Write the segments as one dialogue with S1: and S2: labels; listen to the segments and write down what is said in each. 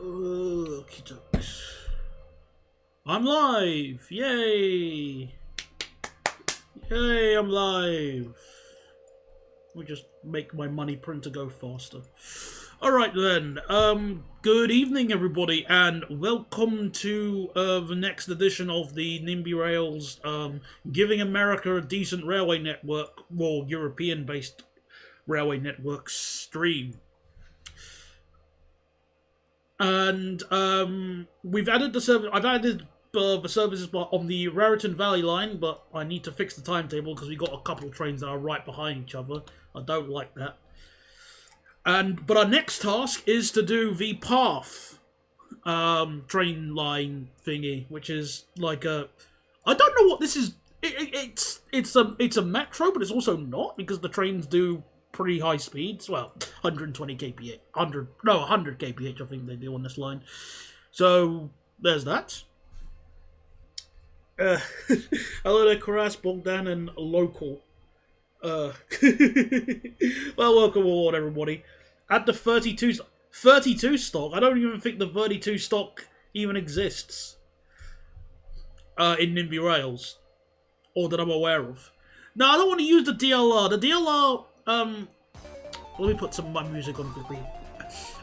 S1: Okie dokes. I'm live! Yay! Yay, I'm live! Let me just make my money printer go faster. Alright then, good evening everybody, and welcome to the next edition of the Nimby Rails, Giving America a Decent Railway Network, or European-based railway network stream. And we've added the service. I've added the services on the Raritan Valley line, but I need to fix the timetable because we got a couple of trains that are right behind each other. I don't like that. But our next task is to do the Path train line thingy, which is like a. I don't know what this is. It's a metro, but it's also not because the trains do pretty high speeds. Well, 120 kph, 100 kph. I think they do on this line. So there's that. Hello there, Karas, Bogdan, and Local. Well, welcome aboard, everybody. At the 32 stock, I don't even think the 32 stock even exists in Nimby Rails, or that I'm aware of. No, I don't want to use the DLR. The DLR, let me put some of my music on quickly.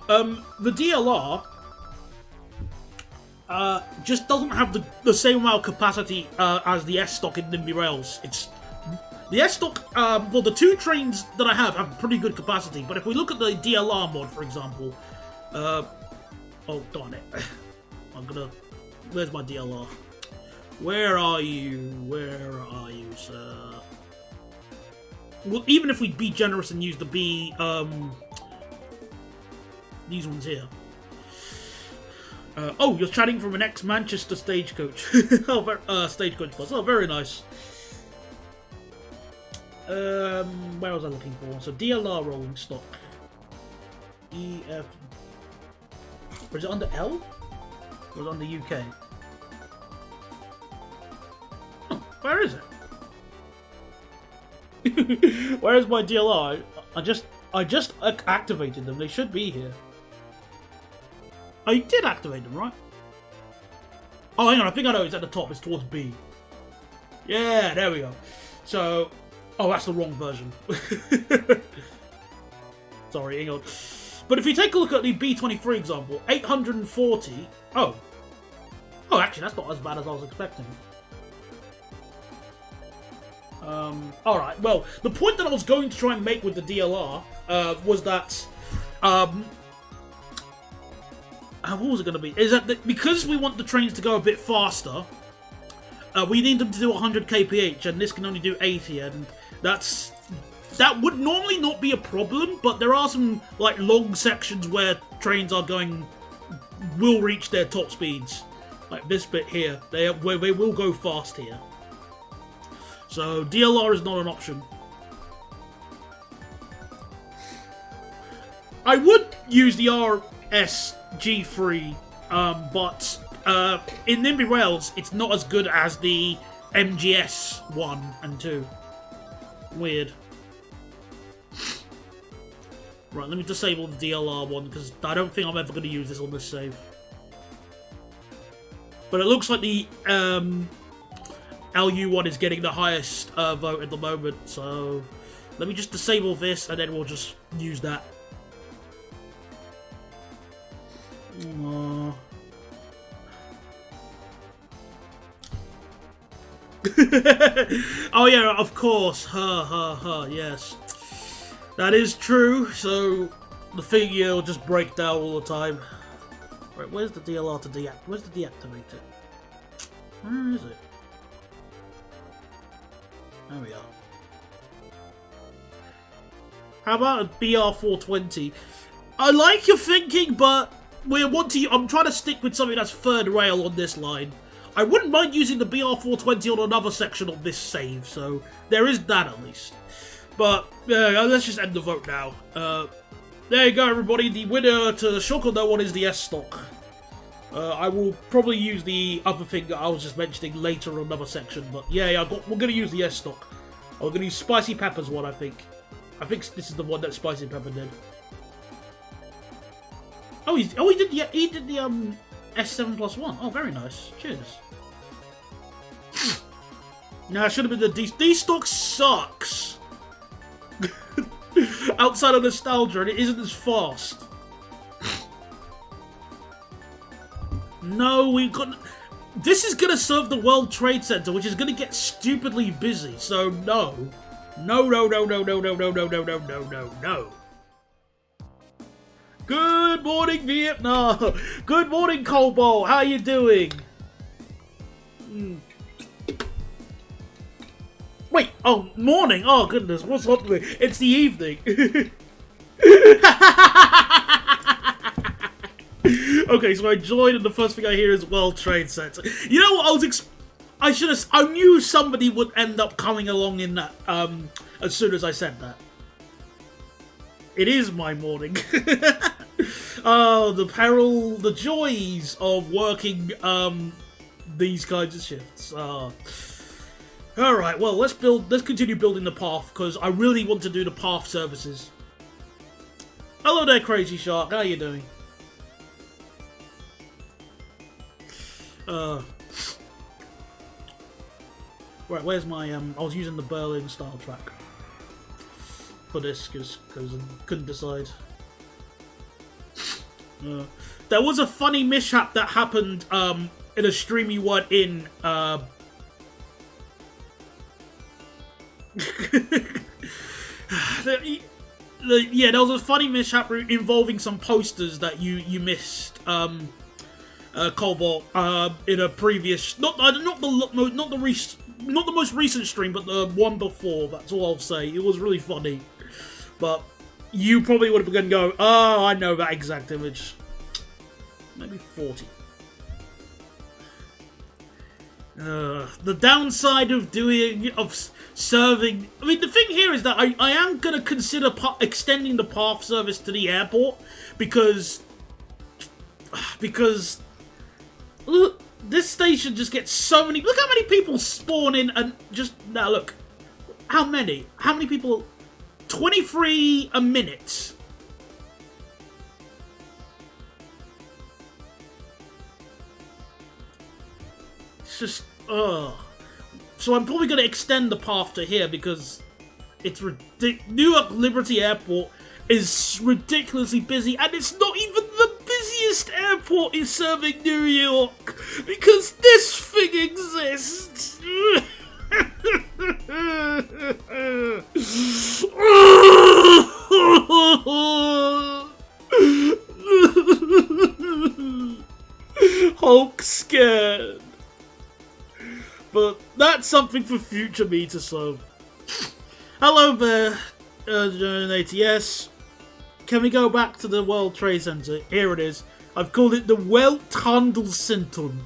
S1: The DLR just doesn't have the same amount of capacity as the S stock in Nimby Rails. The S stock, well, the two trains that I have pretty good capacity, but if we look at the DLR mod, for example, oh, darn it. Where's my DLR? Where are you? Where are you, sir? Well, even if we be generous and use the these ones here. Oh, you're chatting from an ex-Manchester stagecoach. Stagecoach bus. Oh, very nice. Where was I looking for? So DLR rolling stock. EF. Or is it under L? Or is it under UK? Oh, where is it? Where is my DLR? I just activated them. They should be here. I did activate them, right? Oh, hang on. I think I know it's at the top. It's towards B. Yeah, there we go. So. Oh, that's the wrong version. Sorry, hang on. But if you take a look at the B23 example, 840. Oh. Oh, actually, that's not as bad as I was expecting. Alright, well, the point that I was going to try and make with the DLR was that. What was it going to be? Is that because we want the trains to go a bit faster, we need them to do 100 kph, and this can only do 80, and that would normally not be a problem, but there are some like long sections where trains will reach their top speeds, like this bit here. They will go fast here. So DLR is not an option. I would use the RSG3, but in Nimby Rails, it's not as good as the MGS 1 and 2. Weird. Right, let me disable the DLR one, because I don't think I'm ever going to use this on this save. But it looks like the LU one is getting the highest vote at the moment, so let me just disable this, and then we'll just use that. Oh yeah, of course. Yes. That is true, so the figure will just break down all the time. Right, where's the DLR to deactivate? Where's the deactivate it? Where is it? There we are. How about a BR420? I like your thinking, but I'm trying to stick with something that's third rail on this line. I wouldn't mind using the BR420 on another section of this save, so there is that at least. But let's just end the vote now. There you go, everybody. The winner, to shock or no one, is the S stock. I will probably use the other thing that I was just mentioning later on another section, but yeah, we're going to use the S stock. We're going to use Spicy Pepper's one, I think. I think this is the one that Spicy Pepper did. Oh, he did the S7+1. Oh, very nice. Cheers. Nah, it should have been the D stock sucks. Outside of nostalgia, and it isn't as fast. No, we couldn't. This is gonna serve the World Trade Center, which is gonna get stupidly busy. So no, no. Good morning, Vietnam. Good morning, Cobalt. How you doing? Wait, oh, morning. Oh goodness, what's happening? It's the evening. Okay, so I joined, and the first thing I hear is World Trade Center. You know what? I knew somebody would end up coming along in that. As soon as I said that, it is my morning. Oh, the peril, the joys of working these kinds of shifts. All right, well, let's continue building the path because I really want to do the path services. Hello there, Crazy Shark. How you doing? Right, where's my, I was using the Berlin style track for this, because I couldn't decide. There was a funny mishap that happened, in a stream you weren't in, yeah, there was a funny mishap involving some posters that you missed, Cobalt, in a previous, not the most recent stream, but the one before. That's all I'll say. It was really funny, but you probably would have been going, "Oh, I know that exact image." Maybe 40. The downside of serving. I mean, the thing here is that I am gonna consider extending the path service to the airport because. Look, this station just gets so many. Look how many people spawn in and just now. Look, how many? How many people? 23 a minute. It's just So I'm probably going to extend the path to here because it's Newark Liberty Airport is ridiculously busy, and it's not even the busiest airport in serving New York, because this thing exists. Hulk scared. But that's something for future me to solve. Hello there, ATS. Can we go back to the World Trade Center? Here it is. I've called it the Welthandelscentrum.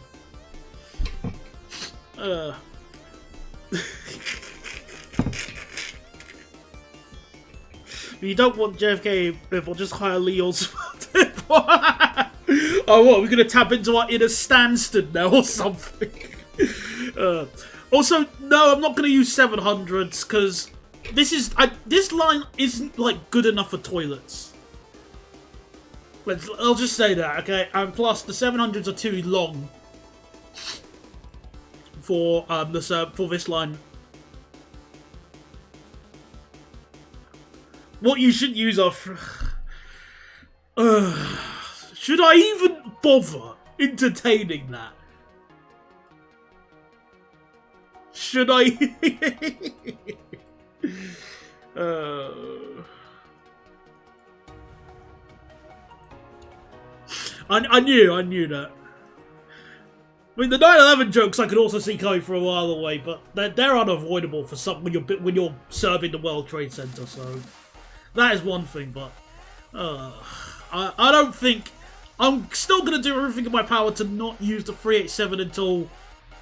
S1: You don't want JFK, therefore just hire Leo's. Oh, what? We're gonna tap into our inner Stansted now or something? Also, no, I'm not gonna use 700s because this line isn't like good enough for toilets. I'll just say that, okay? And plus, the 700s are too long for this line. What you should use are. Should I even bother entertaining that? Should I? I knew that. I mean, the 9/11 jokes I could also see coming from a while away, but they're unavoidable for something when you're serving the World Trade Center. So that is one thing, but I don't think I'm still gonna do everything in my power to not use the 387 until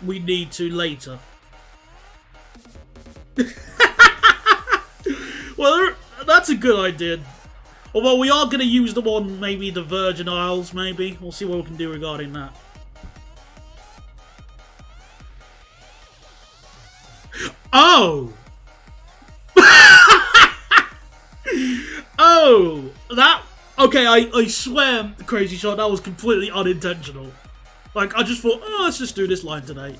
S1: we need to later. Well, that's a good idea. Although we are going to use the one, maybe the Virgin Isles, maybe. We'll see what we can do regarding that. Oh! Oh! Okay, I swear, Crazy Shot, that was completely unintentional. Like, I just thought, oh, let's just do this line today.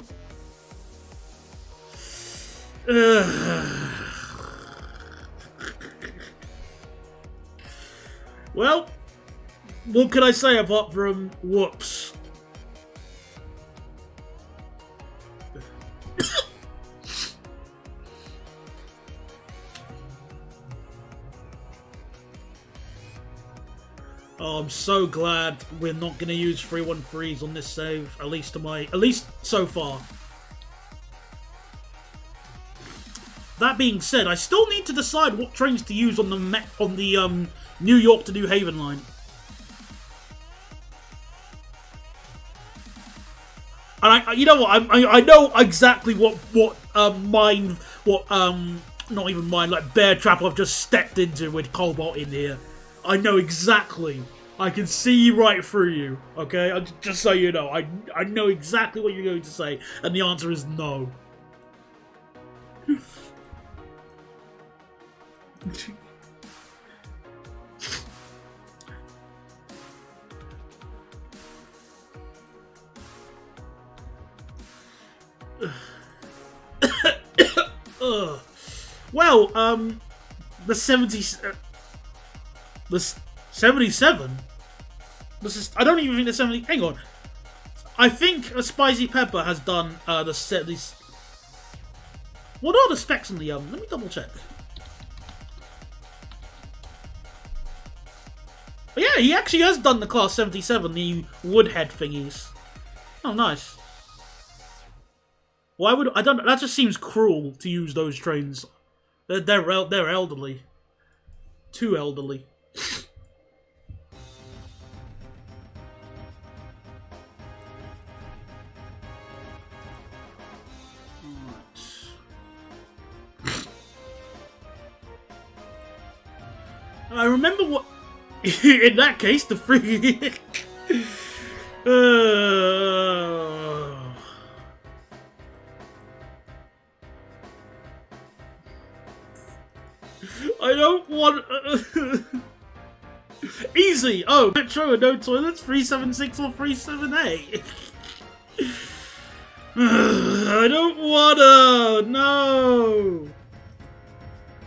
S1: Well, what can I say apart from whoops? Oh, I'm so glad we're not going to use 313s on this save, at least so far. That being said, I still need to decide what trains to use on the New York to New Haven line. And you know what? I know exactly what not even mine, like bear trap I've just stepped into with Cobalt in here. I know exactly. I can see right through you, okay? Just so you know, I know exactly what you're going to say, and the answer is no. Well, the 77. This is. I don't even think the 70. Hang on. I think a Spicy Pepper has done these. What are the specs on the Let me double check. But yeah, he actually has done the Class 77, the Woodhead thingies. Oh, nice. Why would I don't? That just seems cruel to use those trains. They're elderly. Too elderly. I remember what. In that case, the free. I don't want. Easy! Oh, metro and no toilets, 376 or 378. I don't wanna! No!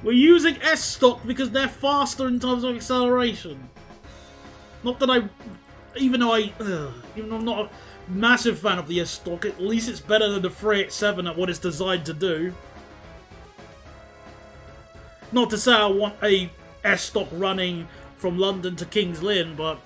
S1: We're using S-Stock because they're faster in terms of acceleration. Not that even though I'm not a massive fan of the S-Stock, at least it's better than the 387 at what it's designed to do. Not to say I want a S-Stock running from London to King's Lynn, but...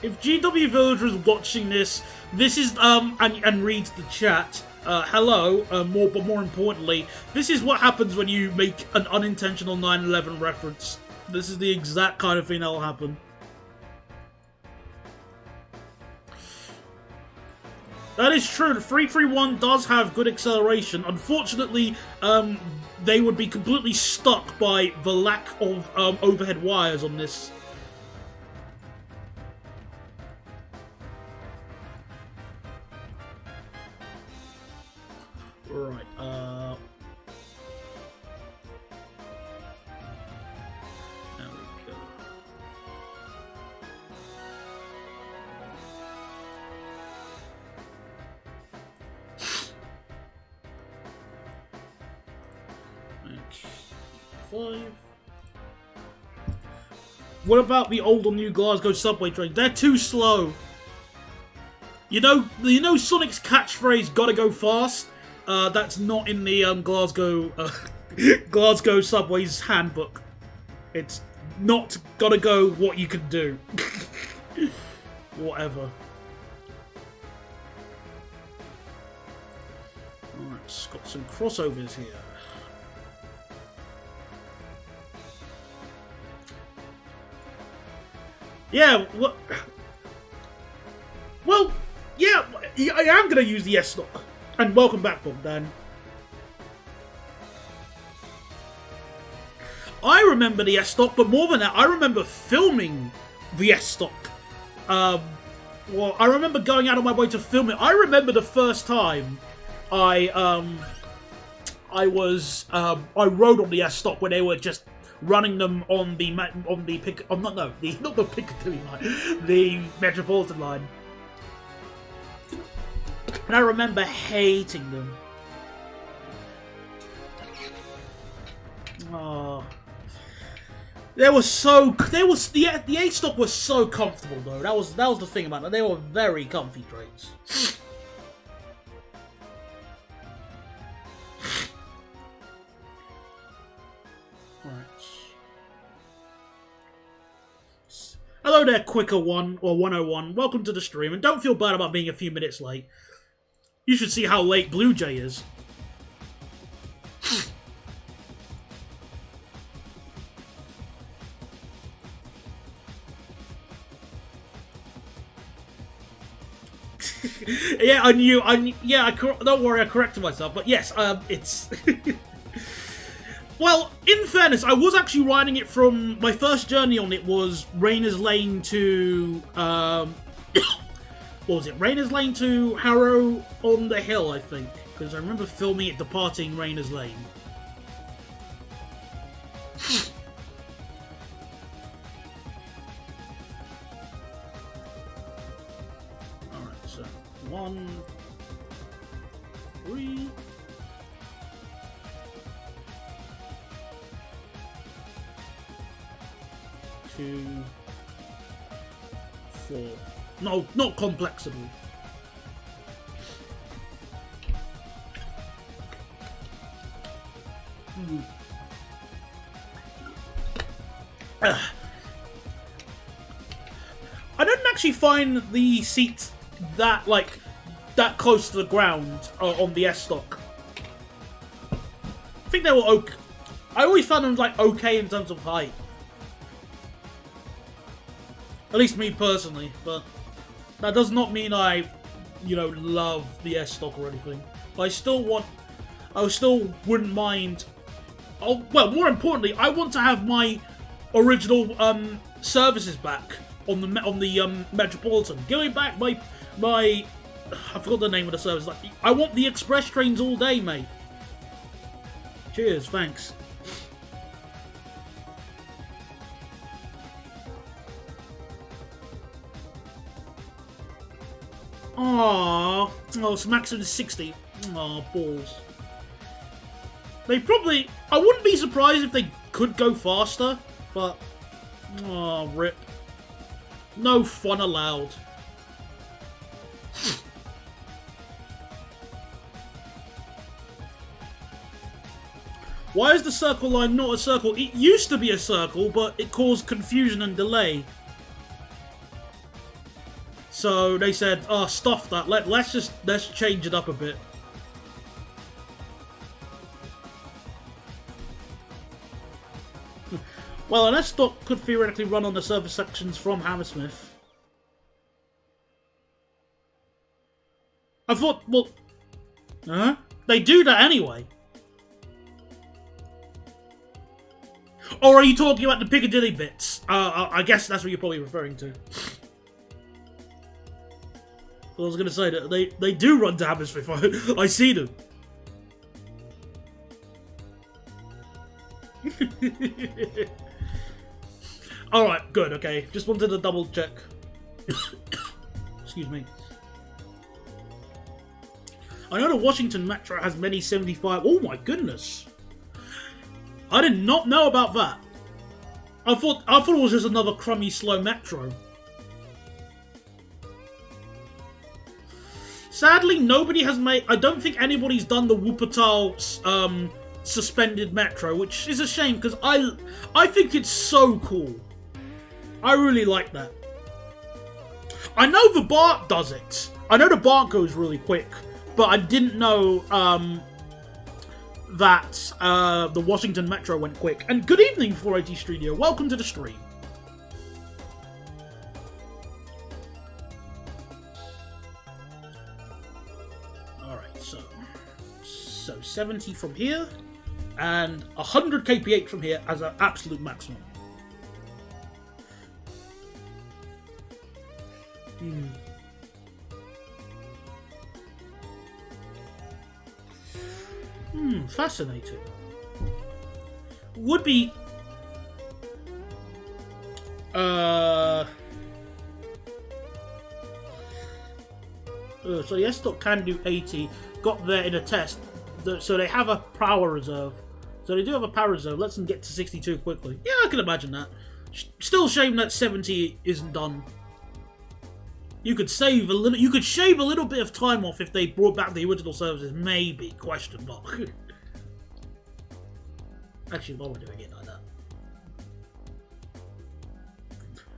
S1: If GW Villager is watching this is, and reads the chat, hello, but more importantly, this is what happens when you make an unintentional 9/11 reference. This is the exact kind of thing that'll happen. That is true. The 331 does have good acceleration. Unfortunately, they would be completely stuck by the lack of overhead wires on this. Right, there we go. Okay. 5. What about the old or new Glasgow subway trains? They're too slow. You know Sonic's catchphrase, "Gotta go fast"? That's not in the Glasgow Subway's handbook. It's not gotta go what you can do. Whatever. Alright, it's got some crossovers here. Yeah, well, yeah, I am gonna use the S-Stock. And welcome back, Bogdan. I remember the S-Stock, but more than that, I remember filming the S-Stock Well, I remember going out of my way to film it. I remember the first time I rode on the S stock when they were just running them on the not the Piccadilly line, the Metropolitan line. And I remember hating them. Oh. The A stock was so comfortable though. That was the thing about it. They were very comfy trains. Alright. Hello there, Quicker One or 101. Welcome to the stream, and don't feel bad about being a few minutes late. You should see how late Blue Jay is. Yeah, I knew. Don't worry, I corrected myself. But yes, it's. Well, in fairness, I was actually riding it from my first journey on it was Rainer's Lane to what was it? Rainer's Lane to Harrow on the Hill, I think, because I remember filming it departing Rainer's Lane. Alright, so 1, 3. 2, 4. No, not complexable. I didn't actually find the seats that close to the ground on the S stock. I think they were okay. I always found them okay in terms of height. At least me personally, but that does not mean I, love the S stock or anything. But I still wouldn't mind. Oh, well, more importantly, I want to have my original services back on the Metropolitan. Give me back my I forgot the name of the service. I want the express trains all day, mate. Cheers, thanks. Aww. Oh, it's maximum 60. Aw, balls. They probably... I wouldn't be surprised if they could go faster, but... Aw, rip. No fun allowed. Why is the circle line not a circle? It used to be a circle, but it caused confusion and delay. So they said, "Oh, stuff that. Let's change it up a bit." Well, an S stock could theoretically run on the service sections from Hammersmith. I thought, well, they do that anyway. Or are you talking about the Piccadilly bits? I guess that's what you're probably referring to. I was going to say that they do run to Hammersmith. I see them. Alright, good, okay. Just wanted to double check. Excuse me. I know the Washington Metro has many 75... Oh my goodness. I did not know about that. I thought it was just another crummy slow Metro. Sadly, nobody has made... I don't think anybody's done the Wuppertal suspended Metro, which is a shame, because I think it's so cool. I really like that. I know the BART does it. I know the BART goes really quick, but I didn't know that the Washington Metro went quick. And good evening, 480 Studio. Welcome to the stream. So 70 from here, and 100 kph from here as an absolute maximum. Fascinating. Would be... so the S-Stock can do 80. Got there in a test. So they have a power reserve. So they do have a power reserve. Lets them get to 62 quickly. Yeah, I can imagine that. Still shame that 70 isn't done. You could save a little. You could shave a little bit of time off if they brought back the original services. Maybe, question mark. Actually, while we're doing it like that.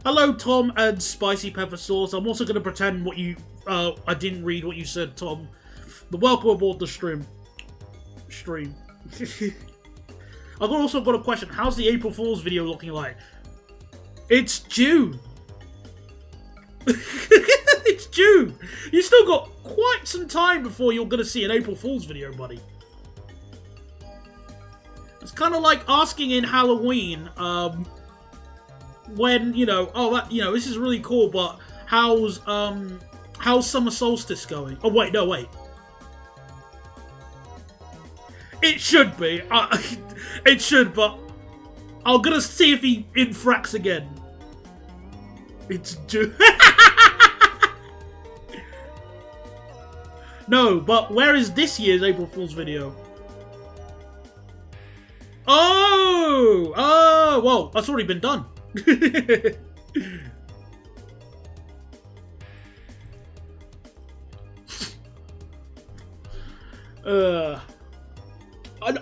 S1: Hello, Tom and Spicy Pepper Sauce. I'm also going to pretend what you. I didn't read what you said, Tom. But welcome aboard the stream. I've also got a question. How's the April Fool's video looking like? It's June. It's June. You still got quite some time before you're going to see an April Fool's video, buddy. It's kind of like asking in Halloween, when, you know, oh, that, you know, this is really cool, but how's Summer Solstice going? Oh, wait, no, wait. It should be. It should, but I'm gonna see if he infracts again. It's June. No, but where is this year's April Fool's video? Oh, well, that's already been done.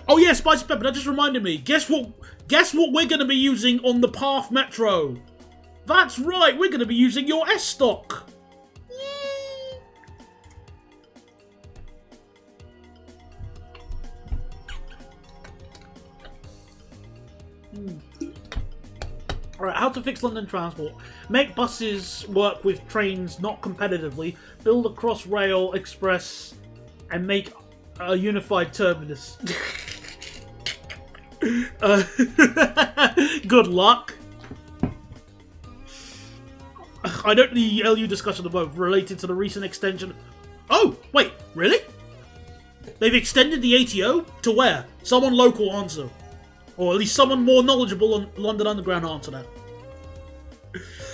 S1: Oh yeah, Spicy Pepper, that just reminded me. Guess what we're going to be using on the Path Metro? That's right, we're going to be using your S-Stock. Alright, how to fix London transport. Make buses work with trains not competitively. Build a cross-rail express and make a unified terminus. Good luck. I don't need the LU discussion above related to the recent extension. Oh, wait, really? They've extended the ATO? To where? Someone local answer. Or at least someone more knowledgeable on London Underground answer that.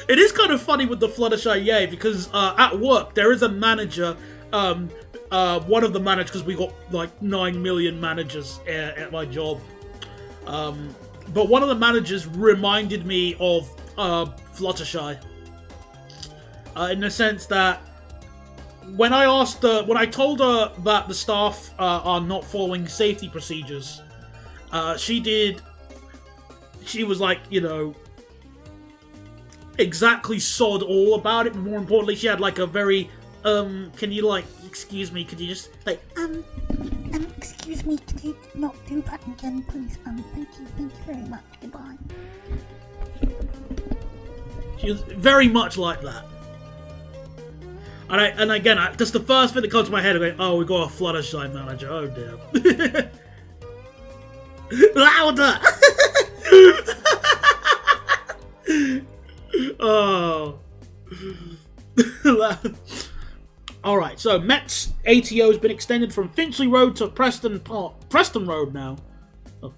S1: It is kind of funny with the Fluttershy Yay, because at work there is a manager, one of the managers, because we got like 9 million managers at my job. But one of the managers reminded me of Fluttershy. In the sense that when I told her that the staff are not following safety procedures, she was like, you know, exactly sod all about it, but more importantly, she had like a very, can you like, excuse me, could you just, like,
S2: excuse me, could you not do that again, please? Thank you very much, goodbye.
S1: She was very much like that. And again, just the first thing that comes to my head, I'm going, oh, we got a Fluttershy manager, oh dear. Louder! Oh. Alright, so Met's ATO has been extended from Finchley Road to Preston Road now. Oh.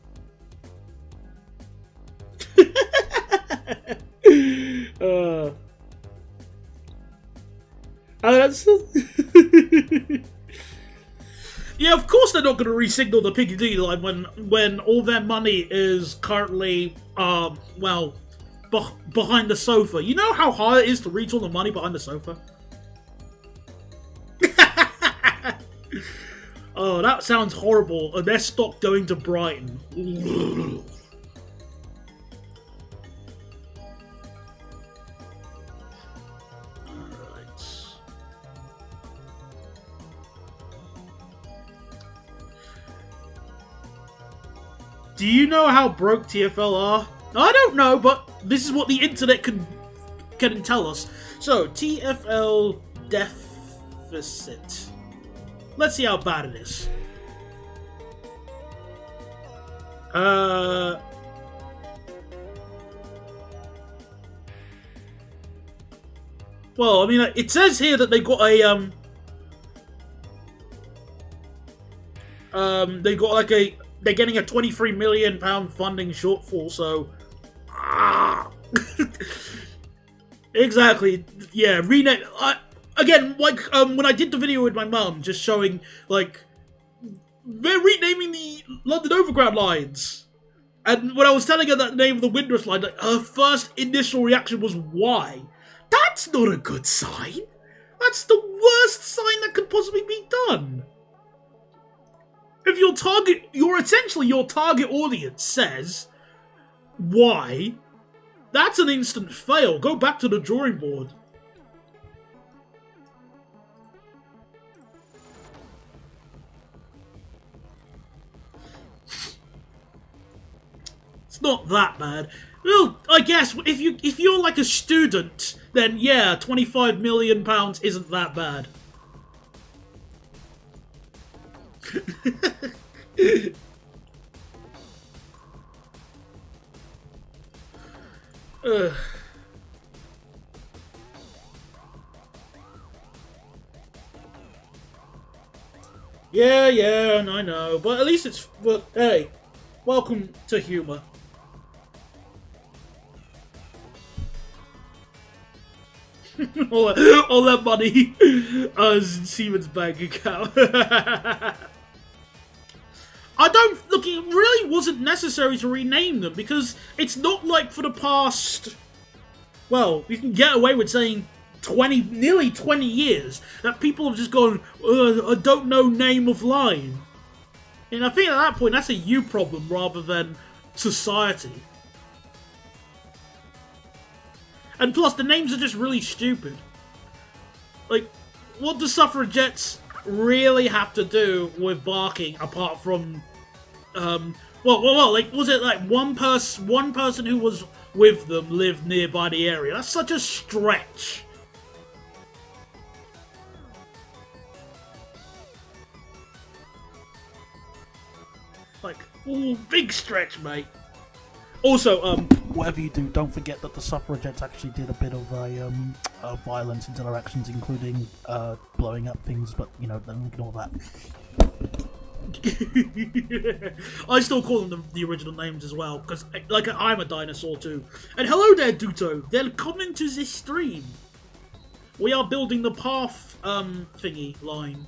S1: That's yeah, of course they're not going to re-signal the Piccadilly line when all their money is currently, well, behind the sofa. You know how hard it is to reach all the money behind the sofa? Oh, that sounds horrible. And they're stopped going to Brighton. Do you know how broke TfL are? I don't know, but this is what the internet can tell us. So, TfL deficit. Let's see how bad it is. Well, I mean, it says here that they got a They got like they're getting a £23 million funding shortfall, so exactly, yeah. Rename again, like when I did the video with my mum, just showing like they're renaming the London Overground lines, and when I was telling her that the name of the Windrush line, like, her first initial reaction was, "Why? That's not a good sign. That's the worst sign that could possibly be done." If your target audience says, "Why?" That's an instant fail. Go back to the drawing board. It's not that bad. Well, I guess if you're like a student, then yeah, £25 million isn't that bad. Yeah, I know, but at least it's. But hey, welcome to humor. all that money is in Siemens' bank account. I don't look. It really wasn't necessary to rename them because it's not like for the past. Well, you can get away with saying nearly 20 years that people have just gone. I don't know name of line, and I think at that point that's a you problem rather than society. And plus, the names are just really stupid. Like, what do suffragettes really have to do with barking apart from, well, like, was it like one person who was with them lived nearby the area? That's such a stretch. Like, ooh, big stretch, mate. Also, whatever you do, don't forget that the suffragettes actually did a bit of violence into their actions, including blowing up things, but, you know, don't ignore that. I still call them the original names as well, because, like, I'm a dinosaur too. And hello there, Duto! Welcome to this stream! We are building the path, thingy line,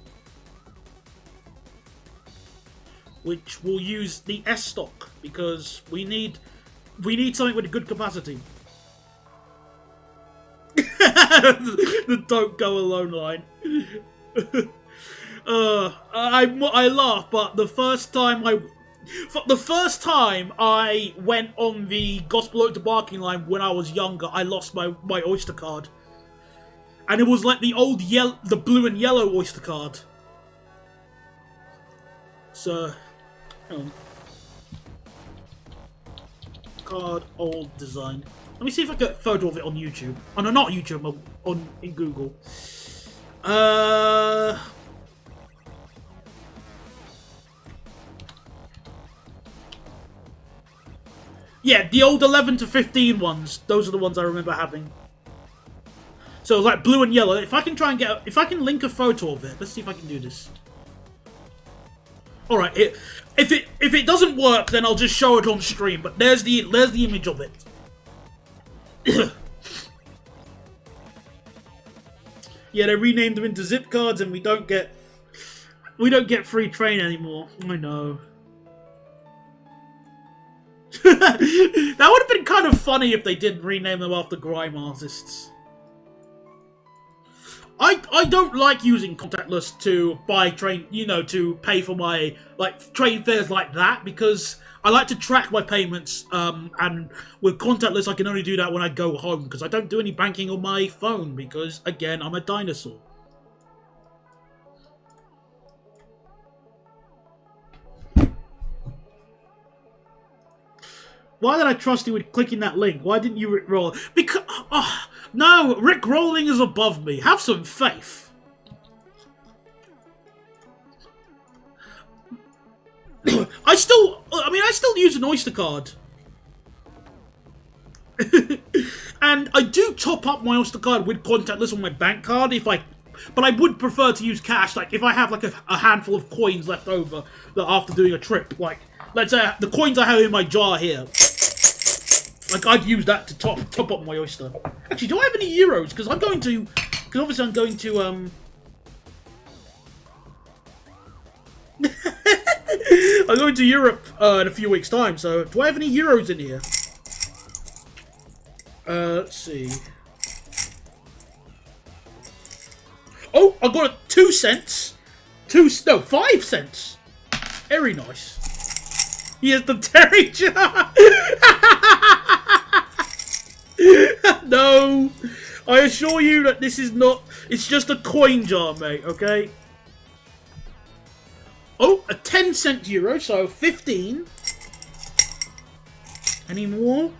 S1: which will use the S-stock, because we need something with a good capacity. The don't go alone line. I laugh, but the first time I went on the Gospel Oak to Barking line when I was younger, I lost my Oyster card, and it was like the old the blue and yellow Oyster card. So, hang on. Card, old design. Let me see if I get a photo of it on YouTube. Oh no, not YouTube, in Google. Yeah, the old 11 to 15 ones. Those are the ones I remember having. So like blue and yellow. If I can if I can link a photo of it, let's see if I can do this. All right, if it doesn't work, then I'll just show it on stream. But there's the image of it. Yeah, they renamed them into zip cards, and we don't get free train anymore. I know. That would have been kind of funny if they did rename them after grime artists. I don't like using contactless to buy train, you know, to pay for my, like, train fares like that, because I like to track my payments, and with contactless I can only do that when I go home, because I don't do any banking on my phone, because, again, I'm a dinosaur. Why did I trust you with clicking that link? Why didn't you rickroll? Because, no, rickrolling is above me. Have some faith. I still use an Oyster card. And I do top up my Oyster card with contactless on my bank card if I but I would prefer to use cash. Like if I have like a handful of coins left over that after doing a trip, like let's say the coins I have in my jar here, like I'd use that to top up my oyster. Actually, do I have any euros? Because obviously I'm going to I'm going to Europe in a few weeks' time. So do I have any euros in here? Let's see. Oh, I got 2 cents. 5 cents. Very nice. Here's the Terry jar. No, I assure you that this is not. It's just a coin jar, mate. Okay. Oh, a 10-cent euro, so 15. Any more?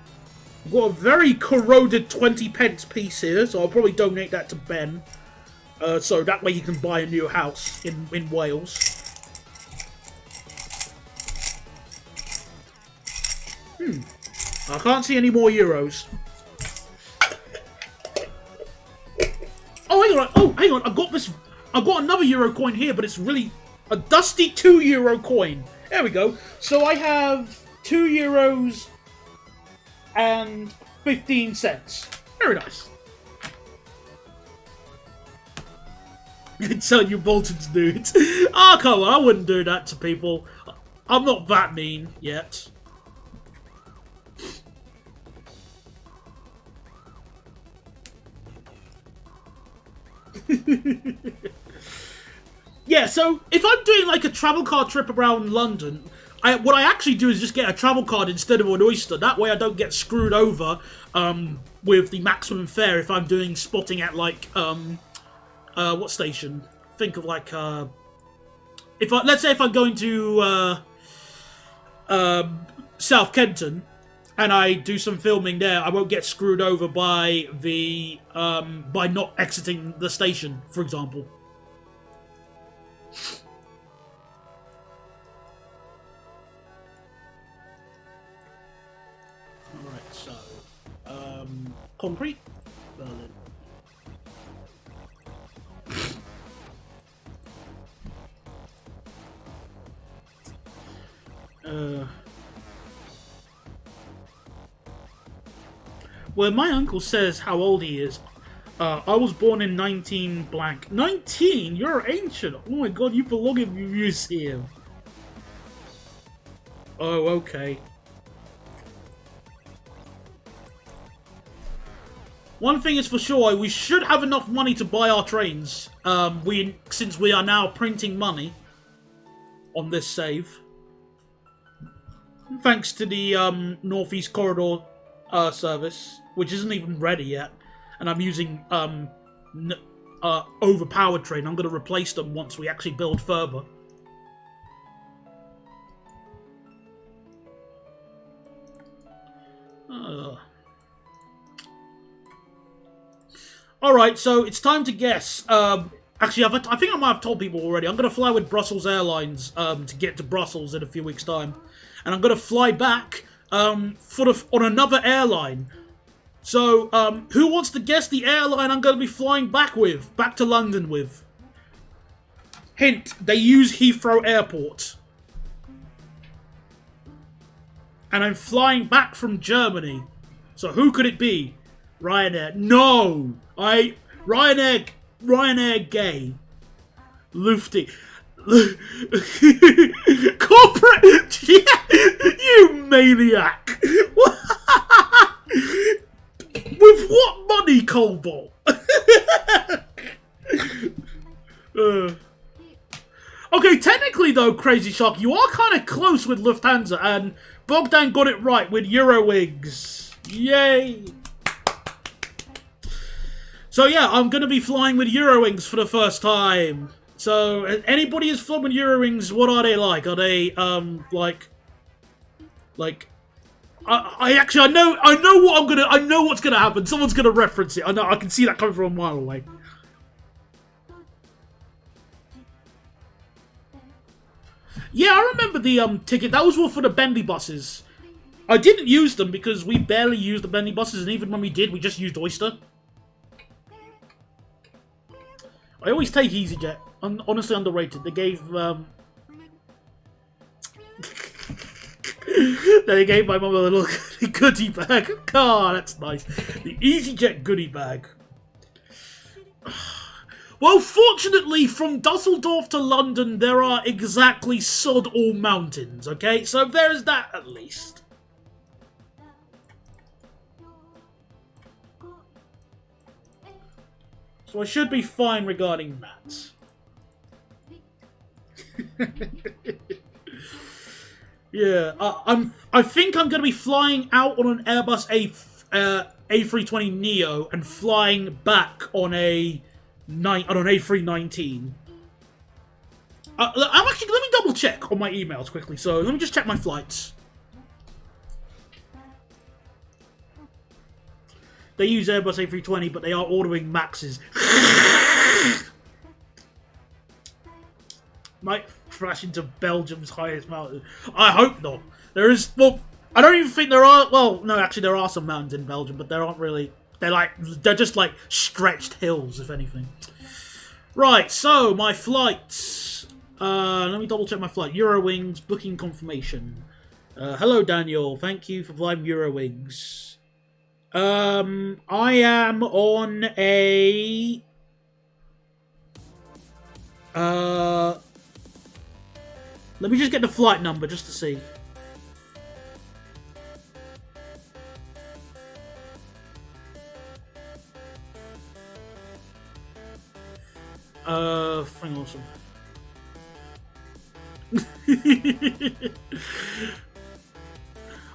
S1: I've got a very corroded 20p piece here, so I'll probably donate that to Ben. So that way he can buy a new house in Wales. I can't see any more euros. Oh, hang on. Oh, hang on. I've got another euro coin here, but it's really a dusty 2 euro coin. There we go. So I have 2 euros and 15 cents. Very nice. Tell you Bolton's dudes. Oh, come on. I wouldn't do that to people. I'm not that mean yet. Yeah, so if I'm doing like a travel card trip around London, what I actually do is just get a travel card instead of an oyster. That way I don't get screwed over with the maximum fare if I'm doing spotting at like what station? Think of like let's say if I'm going to South Kenton and I do some filming there, I won't get screwed over by the by not exiting the station, for example. Alright, so concrete, Berlin. Well, my uncle says how old he is. I was born in 19 blank. 19? You're ancient. Oh my god, you belong in a museum. Oh, okay. One thing is for sure, we should have enough money to buy our trains. Since we are now printing money on this save. Thanks to the Northeast Corridor service, which isn't even ready yet. And I'm using overpowered train. I'm going to replace them once we actually build further. Alright, so it's time to guess. Actually, I think I might have told people already. I'm going to fly with Brussels Airlines to get to Brussels in a few weeks' time. And I'm going to fly back on another airline. So, who wants to guess the airline I'm going to be flying back to London with? Hint, they use Heathrow Airport. And I'm flying back from Germany. So who could it be? Ryanair. No! Ryanair gay. Lufthansa. Corporate. Yeah, you maniac. With what money, Cobalt? Okay, technically though, Crazy Shark, you are kind of close with Lufthansa, and Bogdan got it right with Eurowings. Yay! So yeah, I'm going to be flying with Eurowings for the first time. So, anybody who's flown with Eurowings, what are they like? Are they, I know what's gonna happen. Someone's gonna reference it. I can see that coming from a mile away. Yeah, I remember the ticket. That was all for the bendy buses. I didn't use them because we barely used the bendy buses, and even when we did, we just used Oyster. I always take EasyJet. Honestly underrated. They gave they gave my mum a little goodie bag. God, that's nice. The EasyJet goodie bag. Well, fortunately, from Dusseldorf to London, there are exactly sod all mountains, okay? So there's that at least. So I should be fine regarding that. Yeah, I think I'm going to be flying out on an Airbus A320neo and flying back on an A319. I'm actually, let me double check on my emails quickly. So let me just check my flights. They use Airbus A320, but they are ordering Maxes. Might crash into Belgium's highest mountain. I hope not. There is, well, I don't even think there are, well, no, actually there are some mountains in Belgium, but there aren't really, they're just like stretched hills, if anything. Right, so my flights. Let me double check my flight. Eurowings, booking confirmation. Hello Daniel, thank you for flying Eurowings. I am on a... let me just get the flight number just to see. Hang on some.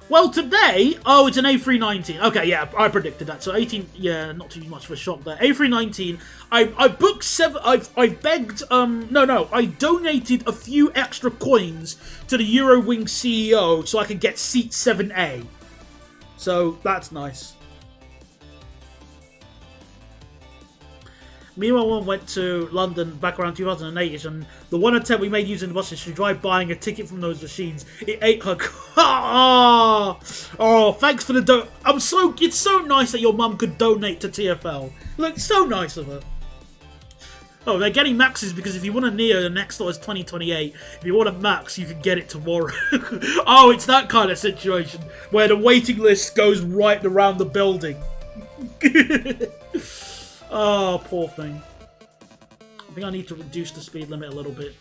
S1: Well, today, oh, it's an A319. Okay, yeah, I predicted that. So 18, yeah, not too much of a shock there. A319. I booked 7. I begged. No. I donated a few extra coins to the Eurowings CEO so I could get seat 7A. So that's nice. Meanwhile, one went to London back around 2008, and the one attempt we made using the buses, she tried buying a ticket from those machines. It ate her. Oh, thanks for the it's so nice that your mum could donate to TFL. Look, so nice of her. Oh, they're getting Maxes because if you want a Neo, the next lot is 2028. If you want a Max, you can get it tomorrow. Oh, it's that kind of situation where the waiting list goes right around the building. Oh, poor thing. I think I need to reduce the speed limit a little bit.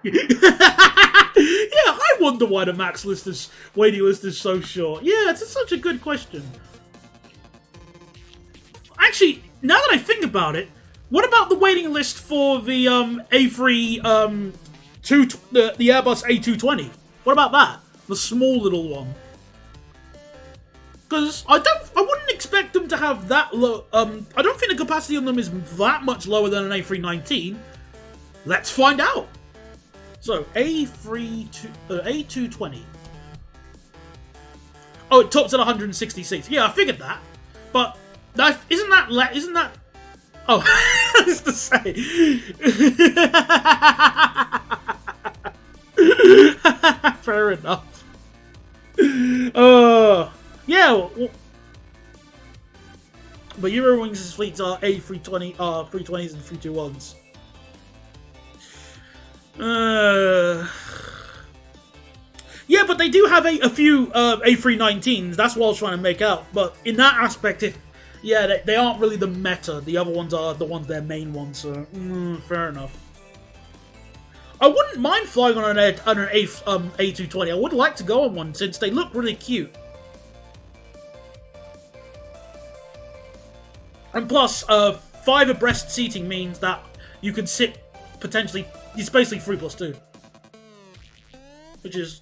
S1: Yeah, I wonder why the max list is waiting list is so short. Yeah, it's such a good question. Actually, now that I think about it, what about the waiting list for the the Airbus A220? What about that? The small little one. Because I wouldn't expect them to have that low. I don't think the capacity on them is that much lower than an A319. Let's find out. So A220. Oh, it tops at 160 seats. Yeah, I figured that. But isn't that? Oh, I was to say. Fair enough. Yeah. Well, but Eurowings' fleets are A320, 320s and 321s. Yeah, but they do have a few A319s. That's what I was trying to make out. But in that aspect, they aren't really the meta. The other ones are the ones they're main ones. So fair enough. I wouldn't mind flying on an A220. I would like to go on one since they look really cute. And plus, 5 abreast seating means that you can sit potentially. It's basically 3+2, which is.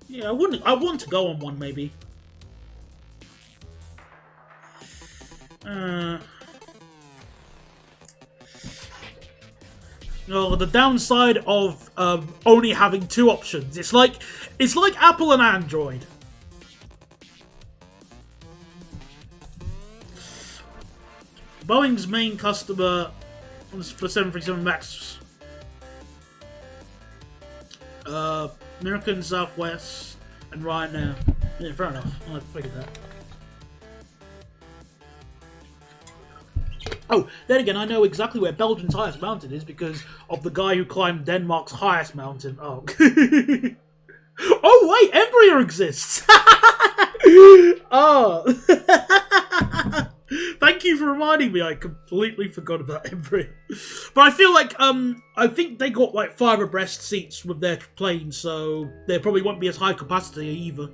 S1: Yeah, I want to go on one maybe. Oh, the downside of only having two options. It's like Apple and Android. Boeing's main customer for 737 Max, American Southwest, and Ryanair. Yeah, fair enough. I figured that. Oh, then again, I know exactly where Belgium's highest mountain is because of the guy who climbed Denmark's highest mountain. Oh. Oh, wait, Embryo exists! Oh. Thank you for reminding me. I completely forgot about Embryo. But I feel like, I think they got like 5 abreast seats with their plane, so they probably won't be as high capacity either.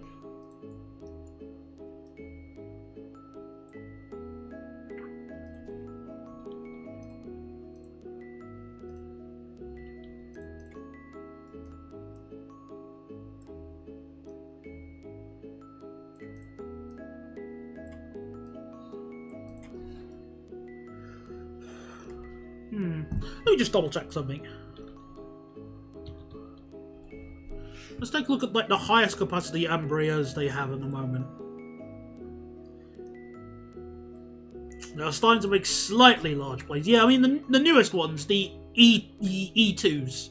S1: Let me just double check something. Let's take a look at like the highest capacity Embraers they have at the moment. They're starting to make slightly large planes. Yeah, I mean the newest ones, the E2s,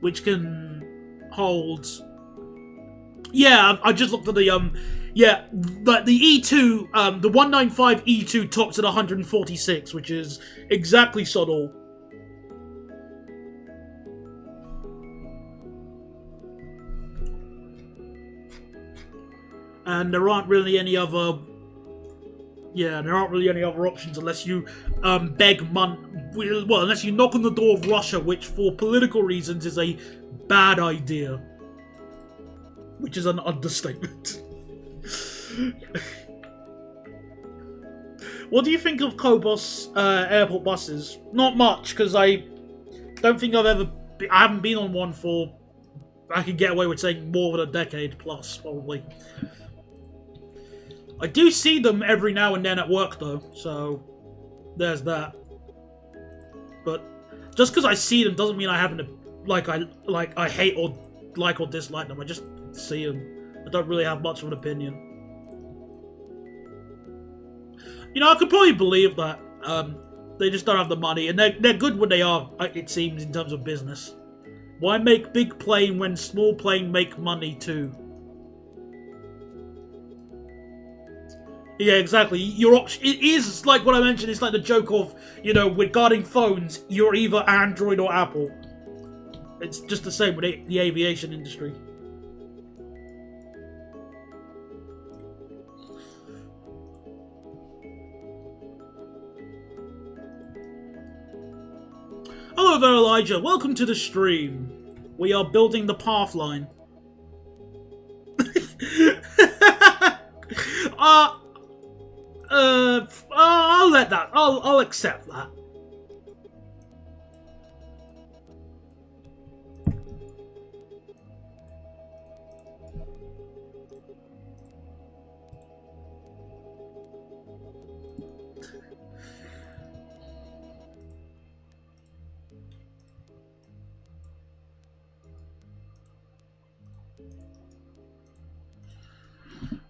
S1: which can hold. Yeah, I just looked at the yeah, but the E2, the 195 E2 tops at 146, which is exactly subtle. And there aren't really any other. Yeah, there aren't really any other options unless you beg money. Well, unless you knock on the door of Russia, which for political reasons is a bad idea. Which is an understatement. What do you think of Kobos airport buses? Not much, because I don't think I haven't been on one for, I could get away with saying more than a decade plus, probably. I do see them every now and then at work though, so there's that. But just because I see them doesn't mean I haven't I hate or like or dislike them. I just see them. I don't really have much of an opinion. You know, I could probably believe that. They just don't have the money, and they're good when they are, it seems, in terms of business. Why make big plane when small plane make money too? Yeah, exactly. Your option, it is like what I mentioned. It's like the joke of, you know, regarding phones, you're either Android or Apple. It's just the same with the aviation industry. Hello there, Elijah. Welcome to the stream. We are building the path line. I'll let that. I'll accept that.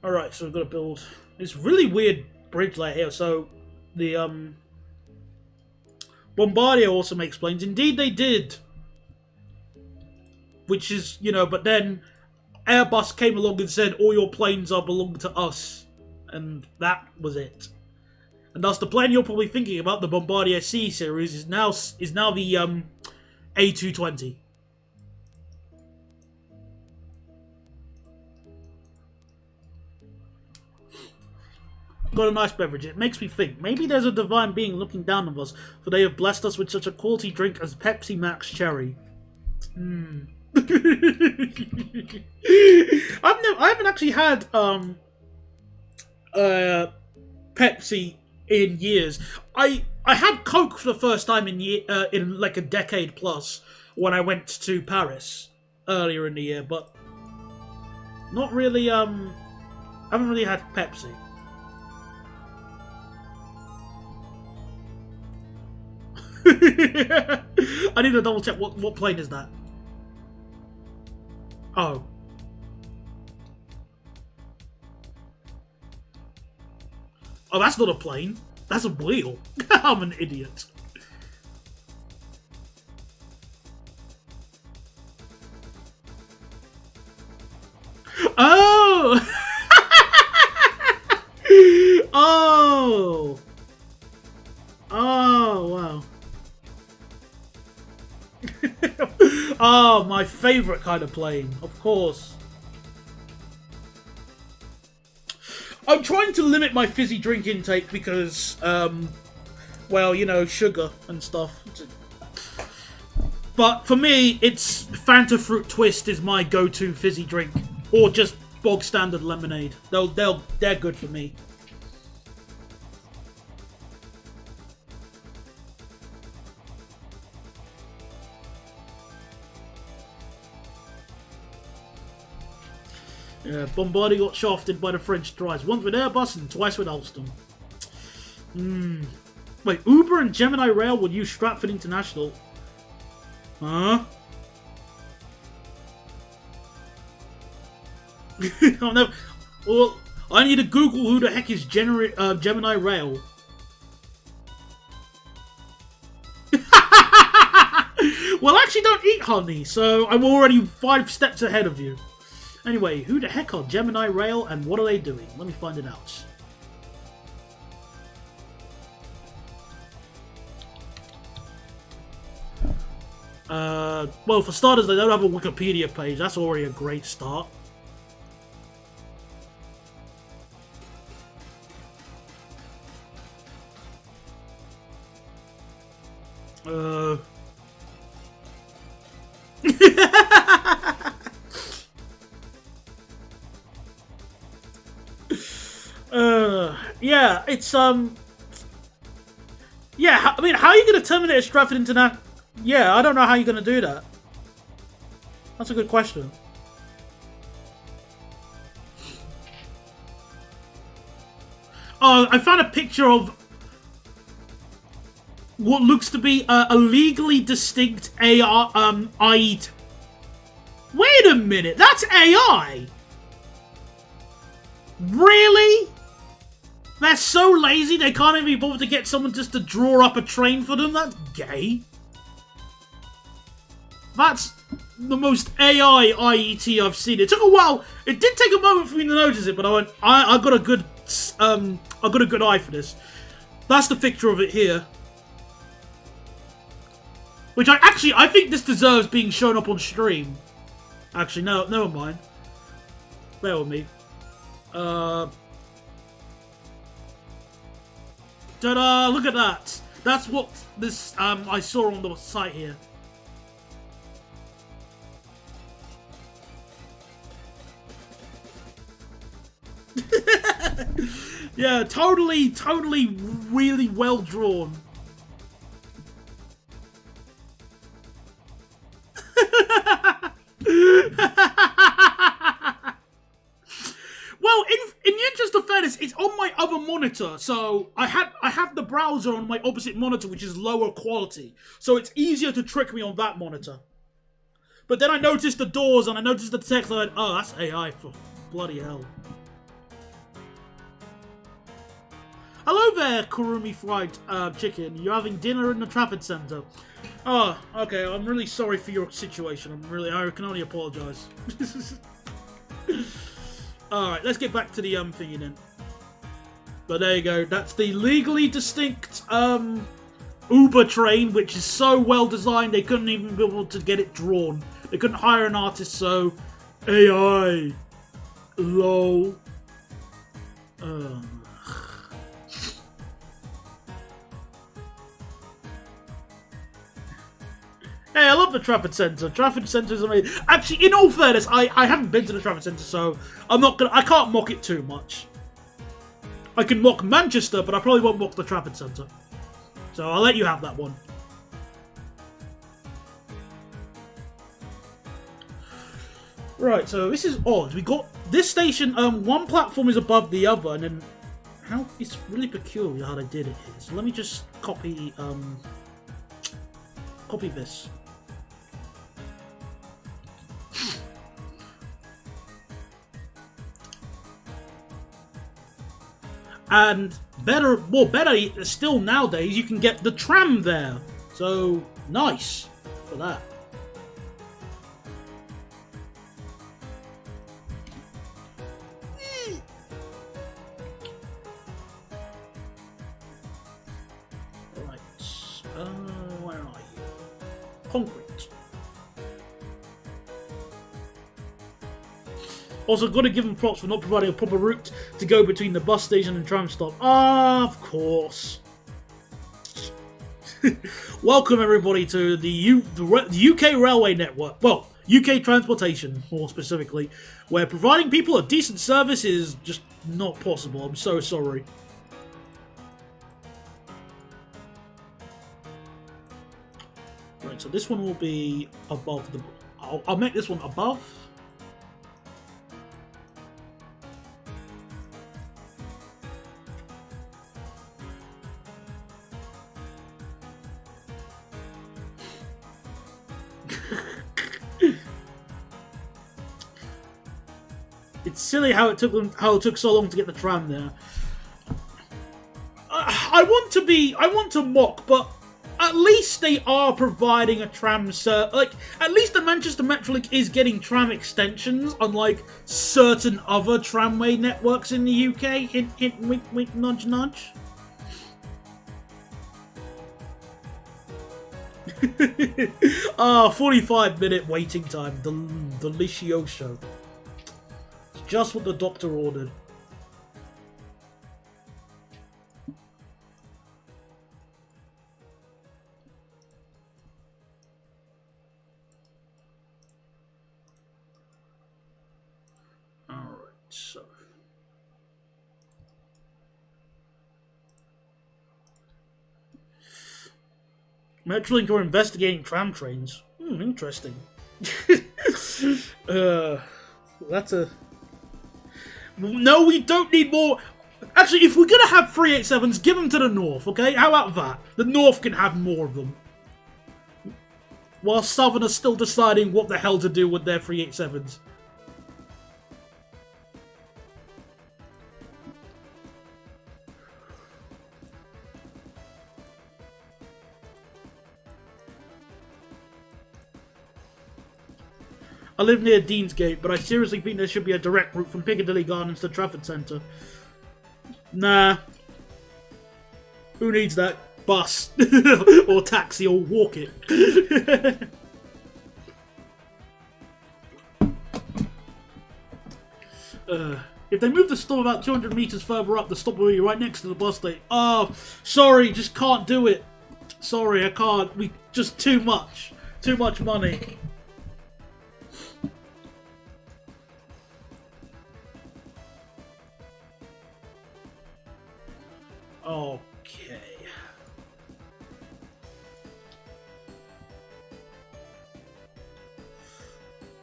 S1: Alright, so we've got to build this really weird bridge layer here. So, the, Bombardier also makes planes. Indeed they did. Which is, you know, but then Airbus came along and said, all your planes are belong to us. And that was it. And thus the plane you're probably thinking about, the Bombardier C series, is now the, A220. Got a nice beverage. It makes me think. Maybe there's a divine being looking down on us, for they have blessed us with such a quality drink as Pepsi Max Cherry. I haven't actually had Pepsi in years. I had Coke for the first time in like a decade plus when I went to Paris earlier in the year, but not really. I haven't really had Pepsi. I need to double check what plane is that. Oh. Oh, that's not a plane. That's a wheel. I'm an idiot. Oh! Oh! Oh, wow. Oh, my favourite kind of plane, of course. I'm trying to limit my fizzy drink intake because, well, you know, sugar and stuff. But for me, it's Fanta Fruit Twist is my go-to fizzy drink. Or just bog standard lemonade. They're good for me. Yeah, Bombardier got shafted by the French twice. Once with Airbus and twice with Alstom. Wait, Uber and Gemini Rail will use Stratford International. Huh? Oh, no. Well, I need to Google who the heck is Gemini Rail. Well, I actually don't eat honey, so I'm already 5 steps ahead of you. Anyway, who the heck are Gemini Rail and what are they doing? Let me find it out. Well, for starters, they don't have a Wikipedia page. That's already a great start. Yeah, it's, yeah, I mean, how are you going to terminate a Stratford International? Yeah, I don't know how you're going to do that. That's a good question. Oh, I found a picture of what looks to be a legally distinct AI, Wait a minute, that's AI? Really? They're so lazy they can't even be bothered to get someone just to draw up a train for them? That's gay. That's the most AI IET I've seen. It took a while. It did take a moment for me to notice it, but I went, I got a good eye for this. That's the picture of it here. Which I think this deserves being shown up on stream. Actually, no, never mind. Bear with me. Ta-da! Look at that. That's what this I saw on the site here. Yeah, totally, really well drawn. Well, in the interest of fairness, it's on my other monitor, so I have the browser on my opposite monitor, which is lower quality, so it's easier to trick me on that monitor. But then I noticed the doors and I noticed the text, and I went, oh, that's AI for bloody hell. Hello there, Kurumi Fried Chicken. You're having dinner in the Trafford Centre. Oh, okay. I'm really sorry for your situation. I can only apologise. Alright, let's get back to the thingy then. But there you go. That's the legally distinct Uber train, which is so well designed they couldn't even be able to get it drawn. They couldn't hire an artist, so AI. LOL. Hey, I love the Trafford Centre. Trafford Centre is amazing. Actually, in all fairness, I haven't been to the Trafford Centre, so I can't mock it too much. I can mock Manchester, but I probably won't mock the Trafford Centre. So I'll let you have that one. Right, so this is odd. We got this station, one platform is above the other, and then it's really peculiar how they did it here. So let me just copy, copy this. And better still nowadays, you can get the tram there. So, nice for that. Right. Where are you? Concrete. Also, got to give them props for not providing a proper route to go between the bus station and tram stop. Ah, of course. Welcome everybody to the UK railway network. Well, UK transportation, more specifically, where providing people a decent service is just not possible. I'm so sorry. Right, so this one will be above the... I'll make this one above. It's silly how it took so long to get the tram there. I want to mock, but at least they are providing a tram like at least the Manchester Metrolink is getting tram extensions, unlike certain other tramway networks in the UK. Hint, hint, wink, wink, nudge, nudge. 45-minute waiting time. Delicioso. Just what the doctor ordered. Alright, so... Metrolink are investigating tram trains. Interesting. That's a... No, we don't need more... Actually, if we're going to have 387s, give them to the North, okay? How about that? The North can have more of them. While Southern are still deciding what the hell to do with their 387s. I live near Deansgate, but I seriously think there should be a direct route from Piccadilly Gardens to Trafford Centre. Nah. Who needs that? Bus. Or taxi, or walk it. If they move the stop about 200 metres further up, the stop will be right next to the bus station. Oh, sorry, just can't do it. Sorry, I can't. Just too much. Too much money. Okay.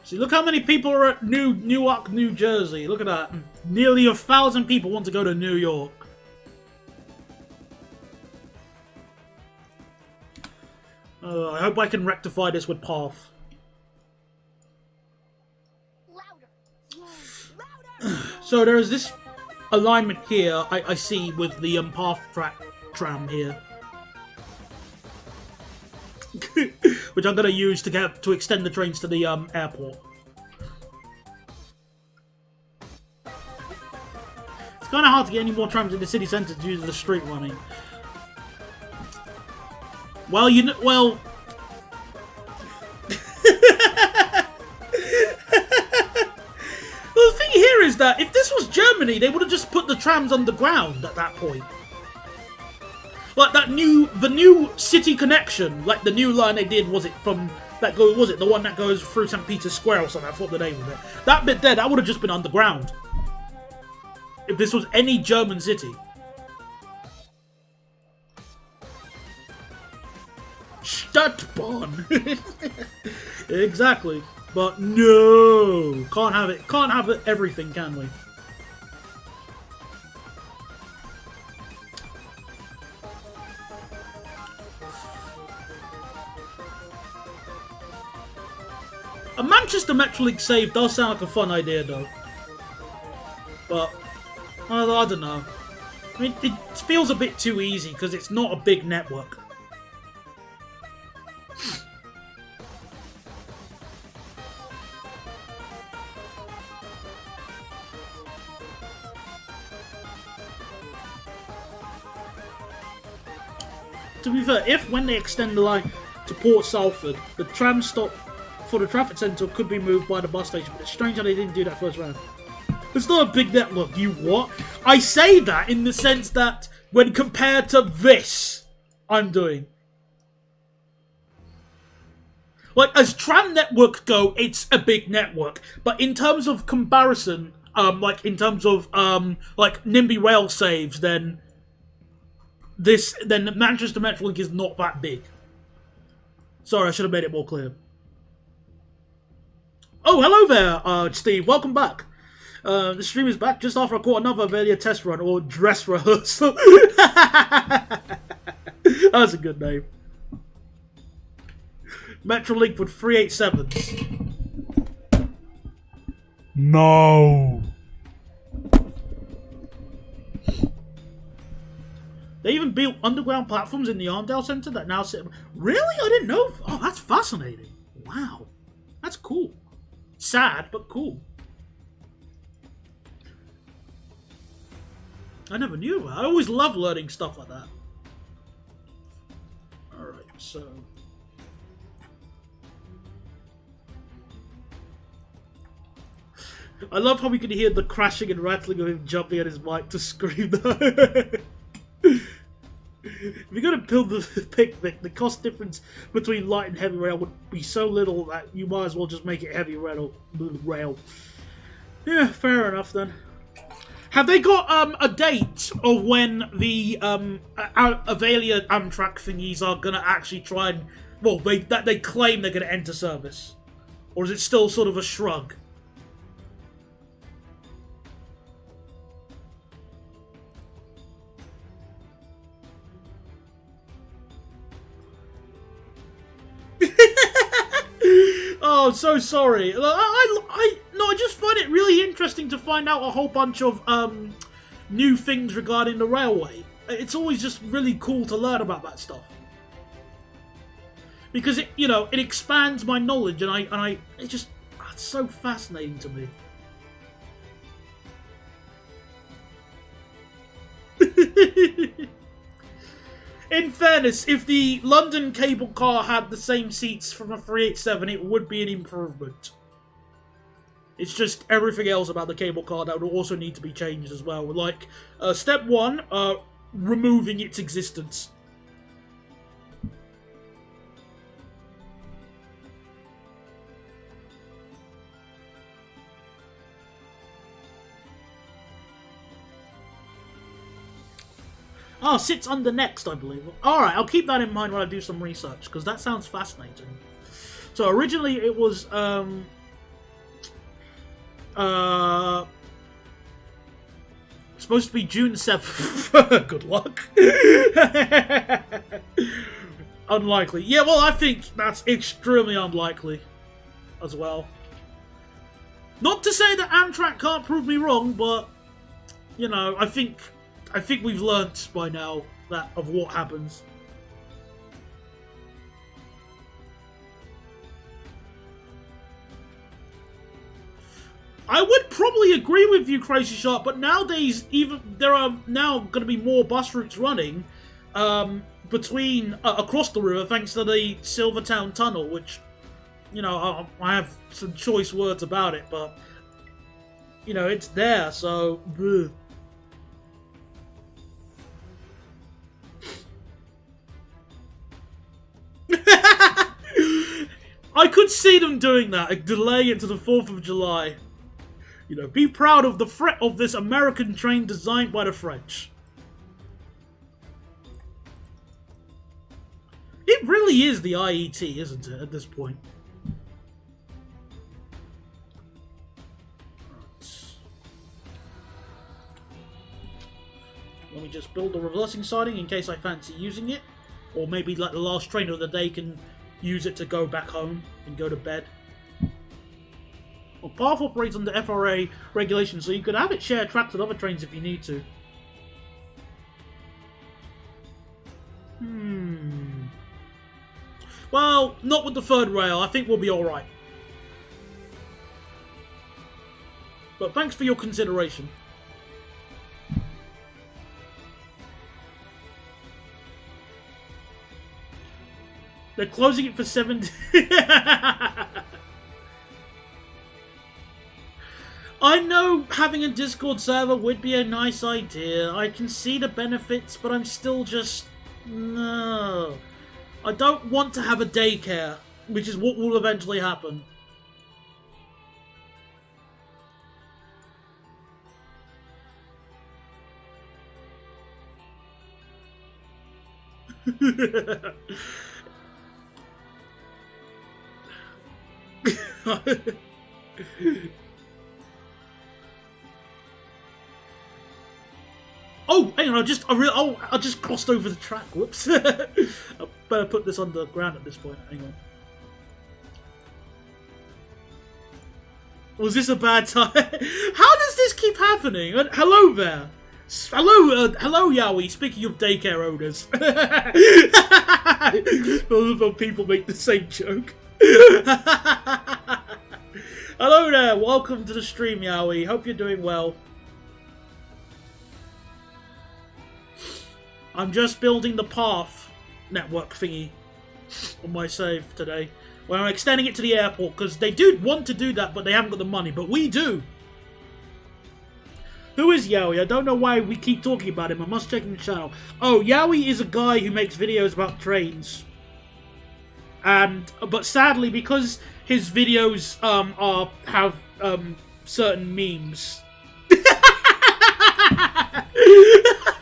S1: See, look how many people are at Newark, New Jersey. Look at that. Nearly 1,000 people want to go to New York. I hope I can rectify this with Path. So there is this alignment here I see with the Path tram here. Which I'm going to use to extend the trains to the airport. It's kind of hard to get any more trams in the city centre due to the street running. Well, well... Well, the thing here is that if this was Germany, they would have just put the trams underground at that point. Like the new city connection, like the new line they did, was it the one that goes through St. Peter's Square or something? I forgot the name of it. That bit there, that would have just been underground. If this was any German city. Stadtbahn. Exactly. But no, can't have it. Can't have it. Everything, can we? A Manchester Metrolink save does sound like a fun idea, though. But, I don't know. I mean, it feels a bit too easy, because it's not a big network. To be fair, if when they extend the line to Port Salford, the tram stop for the traffic centre could be moved by the bus station, but it's strange how they didn't do that first round. It's not a big network, you what? I say that in the sense that when compared to this, I'm doing. Like, as tram networks go, it's a big network. But in terms of comparison, like, in terms of, like, Nimby rail saves, then Manchester Metrolink is not that big. Sorry, I should have made it more clear. Oh, hello there, Steve. Welcome back. The stream is back just after I caught another Avelia test run, or dress rehearsal. That's a good name. Metrolink with 387s. No. They even built underground platforms in the Arndale Centre that now sit... Really? I didn't know. Oh, that's fascinating. Wow. That's cool. Sad, but cool. I never knew that. I always love learning stuff like that. Alright, so... I love how we can hear the crashing and rattling of him jumping at his mic to scream that. If you're going to build the picnic, the cost difference between light and heavy rail would be so little that you might as well just make it heavy rail. Yeah, fair enough then. Have they got a date of when the Avelia Amtrak thingies are going to actually try and... Well, they claim they're going to enter service? Or is it still sort of a shrug? Oh, so sorry. I just find it really interesting to find out a whole bunch of new things regarding the railway. It's always just really cool to learn about that stuff because it expands my knowledge, and it's so fascinating to me. In fairness, if the London cable car had the same seats from a 387, it would be an improvement. It's just everything else about the cable car that would also need to be changed as well. Like, step one, removing its existence. Oh, sits under next, I believe. Alright, I'll keep that in mind when I do some research, because that sounds fascinating. So originally it was, supposed to be June 7th. Good luck. Unlikely. Yeah, well, I think that's extremely unlikely as well. Not to say that Amtrak can't prove me wrong, but, I think we've learnt by now of what happens. I would probably agree with you, Crazy Sharp, but nowadays there are now going to be more bus routes running between across the river thanks to the Silvertown Tunnel, which I have some choice words about it, but it's there, so. Bleh. I could see them doing that, a delay into the 4th of July. Be proud of of this American train designed by the French. It really is the IET, isn't it, at this point? Right. Let me just build the reversing siding in case I fancy using it. Or maybe like the last trainer of the day can use it to go back home and go to bed. Path operates under FRA regulations, so you could have it share tracks with other trains if you need to. Well, not with the third rail. I think we'll be alright. But thanks for your consideration. They're closing it for 7 I know having a Discord server would be a nice idea. I can see the benefits, but I'm still just... No. I don't want to have a daycare, which is what will eventually happen. Oh, hang on! I just crossed over the track. Whoops! I better put this on the ground at this point. Hang on. Was this a bad time? How does this keep happening? Hello there. Hello, Yowie. Speaking of daycare owners, multiple people make the same joke. Hello there. Welcome to the stream, Yowie. Hope you're doing well. I'm just building the path network thingy on my save today. Well, I'm extending it to the airport because they do want to do that, but they haven't got the money. But we do. Who is Yowie? I don't know why we keep talking about him. I must check his channel. Oh, Yowie is a guy who makes videos about trains. But sadly, because his videos have certain memes.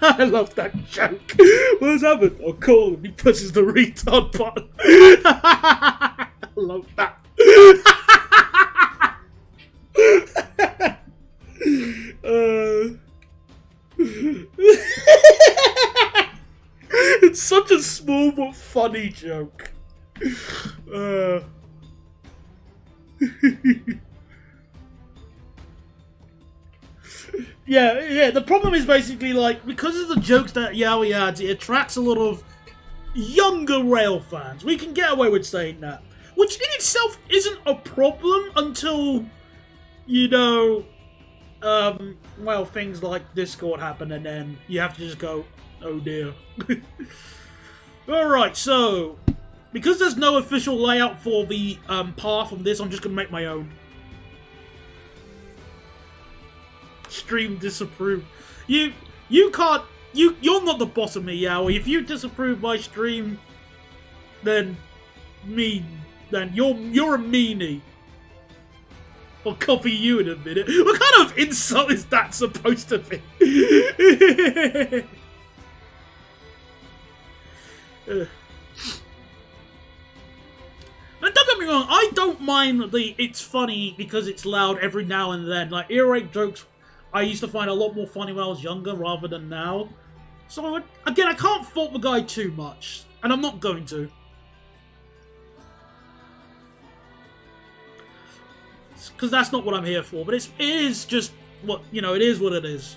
S1: I love that joke. What's happened? Oh, cool. He pushes the retard button. I love that. It's such a small but funny joke. Yeah, the problem is basically, like, because of the jokes that Yowie adds, it attracts a lot of younger rail fans. We can get away with saying that. Which in itself isn't a problem until, you know, well, things like Discord happen and then you have to just go, oh dear. Alright, so, because there's no official layout for the path on this, I'm just going to make my own. Stream disapprove. You're not the boss of me, Yowie. If you disapprove my stream, then you're a meanie. I'll copy you in a minute. What kind of insult is that supposed to be? And don't get me wrong, I don't mind it's funny because it's loud every now and then. Like, earache jokes I used to find a lot more funny when I was younger rather than now. So, again, I can't fault the guy too much. And I'm not going to. Because that's not what I'm here for. But it is just what, you know, it is what it is.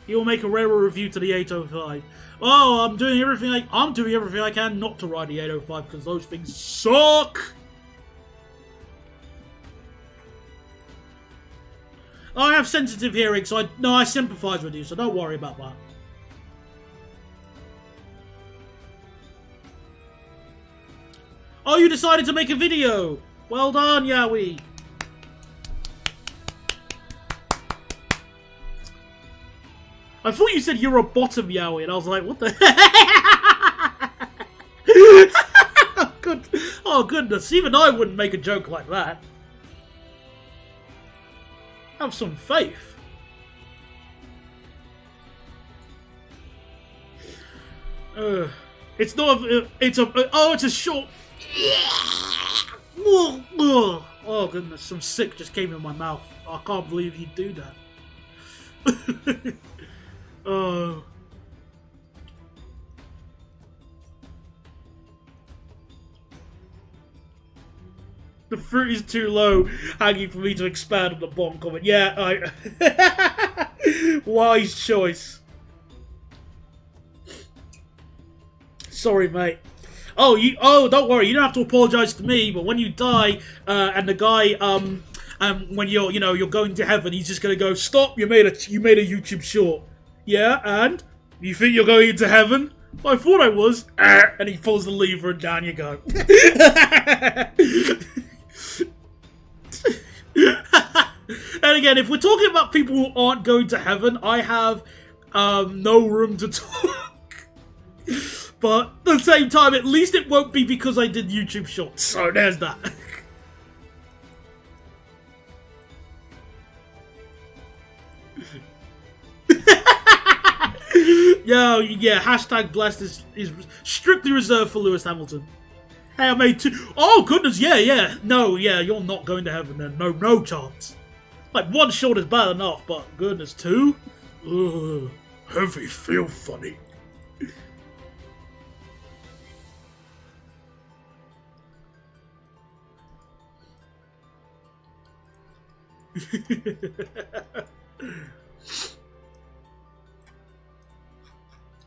S1: He'll make a railroad review to the 805. Oh, I'm doing everything I can not to ride the 805 because those things suck. I have sensitive hearing, so I sympathise with you, so don't worry about that. Oh, you decided to make a video! Well done, Yowie! I thought you said you're a bottom, Yowie, and I was like, what the Good. Oh, goodness, even I wouldn't make a joke like that. Have some faith. It's not a, it's a short. Oh goodness, some sick just came in my mouth. I can't believe you'd do that. Oh. The fruit is too low hanging for me to expand on the bottom comment. Yeah, I... Wise choice. Sorry, mate. Oh, don't worry. You don't have to apologize to me. But when you die, and the guy, when you're going to heaven, he's just gonna go, stop. You made a YouTube short. Yeah, and you think you're going into heaven? I thought I was. And he pulls the lever, and down you go. And again, if we're talking about people who aren't going to heaven, I have no room to talk. But at the same time, at least it won't be because I did YouTube shorts. So there's that. Yeah, hashtag blessed is strictly reserved for Lewis Hamilton. Hey, I made 2. Oh, goodness, yeah. No, yeah, you're not going to heaven then. No chance. Like, 1 short is bad enough, but goodness, 2? Ugh, heavy feel funny.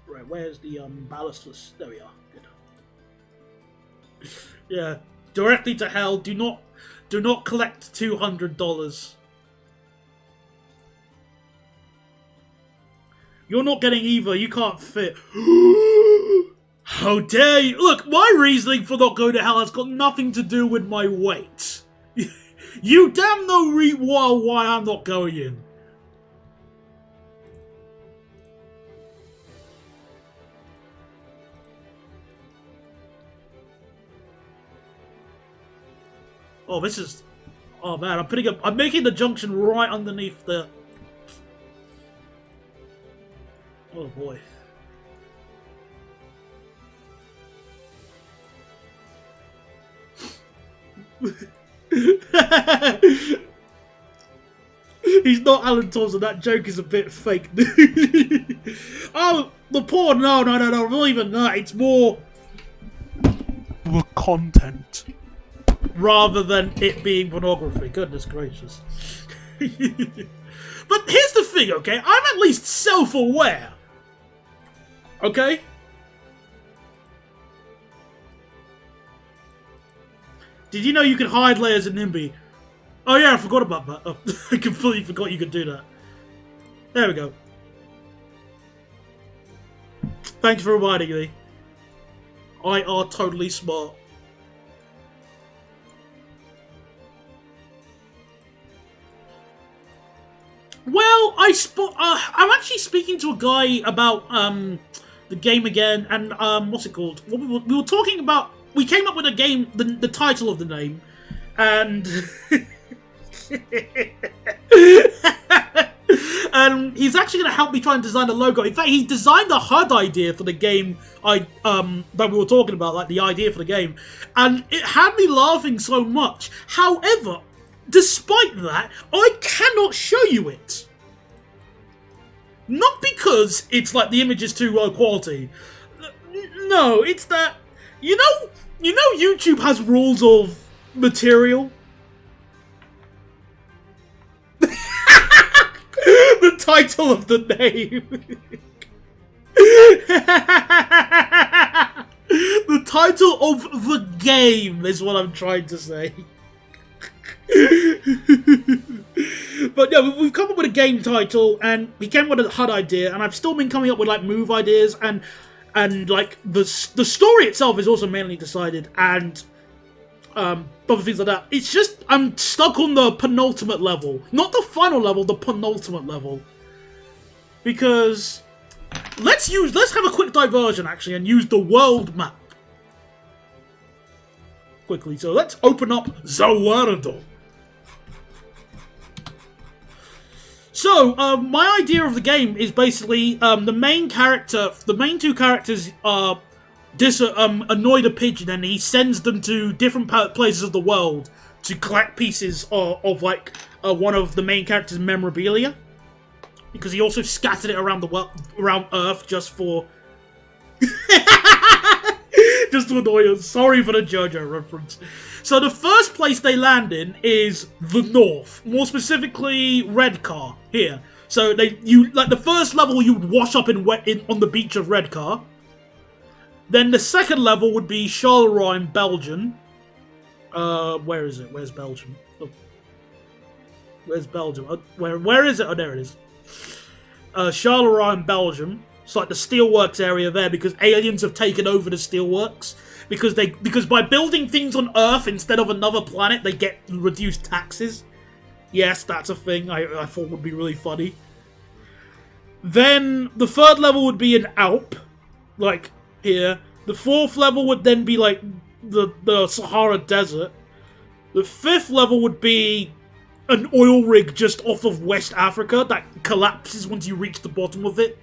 S1: Right, where's the ballastless? There we are. Good. Yeah, directly to hell. Do not collect $200. You're not getting either. You can't fit. How dare you? Look, my reasoning for not going to hell has got nothing to do with my weight. You damn know why I'm not going in. Oh, this is... Oh, man, I'm making the junction right underneath the... Oh, boy. He's not Alan Thompson, that joke is a bit fake. Oh, the porn, no, not even that, it's more... the content. Rather than it being pornography. Goodness gracious. But here's the thing, okay? I'm at least self-aware. Okay? Did you know you could hide layers in Nimby? Oh yeah, I forgot about that. Oh, I completely forgot you could do that. There we go. Thanks for reminding me. I are totally smart. Well, I'm actually speaking to a guy about the game again, and what's it called? We were talking about. We came up with a game, the title of the name, and and he's actually going to help me try and design the logo. In fact, he designed the HUD idea for the game that we were talking about, like the idea for the game, and it had me laughing so much. However, despite that, I cannot show you it. Not because it's like the image is too low quality. No, it's that you know YouTube has rules of material. The title of the name. The title of the game is what I'm trying to say. But yeah, we've come up with a game title, and we came up with a HUD idea, and I've still been coming up with like move ideas, and like the story itself is also mainly decided, and other things like that. It's just I'm stuck on the penultimate level, not the final level, the penultimate level, because let's have a quick diversion actually and use the world map quickly. So let's open up the world. So, my idea of the game is basically, the main two characters annoy the pigeon, and he sends them to different places of the world to collect pieces of like, one of the main characters' memorabilia. Because he also scattered it around around Earth just for... just to annoy us. Sorry for the JoJo reference. So the first place they land in is the north, more specifically Redcar here. So the first level you would wash up on the beach of Redcar. Then the second level would be Charleroi in Belgium. Where is it? Where's Belgium? Oh. Where's Belgium? Where is it? Oh, there it is. Charleroi in Belgium. It's like the steelworks area there because aliens have taken over the steelworks. Because by building things on Earth instead of another planet, they get reduced taxes. Yes, that's a thing I thought would be really funny. Then the third level would be an Alp, like here. The fourth level would then be like the Sahara Desert. The fifth level would be an oil rig just off of West Africa that collapses once you reach the bottom of it.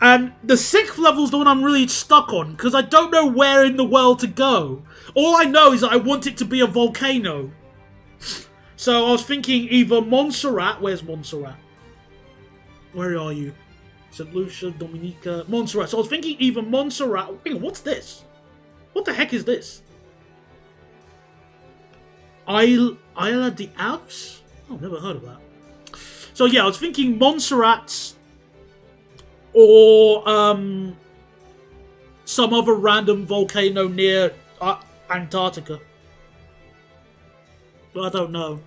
S1: And the sixth level is the one I'm really stuck on, because I don't know where in the world to go. All I know is that I want it to be a volcano. So I was thinking either Montserrat. Where's Montserrat? Where are you? St. Lucia, Dominica, Montserrat. So I was thinking either Montserrat. What's this? What the heck is this? Isla de Alps? Oh, never heard of that. So yeah, I was thinking Montserrat or some other random volcano near Antarctica. But I don't know.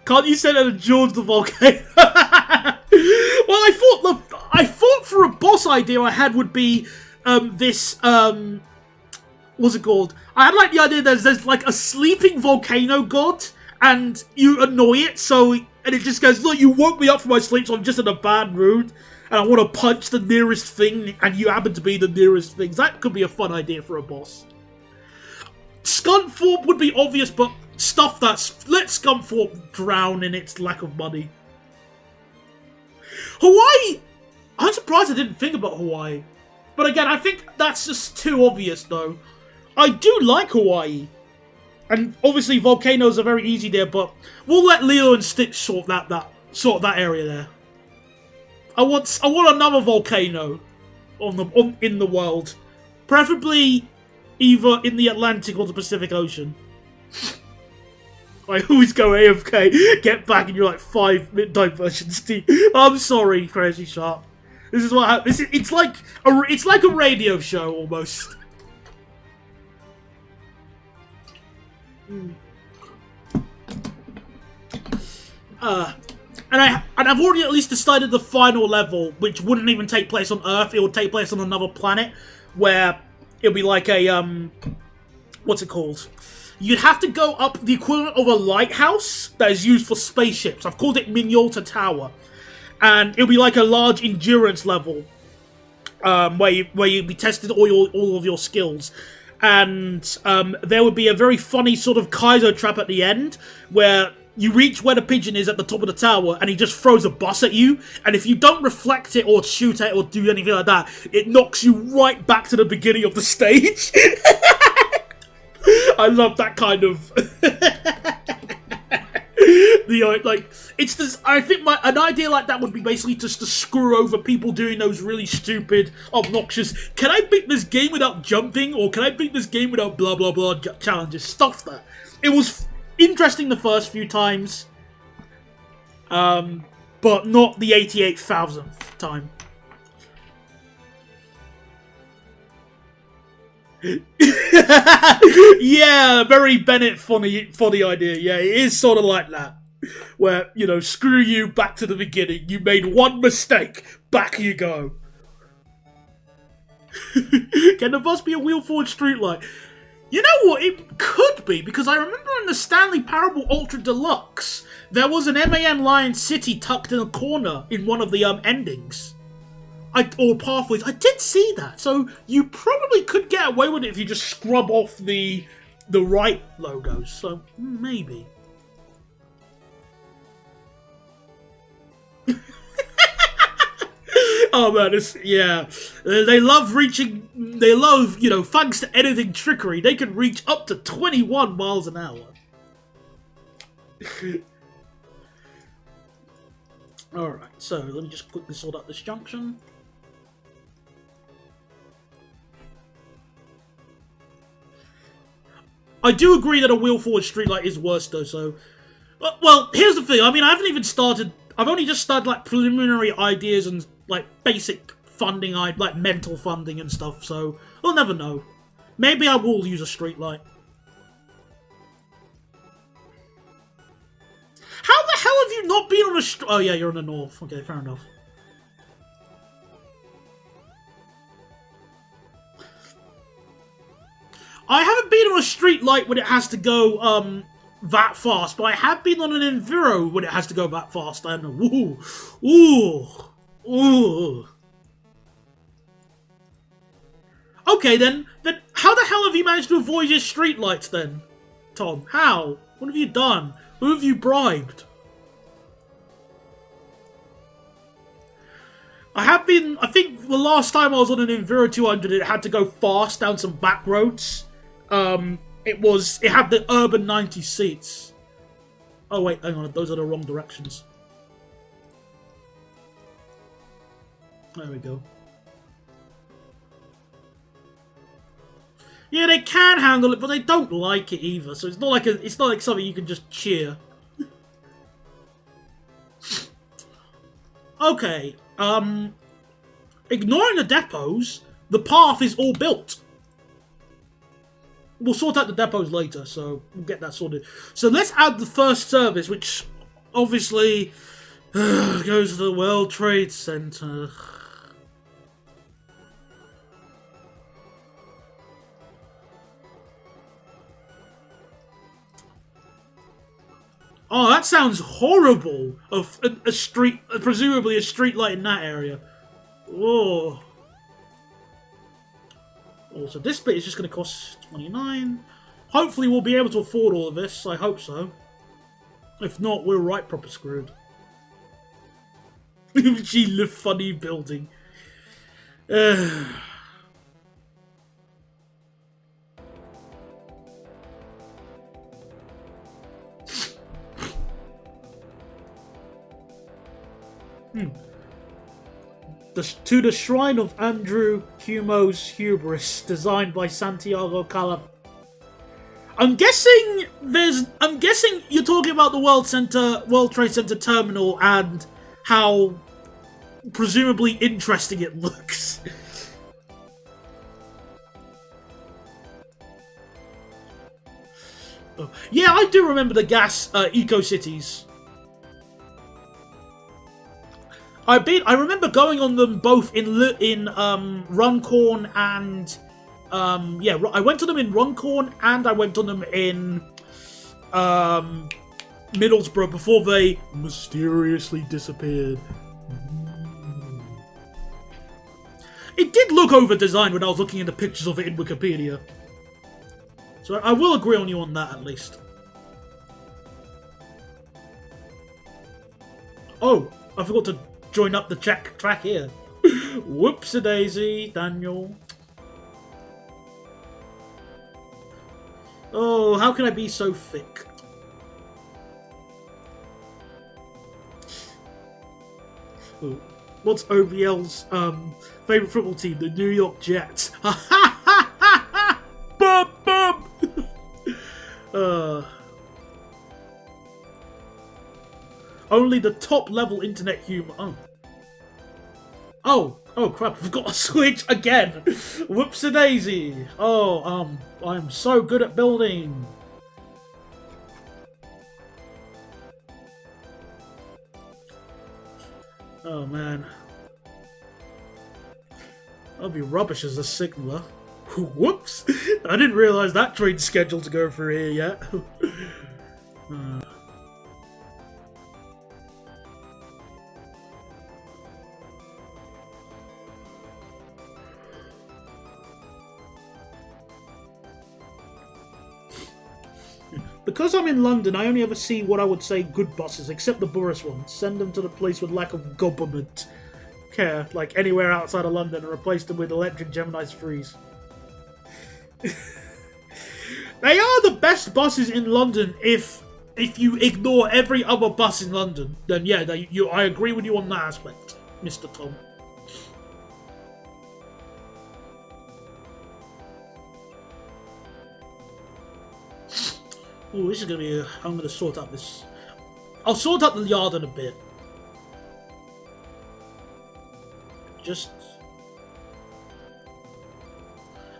S1: Can't you say that to George the volcano? Well, I thought for a boss idea I had would be this what's it called? I had like the idea that there's like a sleeping volcano god, and you annoy it, and it just goes, look, you woke me up from my sleep, so I'm just in a bad mood, and I want to punch the nearest thing, and you happen to be the nearest thing. That could be a fun idea for a boss. Scunthorpe would be obvious, but let Scunthorpe drown in its lack of money. Hawaii! I'm surprised I didn't think about Hawaii. But again, I think that's just too obvious, though. I do like Hawaii. And obviously volcanoes are very easy there, but we'll let Lilo and Stitch sort that area there. I want another volcano in the world. Preferably either in the Atlantic or the Pacific Ocean. I always go AFK, get back, and you're like 5 midnight versions deep. I'm sorry, Crazy Sharp. This is what happens. It's like a radio show almost. And I've already at least decided the final level, which wouldn't even take place on Earth. It would take place on another planet, where it'll be like a what's it called? You'd have to go up the equivalent of a lighthouse that is used for spaceships. I've called it Minolta Tower. And it'll be like a large endurance level, where you'll be tested all of your skills. And there would be a very funny sort of Kaizo trap at the end, where you reach where the pigeon is at the top of the tower, and he just throws a bus at you, and if you don't reflect it or shoot it or do anything like that, it knocks you right back to the beginning of the stage. I love that kind of... it's this. I think an idea like that would be basically just to screw over people doing those really stupid, obnoxious, can I beat this game without jumping, or can I beat this game without blah blah blah challenges, stuff that. It was interesting the first few times, but not the 88,000th time. Yeah, very Bennett funny idea. Yeah, it is sort of like that. Where, you know, screw you, back to the beginning. You made one mistake, back you go. Can the bus be a wheel forward streetlight? You know what, it could be, because I remember in the Stanley Parable Ultra Deluxe, there was an MAN Lion City tucked in a corner in one of the endings. Or pathways. I did see that, so you probably could get away with it if you just scrub off the right logos, so maybe. Oh man, yeah. They love, you know, thanks to editing trickery, they can reach up to 21 miles an hour. Alright, so let me just quickly sort out this junction. I do agree that a wheel forward streetlight is worse though, so... Well, here's the thing, I mean, I haven't even started... I've only just started, like, preliminary ideas and, like, basic funding, like, mental funding and stuff, so... We'll never know. Maybe I will use a streetlight. How the hell have you not been on a Oh yeah, you're in the north. Okay, fair enough. I haven't been on a street light when it has to go, that fast, but I have been on an Enviro when it has to go that fast. I know. Ooh. Okay, then how the hell have you managed to avoid your street lights then, Tom? How? What have you done? Who have you bribed? I think the last time I was on an Enviro 200, it had to go fast down some back roads. It had the urban 90 seats. Oh wait, hang on, those are the wrong directions. There we go. Yeah, they can handle it, but they don't like it either. So it's not like something you can just cheer. Okay, ignoring the depots, the path is all built. We'll sort out the depots later, so we'll get that sorted. So let's add the first service, which obviously goes to the World Trade Center. Oh, that sounds horrible. A street, presumably a street light in that area. Oh. Oh, so this bit is just going to cost 29. Hopefully we'll be able to afford all of this. I hope so. If not, we're right proper screwed. She live funny building. To the Shrine of Andrew Cuomo's Hubris, designed by Santiago Calab. I'm guessing you're talking about the World Trade Center terminal and how presumably interesting it looks. Oh. Yeah, I do remember the gas eco cities. I remember going on them both in Runcorn and yeah, I went to them in Runcorn and I went on them in Middlesbrough before they mysteriously disappeared. It did look over-designed when I was looking at the pictures of it in Wikipedia. So I will agree on you on that at least. Oh, I forgot to join up the track here. Whoops-a-daisy, Daniel. Oh, how can I be so thick? Ooh. What's OVL's favourite football team? The New York Jets. Bum, bum. Only the top level internet humour. Oh crap, I've got to switch again. Whoops-a-daisy. Oh, I'm so good at building. Oh man. I'll be rubbish as a signaller. Whoops! I didn't realise that train's scheduled to go through here yet. Because I'm in London, I only ever see what I would say good buses, except the Boris ones. Send them to the place with lack of government care, like anywhere outside of London, and replace them with electric Gemini's Freeze. They are the best buses in London if if you ignore every other bus in London, then yeah, I agree with you on that aspect, Mr. Tom. Oh, this is gonna be. I'm gonna sort out this. I'll sort out the yard in a bit. Just.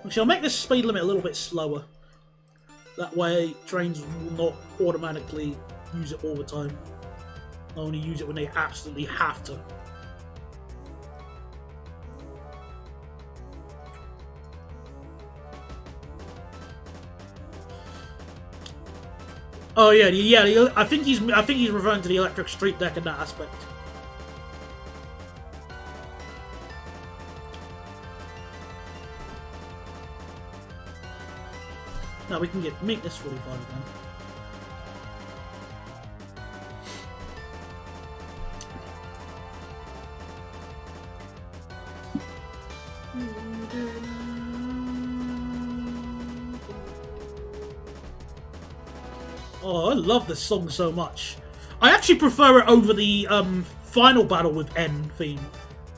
S1: Actually, I'll make this speed limit a little bit slower. That way, trains will not automatically use it all the time. They'll only use it when they absolutely have to. Oh yeah, yeah. I think he's referring to the electric street deck in that aspect. Now we can make this 45 again. Oh, I love this song so much. I actually prefer it over the final battle with N theme.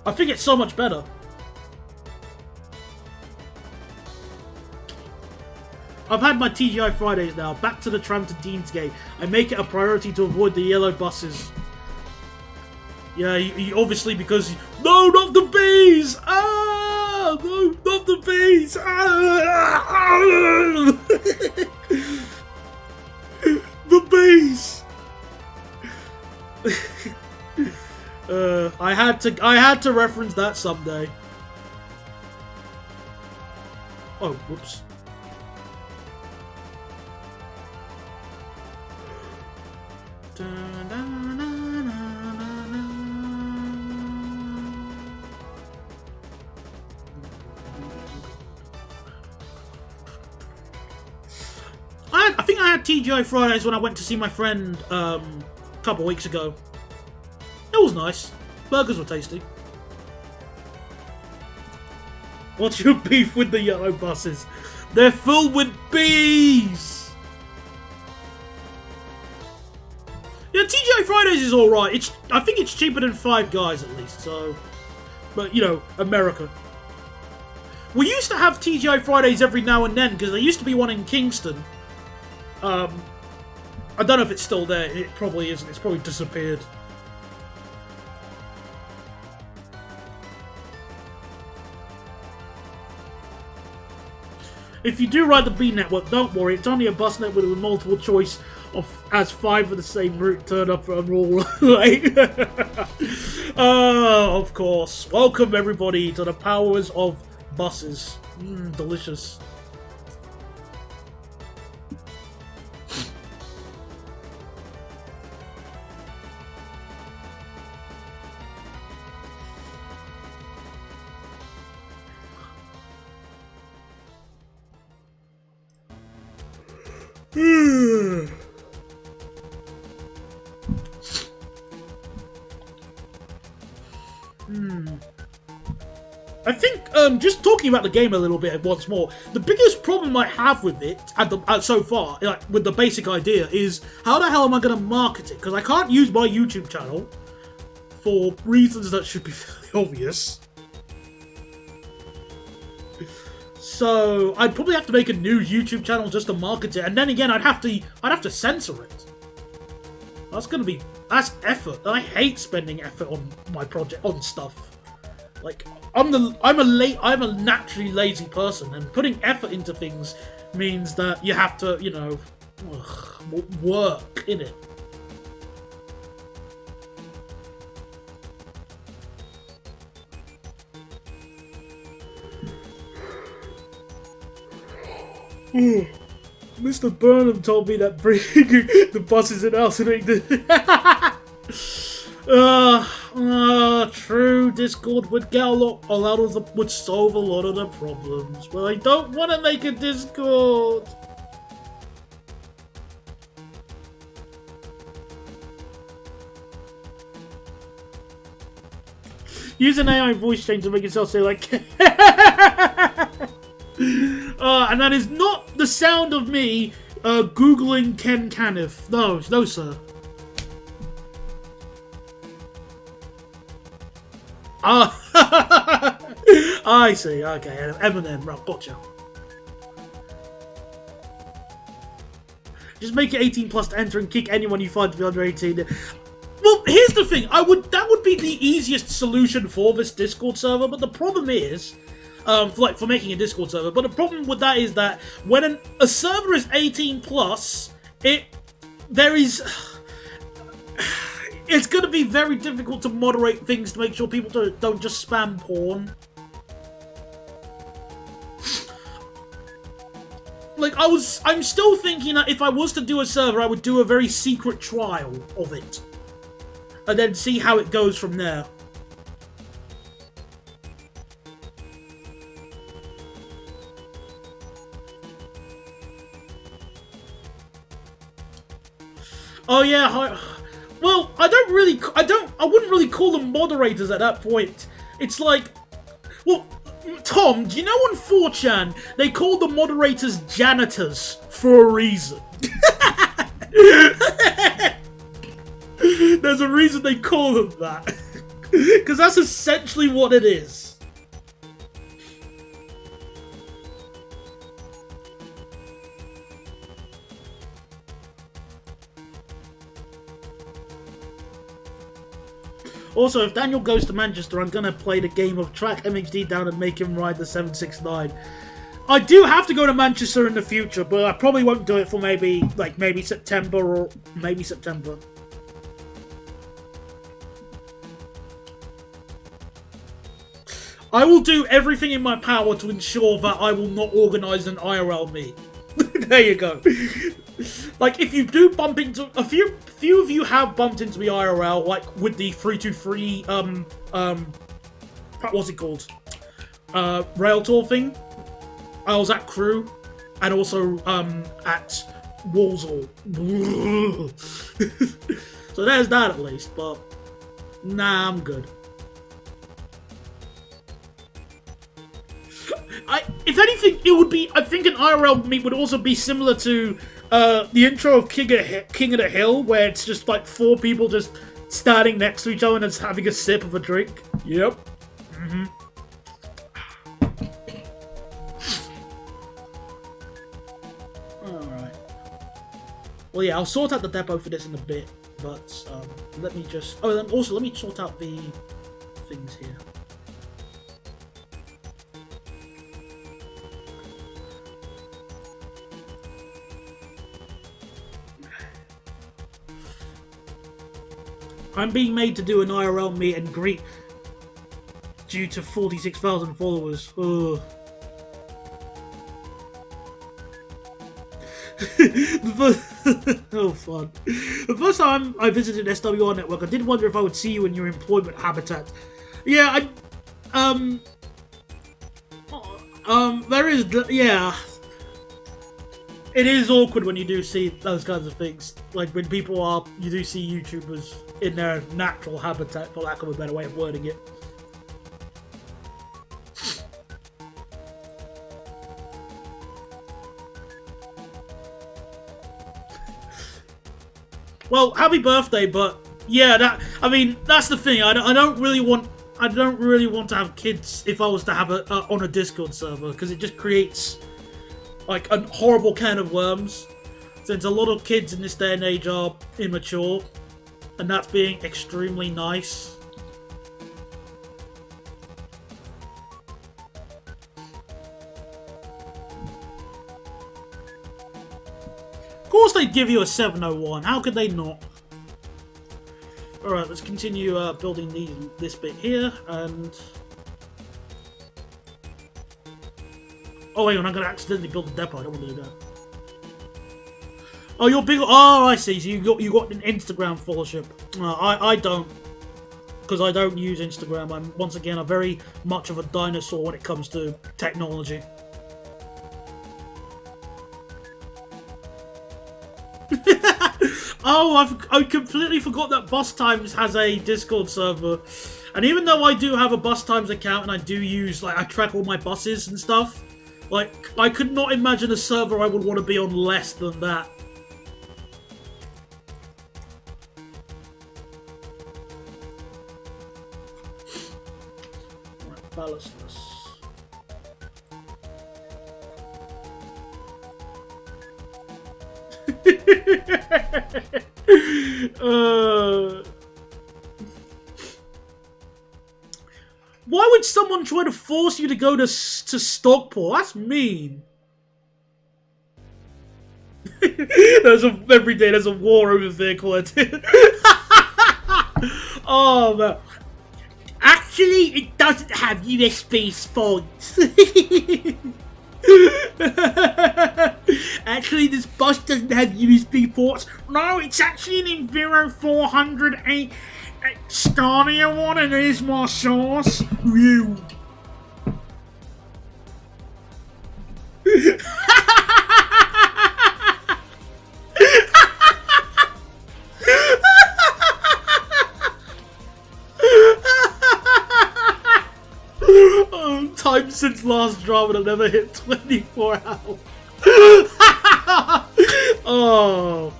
S1: I think it's so much better. I've had my TGI Fridays now. Back to the tram to Deansgate. I make it a priority to avoid the yellow buses. Yeah, obviously because... No, not the bees! Ah! No, not the bees! Ah! The bees! I had to reference that someday. Oh, whoops. I think I had TGI Fridays when I went to see my friend a couple weeks ago. It was nice. Burgers were tasty. What's your beef with the yellow buses? They're filled with bees! Yeah, TGI Fridays is alright. I think it's cheaper than Five Guys at least, so... But, you know, America. We used to have TGI Fridays every now and then, because there used to be one in Kingston. I don't know if it's still there. It probably isn't. It's probably disappeared. If you do ride the B network, don't worry. It's only a bus network with multiple choice of as 5 of the same route turn up and all. Right? Of course. Welcome everybody to the powers of buses. Delicious. I think, just talking about the game a little bit once more, the biggest problem I have with it, so far, like, with the basic idea, is how the hell am I going to market it? Because I can't use my YouTube channel for reasons that should be fairly obvious. So I'd probably have to make a new YouTube channel just to market it, and then again I'd have to censor it. That's effort. And I hate spending effort on my project on stuff. Like I'm a naturally lazy person, and putting effort into things means that you have to, you know, work in it. Mr. Burnham told me that bringing the buses in house and true. Discord would get would solve a lot of the problems, but I don't want to make a Discord. Use an AI voice changer to make yourself say like. And that is not the sound of me Googling Ken Caniff. No, no, sir. Ah, I see. Okay, Eminem. Right, gotcha. Just make it 18 plus to enter and kick anyone you find to be under 18. Well, here's the thing. That would be the easiest solution for this Discord server, but the problem is, for making a Discord server. But the problem with that is that when a server is 18 plus, it's going to be very difficult to moderate things to make sure people don't just spam porn. Like, I'm still thinking that if I was to do a server, I would do a very secret trial of it. And then see how it goes from there. Oh yeah, well, I wouldn't really call them moderators at that point. It's like, well, Tom, do you know on 4chan, they call the moderators janitors for a reason. There's a reason they call them that. Because that's essentially what it is. Also, if Daniel goes to Manchester, I'm going to play the game of track MHD down and make him ride the 769. I do have to go to Manchester in the future, but I probably won't do it for maybe September or maybe September. I will do everything in my power to ensure that I will not organise an IRL meet. There you go. Like, if you do bump into... A few of you have bumped into the IRL, like, with the 323, what's it called? Rail Tour thing. I was at Crew, and also, at Walsall. So there's that at least, but... Nah, I'm good. If anything, it would be... I think an IRL meet would also be similar to the intro of King of the Hill, where it's just like 4 people just standing next to each other and just having a sip of a drink. Yep. Mm-hmm. Alright. Well, yeah, I'll sort out the depot for this in a bit, but let me just... Oh, then also, let me sort out the things here. I'm being made to do an IRL meet and greet due to 46,000 followers. Ugh. Oh, fun. The first time I visited SWR Network, I did wonder if I would see you in your employment habitat. Yeah, there is, yeah. It is awkward when you do see those kinds of things. Like, when you do see YouTubers in their natural habitat, for lack of a better way of wording it. Well, happy birthday, but yeah, that's the thing. I don't really want to have kids if I was to have on a Discord server, because it just creates like a horrible can of worms. Since a lot of kids in this day and age are immature, and that's being extremely nice. Of course they'd give you a 701, how could they not? Alright, let's continue building this bit here, and... Oh, hang on, I'm going to accidentally build a depot, I don't want to do that. Oh, you're big... Oh, I see, so you got an Instagram followership. I don't. Because I don't use Instagram. I'm, once again, a very much of a dinosaur when it comes to technology. Oh, I completely forgot that Bus Times has a Discord server. And even though I do have a Bus Times account and I do use, like, I track all my buses and stuff, Like, I could not imagine a server I would want to be on less than that. Right, ballastless. Why would someone try to force you to go to Stockport? That's mean. Every day there's a war over vehicle. Oh man. Actually, it doesn't have USB phones. Actually, this bus doesn't have USB ports. No, it's actually an Enviro 408 Stadia one, and here's my sauce. Time since last drama that never hit 24 hours. Oh.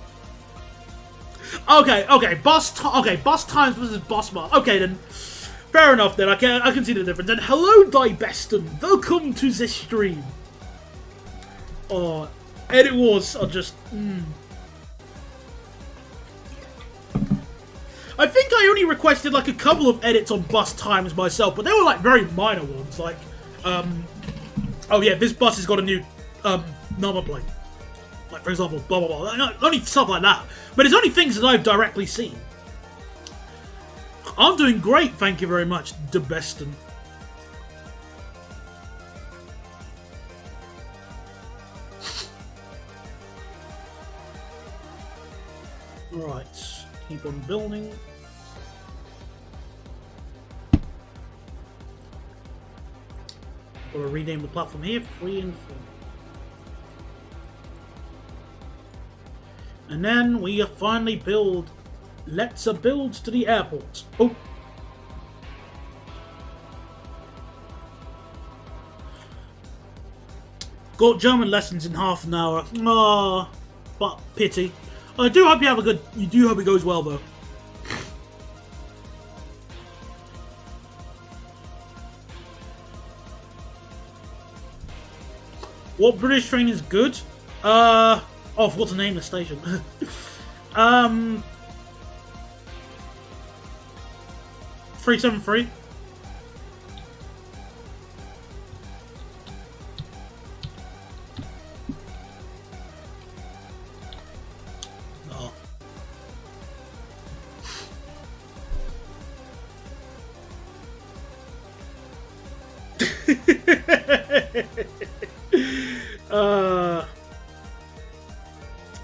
S1: Okay, bus times versus bus mark. Okay then, fair enough then. I can see the difference. And hello, Dibeston. Welcome to this stream. Oh, edit wars are just. I think I only requested like a couple of edits on bus times myself, but they were like very minor ones. Like, oh yeah, this bus has got a new number plate. Like, for example, blah blah blah. Only stuff like that. But it's only things that I've directly seen. I'm doing great, thank you very much, Debeston. Right, keep on building. Gotta rename the platform here, 3 and 4. And then we finally build. Let's build to the airport. Oh. Got German lessons in half an hour. Ah, but pity. I do hope you have a good. You do hope it goes well though. What British train is good? Oh, I forgot to name the station. 373. Oh.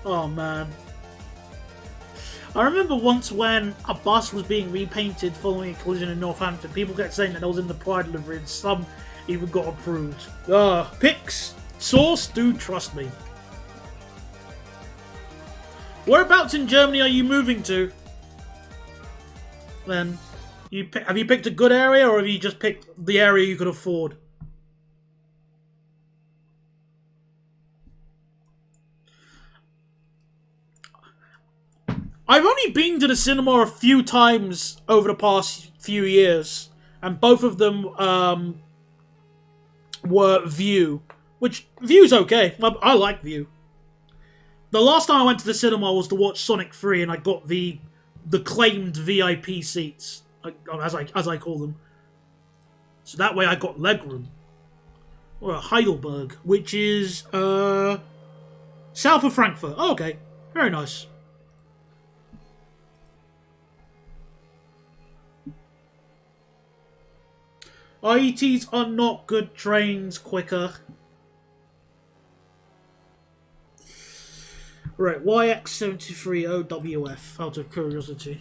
S1: Oh man. I remember once when a bus was being repainted following a collision in Northampton, people kept saying that I was in the Pride livery and some even got approved. Pics, source, do trust me. Whereabouts in Germany are you moving to? Then, have you picked a good area or have you just picked the area you could afford? I've only been to the cinema a few times over the past few years, and both of them were View, which View's okay. I like View. The last time I went to the cinema was to watch Sonic 3, and I got the claimed VIP seats, as I call them. So that way I got legroom. Or Heidelberg, which is south of Frankfurt. Oh, okay, very nice. IETs are not good trains, quicker. Right, YX73OWF, out of curiosity.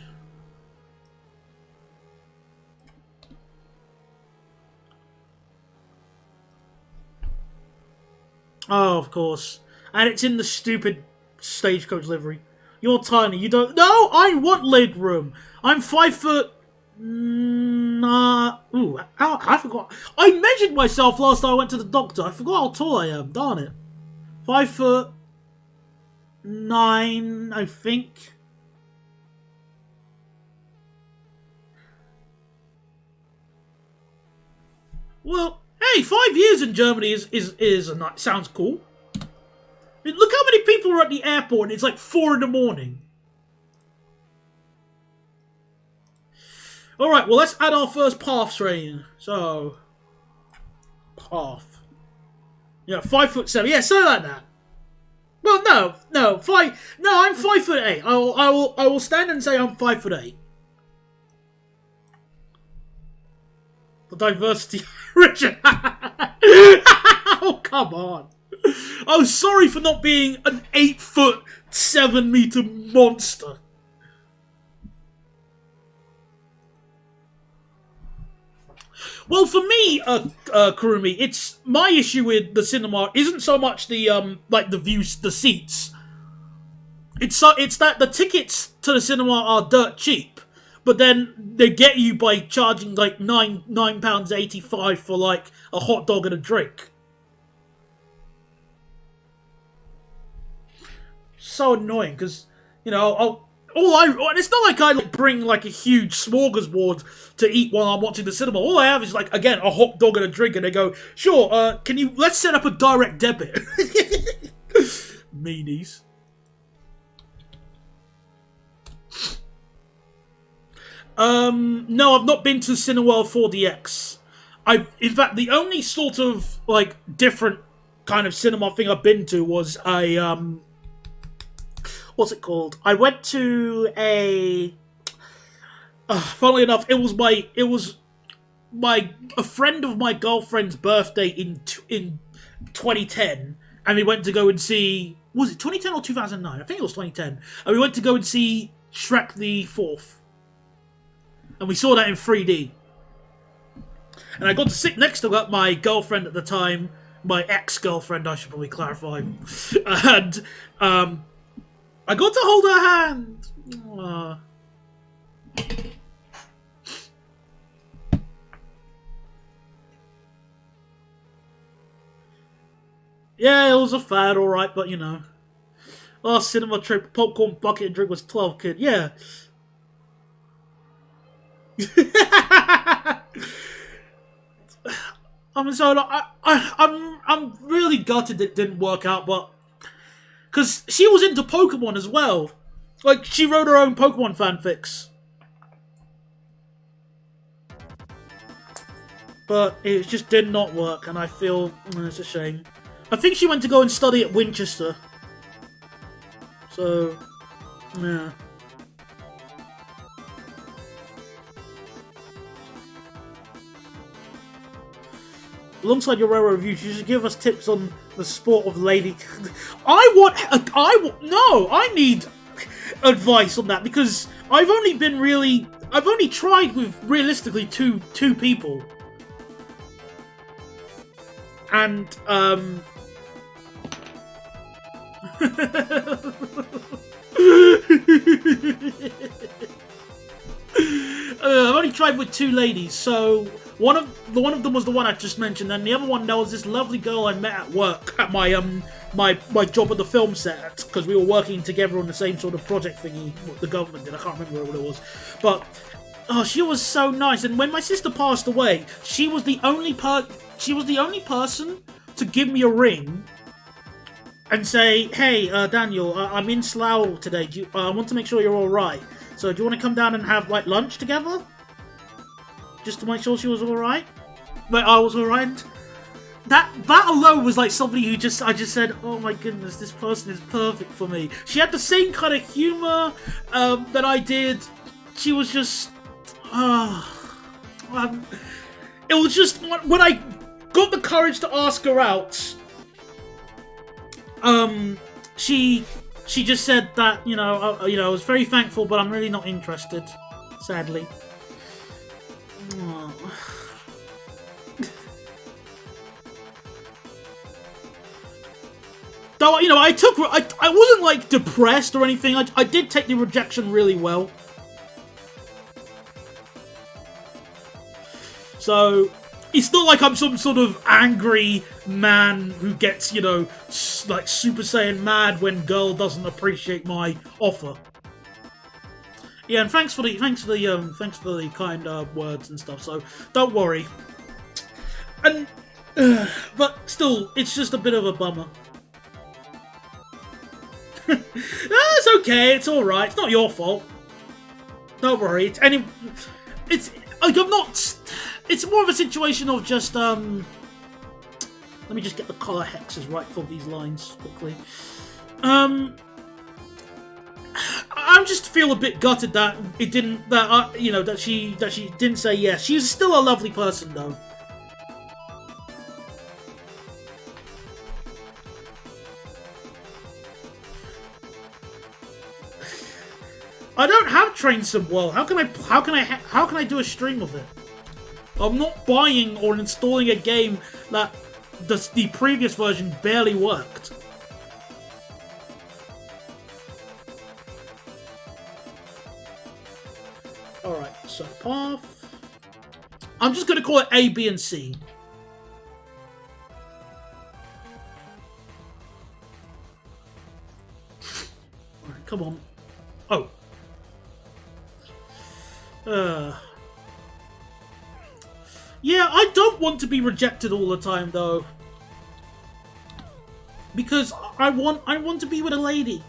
S1: Oh, of course. And it's in the stupid stagecoach livery. You're tiny, you don't... No, I want leg room! I'm 5 foot... I forgot. I measured myself last time I went to the doctor. I forgot how tall I am. Darn it. 5'9", I think. Well, hey, 5 years in Germany is a nice, sounds cool. I mean, look how many people are at the airport, and it's like 4 in the morning. All right, well, let's add our first path train. So, path. Yeah, 5'7". Yeah, something like that. Well, no, I'm 5'8". I will stand and say I'm 5'8". The diversity, Richard. Oh, come on. Oh, sorry for not being an 8'7" monster. Well, for me, Kurumi, it's my issue with the cinema isn't so much the like the views, the seats. It's that the tickets to the cinema are dirt cheap, but then they get you by charging like £9.85 for like a hot dog and a drink. So annoying because you know it's not like I bring like a huge smorgasbord to eat while I'm watching the cinema. All I have is like, again, a hot dog and a drink, and they go, sure, let's set up a direct debit. Meanies. No, I've not been to Cineworld 4DX. In fact, the only sort of like different kind of cinema thing I've been to was a what's it called? I went to a. Funnily enough, it was a friend of my girlfriend's birthday in 2010, and we went to go and see. Was it 2010 or 2009? I think it was 2010, and we went to go and see Shrek the Fourth, and we saw that in 3D. And I got to sit next to my girlfriend at the time, my ex-girlfriend, I should probably clarify, and I got to hold her hand. Aww. Yeah, it was a fad, alright, but you know. Last cinema trip, popcorn bucket and drink was 12 kid. Yeah. I'm really gutted it didn't work out, but because she was into Pokemon as well. Like, she wrote her own Pokemon fanfics. But it just did not work, and I feel it's a shame. I think she went to go and study at Winchester. So, yeah. Alongside your railroad reviews, you should give us tips on the sport of lady. I need advice on that because I've only tried with realistically two people, and I've only tried with 2 ladies, so one of them was the one I just mentioned, and the other one, there was this lovely girl I met at work at my job at the film set, because we were working together on the same sort of project thingy the government did. I can't remember what it was, but she was so nice. And when my sister passed away, she was the only person to give me a ring and say, "Hey, Daniel, I'm in Slough today. I want to make sure you're all right. So do you want to come down and have like lunch together?" Just to make sure she was all right. But I was all right. That alone was like somebody who I just said, "Oh my goodness, this person is perfect for me." She had the same kind of humor that I did. She was just, it was just when I got the courage to ask her out. She just said that I was very thankful, but I'm really not interested, sadly. Oh. Though, I wasn't like depressed or anything. I did take the rejection really well. So it's not like I'm some sort of angry man who gets, you know, like Super Saiyan mad when girl doesn't appreciate my offer. Yeah, and thanks for the kind words and stuff. So don't worry. And but still, it's just a bit of a bummer. It's okay. It's all right. It's not your fault. Don't worry. It's like I'm not. It's more of a situation of just Let me just get the color hexes right for these lines quickly. I just feel a bit gutted that it didn't. That she didn't say yes. She's still a lovely person though. I don't have Train Sim World. How can I do a stream of it? I'm not buying or installing a game that the previous version barely worked. Alright, so path. I'm just gonna call it A, B, and C. Alright, come on. Oh. Yeah, I don't want to be rejected all the time, though. Because I want to be with a lady.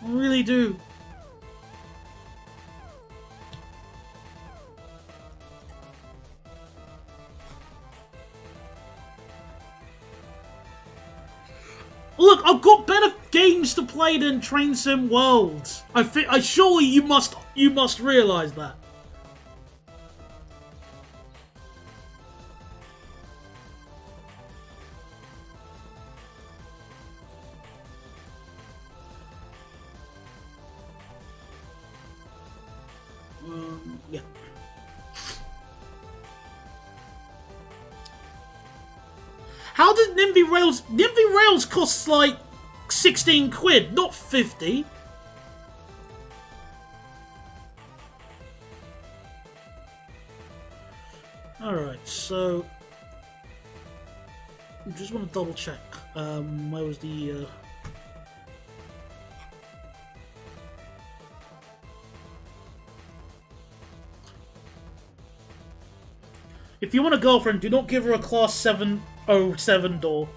S1: I really do. Look, I've got better games to play than Train Sim World. Surely you must realize that. Yeah. How did Nimby Rails... Nimby Rails costs like 16 quid, not 50. Alright, so... I just want to double check. Where was the... If you want a girlfriend, do not give her a class 707 door.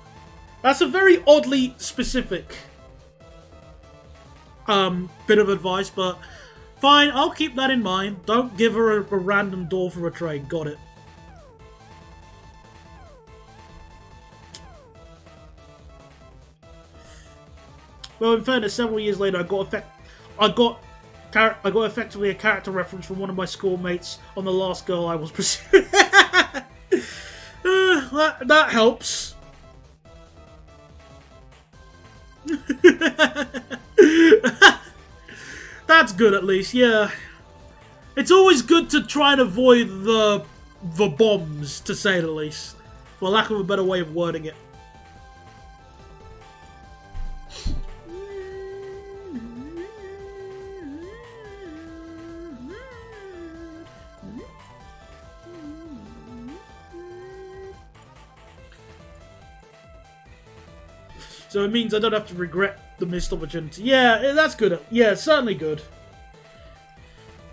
S1: That's a very oddly specific bit of advice, but fine, I'll keep that in mind. Don't give her a random door for a train. Got it. Well, in fairness, several years later, I got effectively a character reference from one of my schoolmates on the last girl I was pursuing. That helps. That's good, at least. Yeah, it's always good to try and avoid the bombs, to say the least, for lack of a better way of wording it. So it means I don't have to regret the missed opportunity. Yeah, that's good. Yeah, certainly good.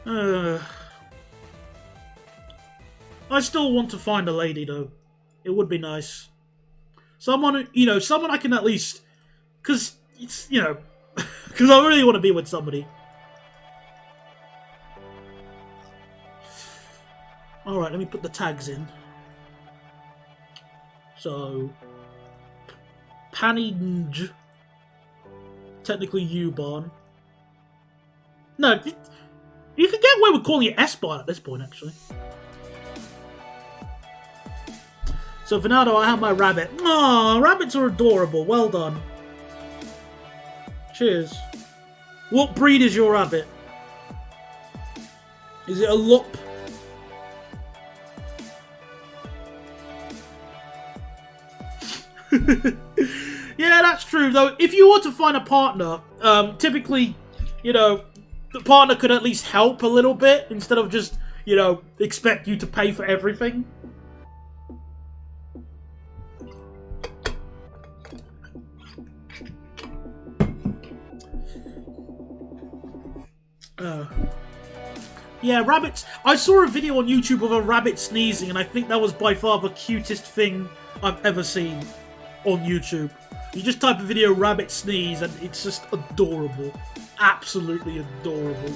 S1: I still want to find a lady, though. It would be nice. Someone, someone I can at least... Because, because I really want to be with somebody. Alright, let me put the tags in. So... Paninj. Technically U-Barn. No, you can get away with calling it S-Barn at this point, actually. So for now, though, I have my rabbit. Aw, rabbits are adorable. Well done. Cheers. What breed is your rabbit? Is it a Lop? Yeah, that's true, though. If you were to find a partner, typically, the partner could at least help a little bit, instead of just, you know, expect you to pay for everything. Yeah, rabbits. I saw a video on YouTube of a rabbit sneezing, and I think that was by far the cutest thing I've ever seen on YouTube. You just type a video rabbit sneeze, and it's just adorable. Absolutely adorable.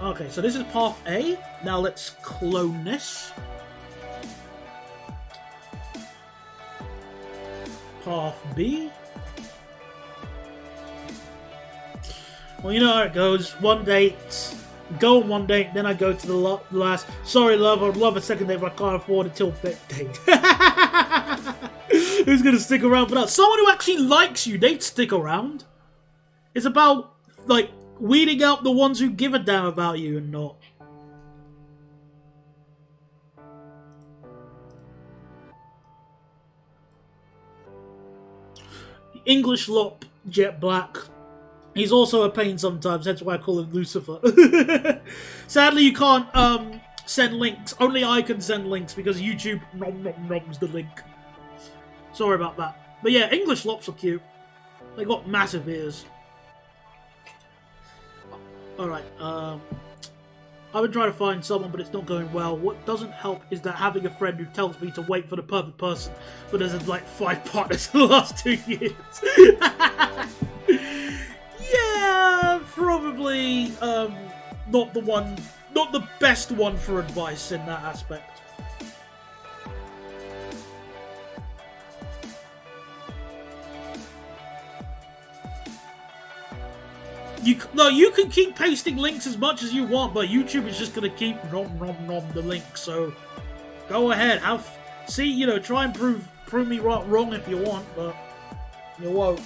S1: Okay, so this is path A. Now let's clone this. Path B. Well, you know how it goes. One date, go on one date, then I go to the last. Sorry, love, I'd love a second date, but I can't afford it till date. Who's gonna stick around for that? Someone who actually likes you, they'd stick around. It's about, like, weeding out the ones who give a damn about you and not. English Lop, Jet Black. He's also a pain sometimes, that's why I call him Lucifer. Sadly, you can't send links. Only I can send links because YouTube noms the link. Sorry about that. But yeah, English Lops are cute. They got massive ears. Alright, I've been trying to find someone, but it's not going well. What doesn't help is that having a friend who tells me to wait for the perfect person, but there's like 5 partners in the last 2 years. Yeah, probably not the best one for advice in that aspect. You can keep pasting links as much as you want, but YouTube is just gonna keep nom the link. So go ahead, try and prove me wrong if you want, but you won't.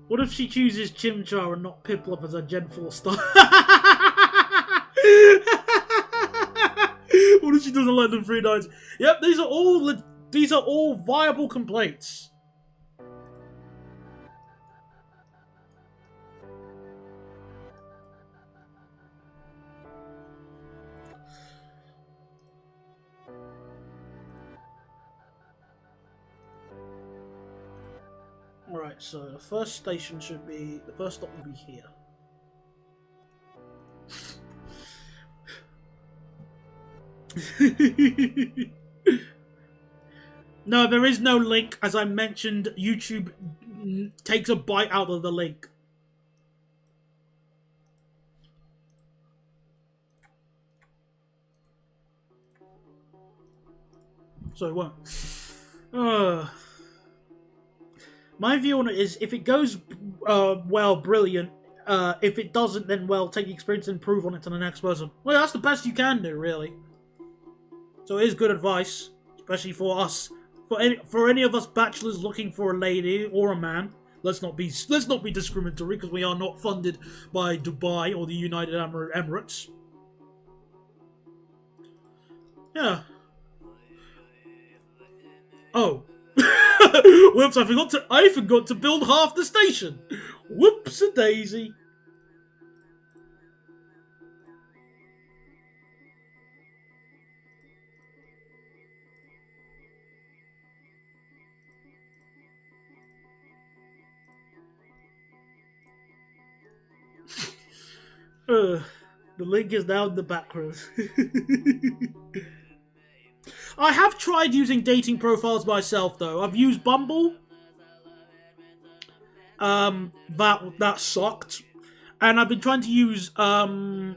S1: What if she chooses Chimchar and not Piplup as a Gen 4 star? What if she doesn't like them 3 nights? Yep, these are all viable complaints. Alright, so the first station should be... the first stop will be here. No, there is no link. As I mentioned, YouTube takes a bite out of the link. So it won't. My view on it is, if it goes well, brilliant. If it doesn't, then well, take the experience and improve on it to the next person. Well, that's the best you can do, really. So it is good advice, especially for us, for any of us bachelors looking for a lady or a man. Let's not be discriminatory, because we are not funded by Dubai or the United Arab Emirates. Yeah. Oh. Whoops, I forgot to build half the station. Whoops-a-daisy. The link is now in the background. I have tried using dating profiles myself, though. I've used Bumble. That sucked. And I've been trying to use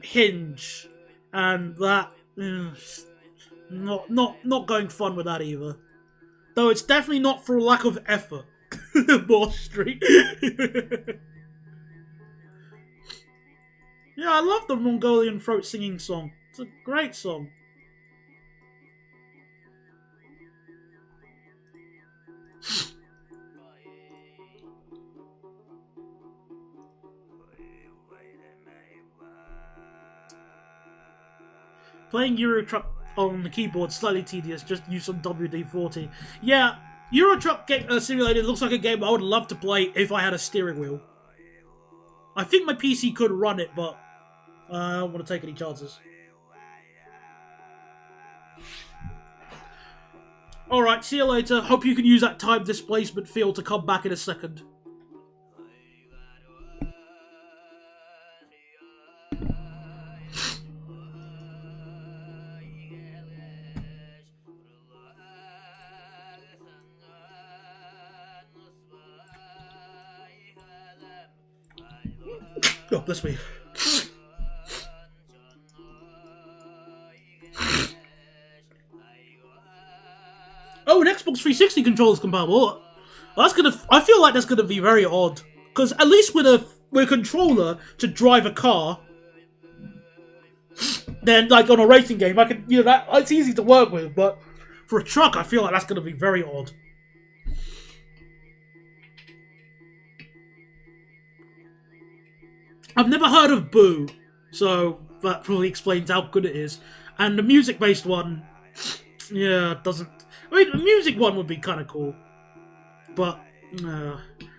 S1: Hinge, and that not going fun with that either. Though it's definitely not for lack of effort. More Street. Yeah, I love the Mongolian throat singing song. It's a great song. Playing Euro Truck on the keyboard slightly tedious. Just use some WD-40. Yeah, Euro Truck Simulator looks like a game I would love to play if I had a steering wheel. I think my PC could run it, but I don't want to take any chances. Alright, see you later. Hope you can use that time displacement field to come back in a second. Oh, bless me. Oh, an Xbox 360 controller's compatible. That's gonna. I feel like that's gonna be very odd. Because at least with a controller to drive a car, then like on a racing game, I can that it's easy to work with. But for a truck, I feel like that's gonna be very odd. I've never heard of Boo, so that probably explains how good it is. And the music-based one, yeah, doesn't. I mean, the music one would be kind of cool, but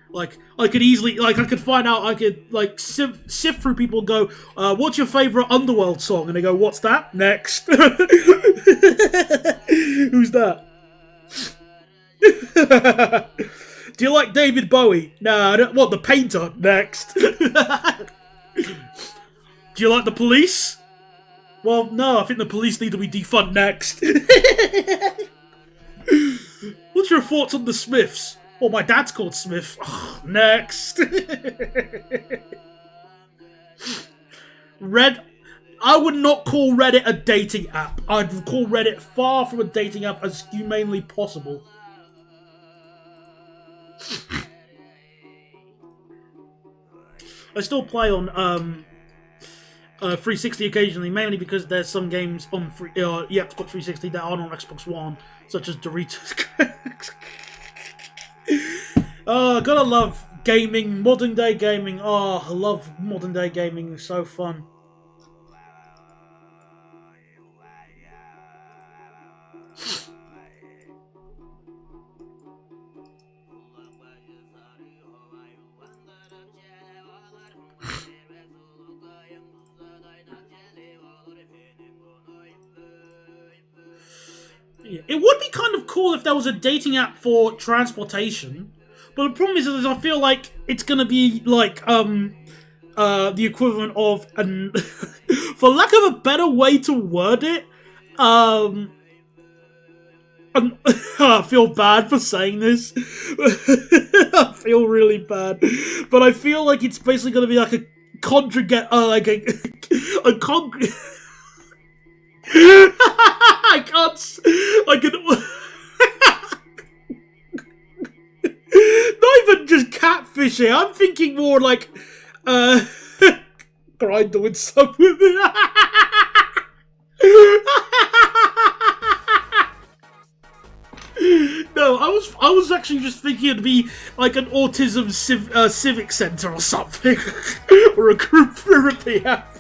S1: like I could easily, I could find out, I could like sift through people and go, "What's your favorite Underworld song?" And they go, "What's that?" Next. Who's that? Do you like David Bowie? No, I don't. What, the Painter? Next. Do you like the Police? Well, no, I think the Police need to be defund. Next. What's your thoughts on the Smiths? Well, my dad's called Smith. Next. I would not call Reddit a dating app. I'd call Reddit far from a dating app as humanely possible. I still play on 360 occasionally, mainly because there's some games on the Xbox 360 that aren't on Xbox One, such as Doritos. Gotta love gaming, modern day gaming. Oh, I love modern day gaming, it's so fun. It would be kind of cool if there was a dating app for transportation, but the problem is I feel like it's gonna be like the equivalent of an for lack of a better way to word it, I feel bad for saying this. I feel really bad, but I feel like it's basically gonna be like a conjugate, like a I can't. I can. Not even just catfishing. I'm thinking more like Grindr with some women. No, I was actually just thinking it'd be like an autism civic center or something, or a group therapy app.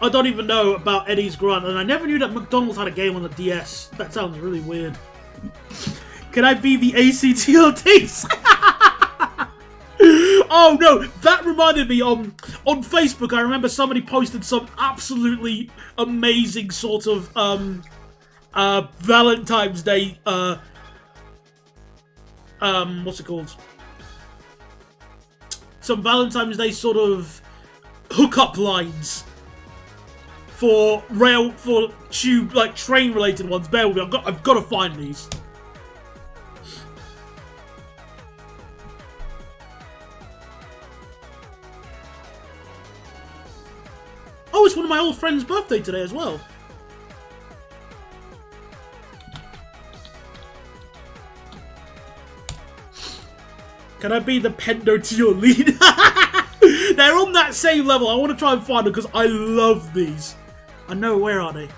S1: I don't even know about Eddie's Grunt, and I never knew that McDonald's had a game on the DS. That sounds really weird. Can I be the ACTLTs? Oh no, that reminded me, on Facebook I remember somebody posted some absolutely amazing sort of Valentine's Day what's it called? Some Valentine's Day sort of hookup lines for tube, like train related ones. Bear with me, I've got to find these. Oh, it's one of my old friend's birthday today as well. Can I be the pendo to your lead? They're on that same level. I want to try and find them because I love these. I know, where are they?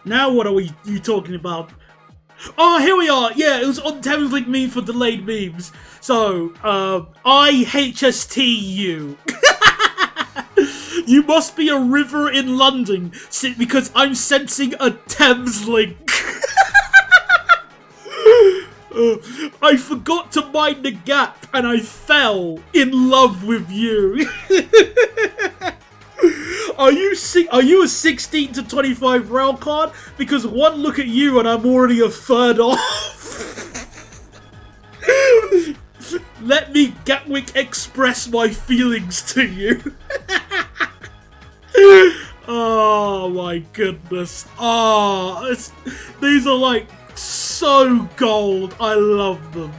S1: Now what are you talking about? Oh, here we are. Yeah, it was on Thameslink meme for delayed memes. So, IHSTU. You must be a river in London because I'm sensing a Thames link. I forgot to mind the gap and I fell in love with you. Are you a 16 to 25 rail card? Because one look at you and I'm already a third off. Let me Gatwick express my feelings to you. Oh my goodness. Oh, these are like so gold. I love them.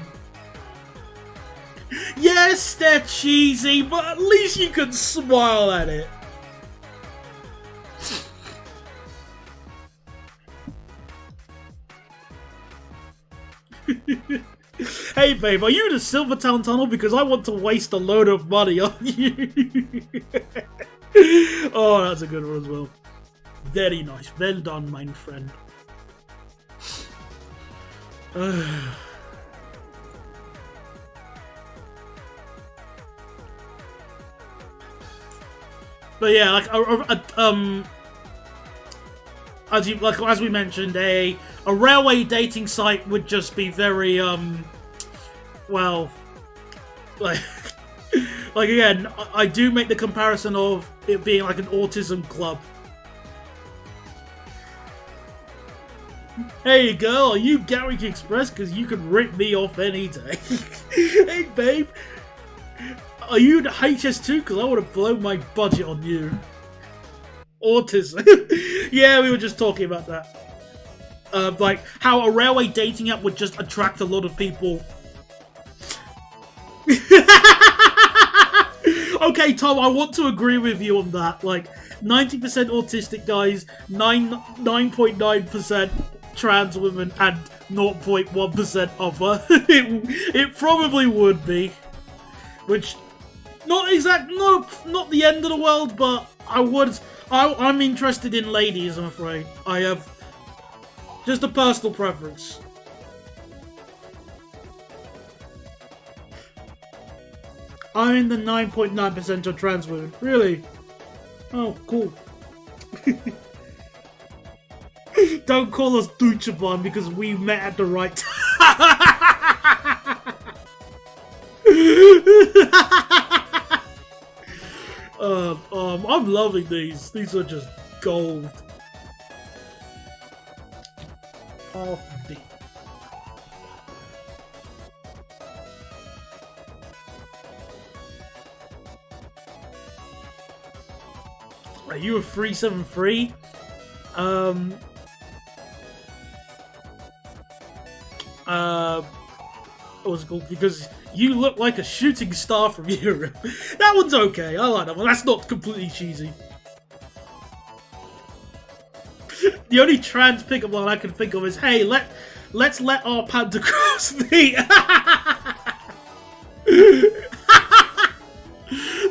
S1: Yes, they're cheesy, but at least you can smile at it. Hey babe, are you in the Silvertown Tunnel? Because I want to waste a load of money on you. Oh, that's a good one as well. Very nice. Well done, my friend. But yeah, like as we mentioned, a railway dating site would just be very well, like again, I do make the comparison of it being like an autism club. Hey girl, are you Gatwick Express? Because you can rip me off any day. Hey babe, are you the HS2? Because I want to blow my budget on you. Autism. Yeah, we were just talking about that. Like how a railway dating app would just attract a lot of people. Okay, Tom, I want to agree with you on that. Like 90% autistic guys, 9.9% trans women, and 0.1% other. It probably would be. Which, not the end of the world, but I'm interested in ladies, I'm afraid. I have just a personal preference. I'm in the 9.9% of trans women. Really? Oh, cool. Don't call us Deutsche Bahn because we met at the right time. I'm loving these. These are just gold. Half B. Are you a 373? What was it called? Because you look like a shooting star from Europe. That one's okay. I like that one. That's not completely cheesy. The only trans pickup line I can think of is, "Hey, let's let our panda cross meet."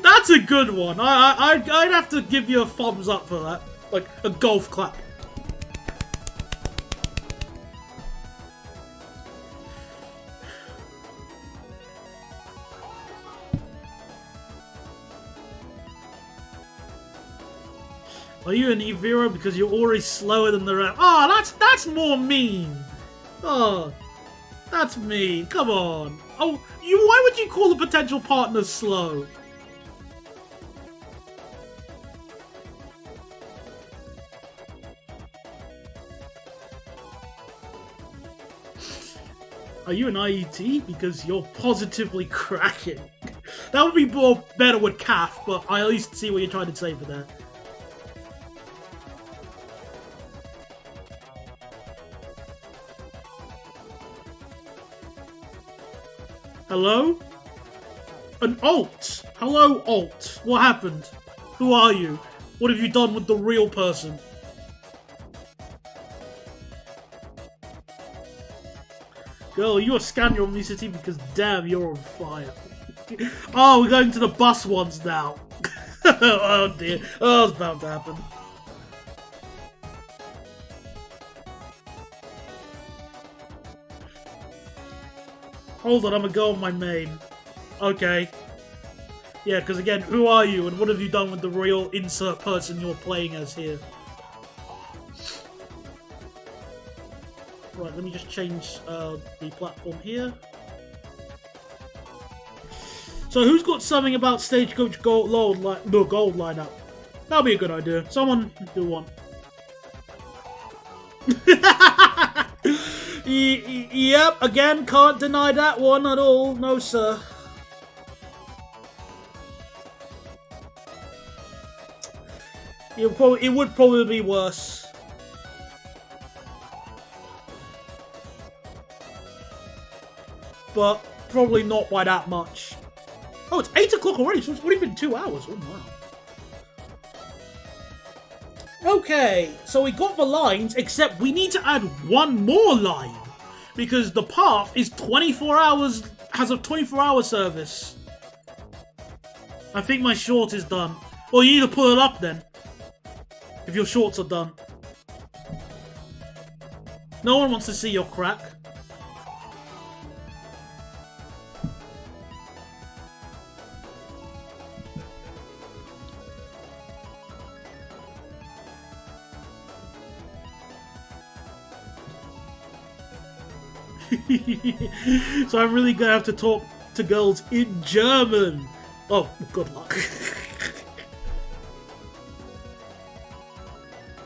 S1: That's a good one. I'd have to give you a thumbs up for that, like a golf clap. Are you an Evero because you're always slower than the rest? Oh, that's more mean. Oh, that's mean. Come on. Oh, why would you call a potential partner slow? Are you an IET? Because you're positively cracking. That would be better with calf, but I at least see what you're trying to say for that. Hello? An alt! Hello, alt. What happened? Who are you? What have you done with the real person? Girl, you a scan your Omnicity because damn, you're on fire. Oh, we're going to the bus ones now. Oh dear. Oh, it's about to happen. Hold on, I'm gonna go on my main. Okay. Yeah, because again, who are you and what have you done with the real insert person you're playing as here? Right, let me just change the platform here. So who's got something about Stagecoach Gold lineup? That'll be a good idea. Someone do one. Yep, again, can't deny that one at all. No, sir. It would probably be worse. But probably not by that much. Oh, it's 8 o'clock already, so it's only been 2 hours. Oh, wow. Okay, so we got the lines, except we need to add one more line. Because the path is 24 hours, has a 24-hour service. I think my short is done. Or you need to pull it up then. If your shorts are done. No one wants to see your crack. So I'm really gonna have to talk to girls in German. Oh, good luck.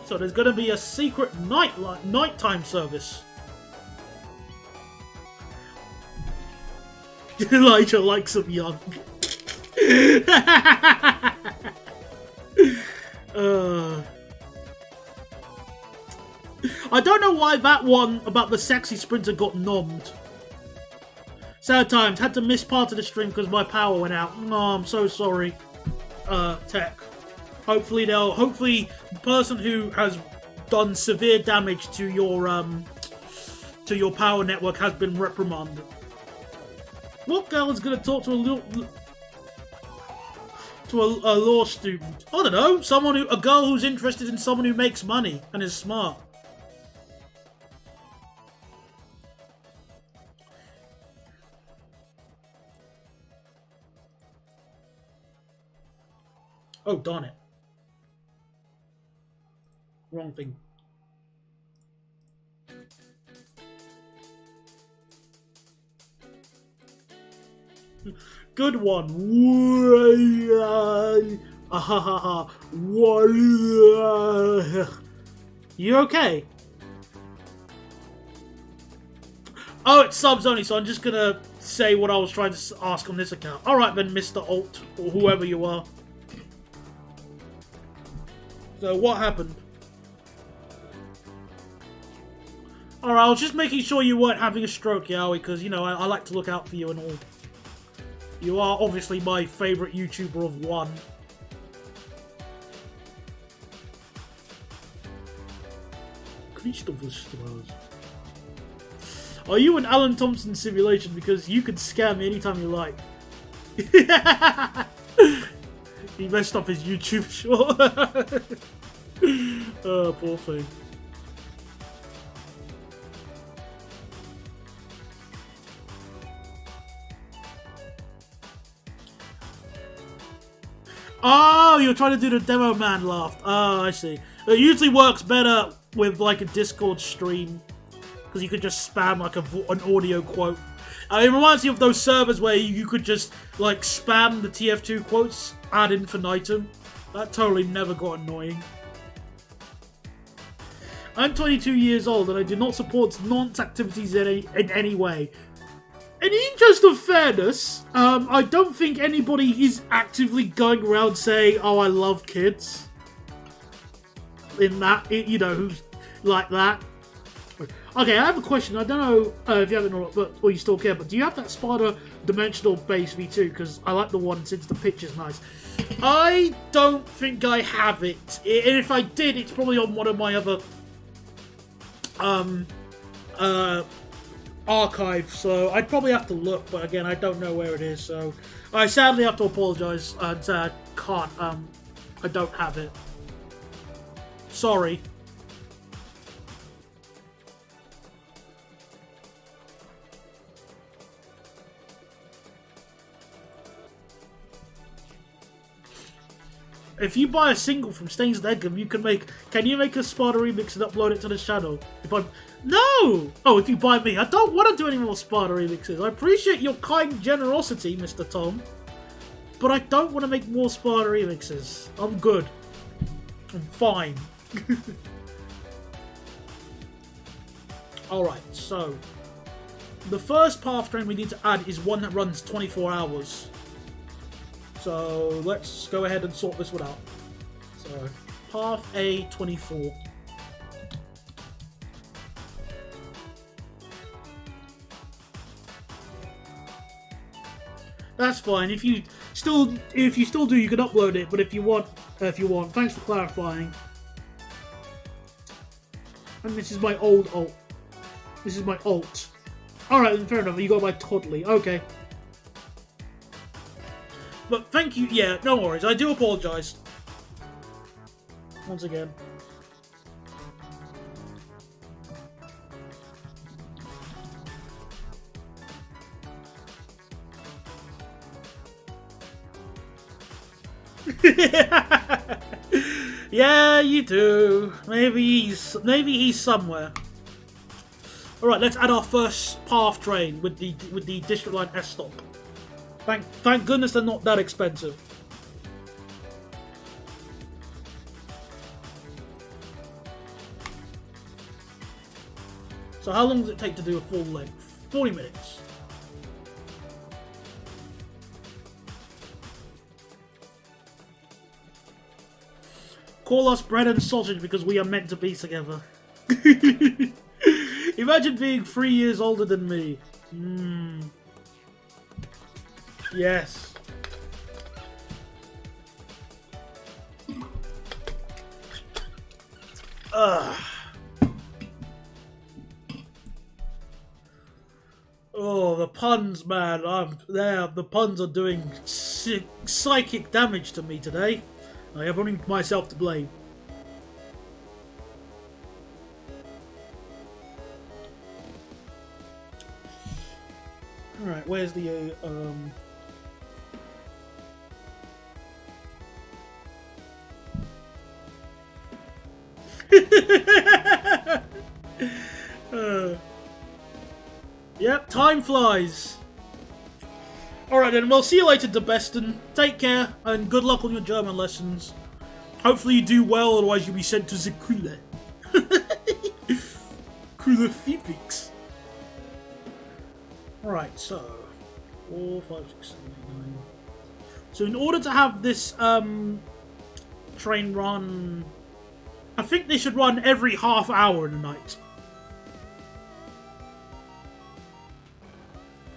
S1: So there's gonna be a secret nighttime service. Elijah likes them young. I don't know why that one about the sexy sprinter got nommed. Sad times, had to miss part of the stream because my power went out. Oh, I'm so sorry, Tech. Hopefully the person who has done severe damage to your power network has been reprimanded. What girl is gonna talk to a law student? I don't know, a girl who's interested in someone who makes money and is smart. Oh, darn it. Wrong thing. Good one. You okay? Oh, it's subs only, so I'm just gonna say what I was trying to ask on this account. Alright then, Mr. Alt, or whoever you are. So, what happened? Alright, I was just making sure you weren't having a stroke, Yowie, because, you know, I like to look out for you and all. You are obviously my favourite YouTuber of one. Are you an Alan Thompson simulation? Because you can scam me anytime you like. He messed up his YouTube short. Oh, poor thing. Oh, you're trying to do the demo man laugh. Oh, I see. It usually works better with like a Discord stream because you could just spam like an audio quote. It reminds me of those servers where you could just like spam the TF2 quotes ad infinitum. That totally never got annoying. I'm 22 years old and I do not support nonce activities in any way. In the interest of fairness, I don't think anybody is actively going around saying, "Oh, I love kids." In that, you know, who's like that. Okay, I have a question. I don't know if you have it or not, or you still care, but do you have that Spider Dimensional Base V2? Because I like the one since the picture's nice. I don't think I have it. And if I did, it's probably on one of my other archive, so I'd probably have to look, but again, I don't know where it is, so I sadly have to apologise and say I can't, I don't have it. Sorry. If you buy a single from Stains Deadgum, you can make. Can you make a Sparta remix and upload it to the channel? If I no. Oh, if you buy me, I don't want to do any more Sparta remixes. I appreciate your kind generosity, Mr. Tom, but I don't want to make more Sparta remixes. I'm good. I'm fine. All right, so the first path train we need to add is one that runs 24 hours. So let's go ahead and sort this one out. So path A24. That's fine. If you still do, you can upload it. But if you want, thanks for clarifying. And this is my old alt. This is my alt. All right, then fair enough. You got my toddly. Okay. But thank you. Yeah, no worries. I do apologise. Once again. Yeah, you do. Maybe he's somewhere. All right, let's add our first path train with the District Line S stop. Thank goodness they're not that expensive. So how long does it take to do a full length? 40 minutes. Call us bread and sausage because we are meant to be together. Imagine being 3 years older than me. Yes. Ugh. Oh, the puns, man. The puns are doing psychic damage to me today. I have only myself to blame. Alright, where's the, Yep, time flies. Alright then, well, see you later, DeBeston. Take care, and good luck on your German lessons. Hopefully you do well, otherwise you'll be sent to the Kule. Kule Fifix. Alright, so 4, 5, 6, 7, 8, 9. So in order to have this train run, I think they should run every half hour in the night.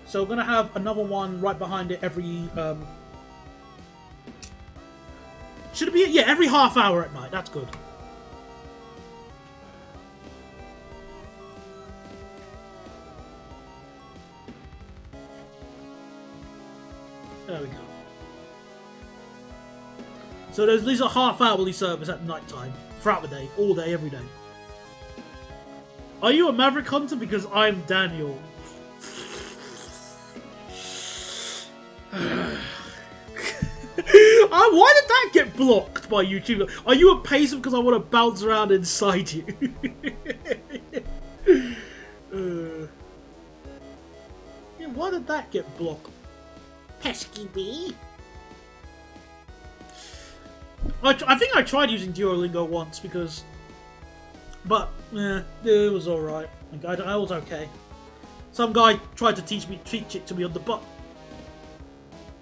S1: So we're gonna have another one right behind it every should it be, yeah, every half hour at night. That's good. There we go. So these are half-hourly service at night time, throughout the day, all day, every day. Are you a Maverick Hunter? Because I'm Daniel. Why did that get blocked by YouTube? Are you a pacer because I want to bounce around inside you? Yeah, why did that get blocked? Pesky bee. I think I tried using Duolingo once because, but yeah, it was all right. I was okay. Some guy tried to teach it to me on the butt.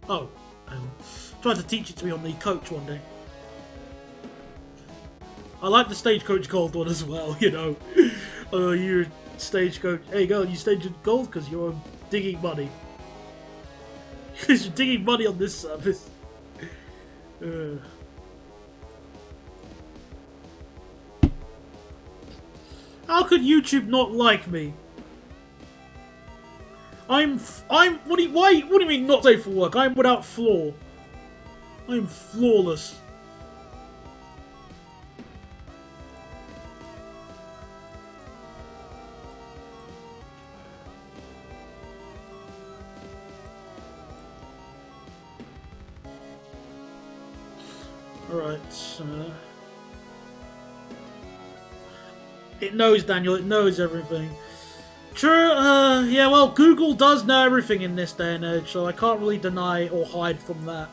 S1: Oh, tried to teach it to me on the coach one day. I like the Stagecoach Gold one as well. You know, oh, you're Stagecoach. Hey, girl, you Stagecoach Gold because you're digging money. Because you're digging money on this service. How could YouTube not like me? What do you mean not safe for work? I'm without flaw. I'm flawless. Alright. It knows, Daniel. It knows everything. True, yeah, well, Google does know everything in this day and age, so I can't really deny or hide from that.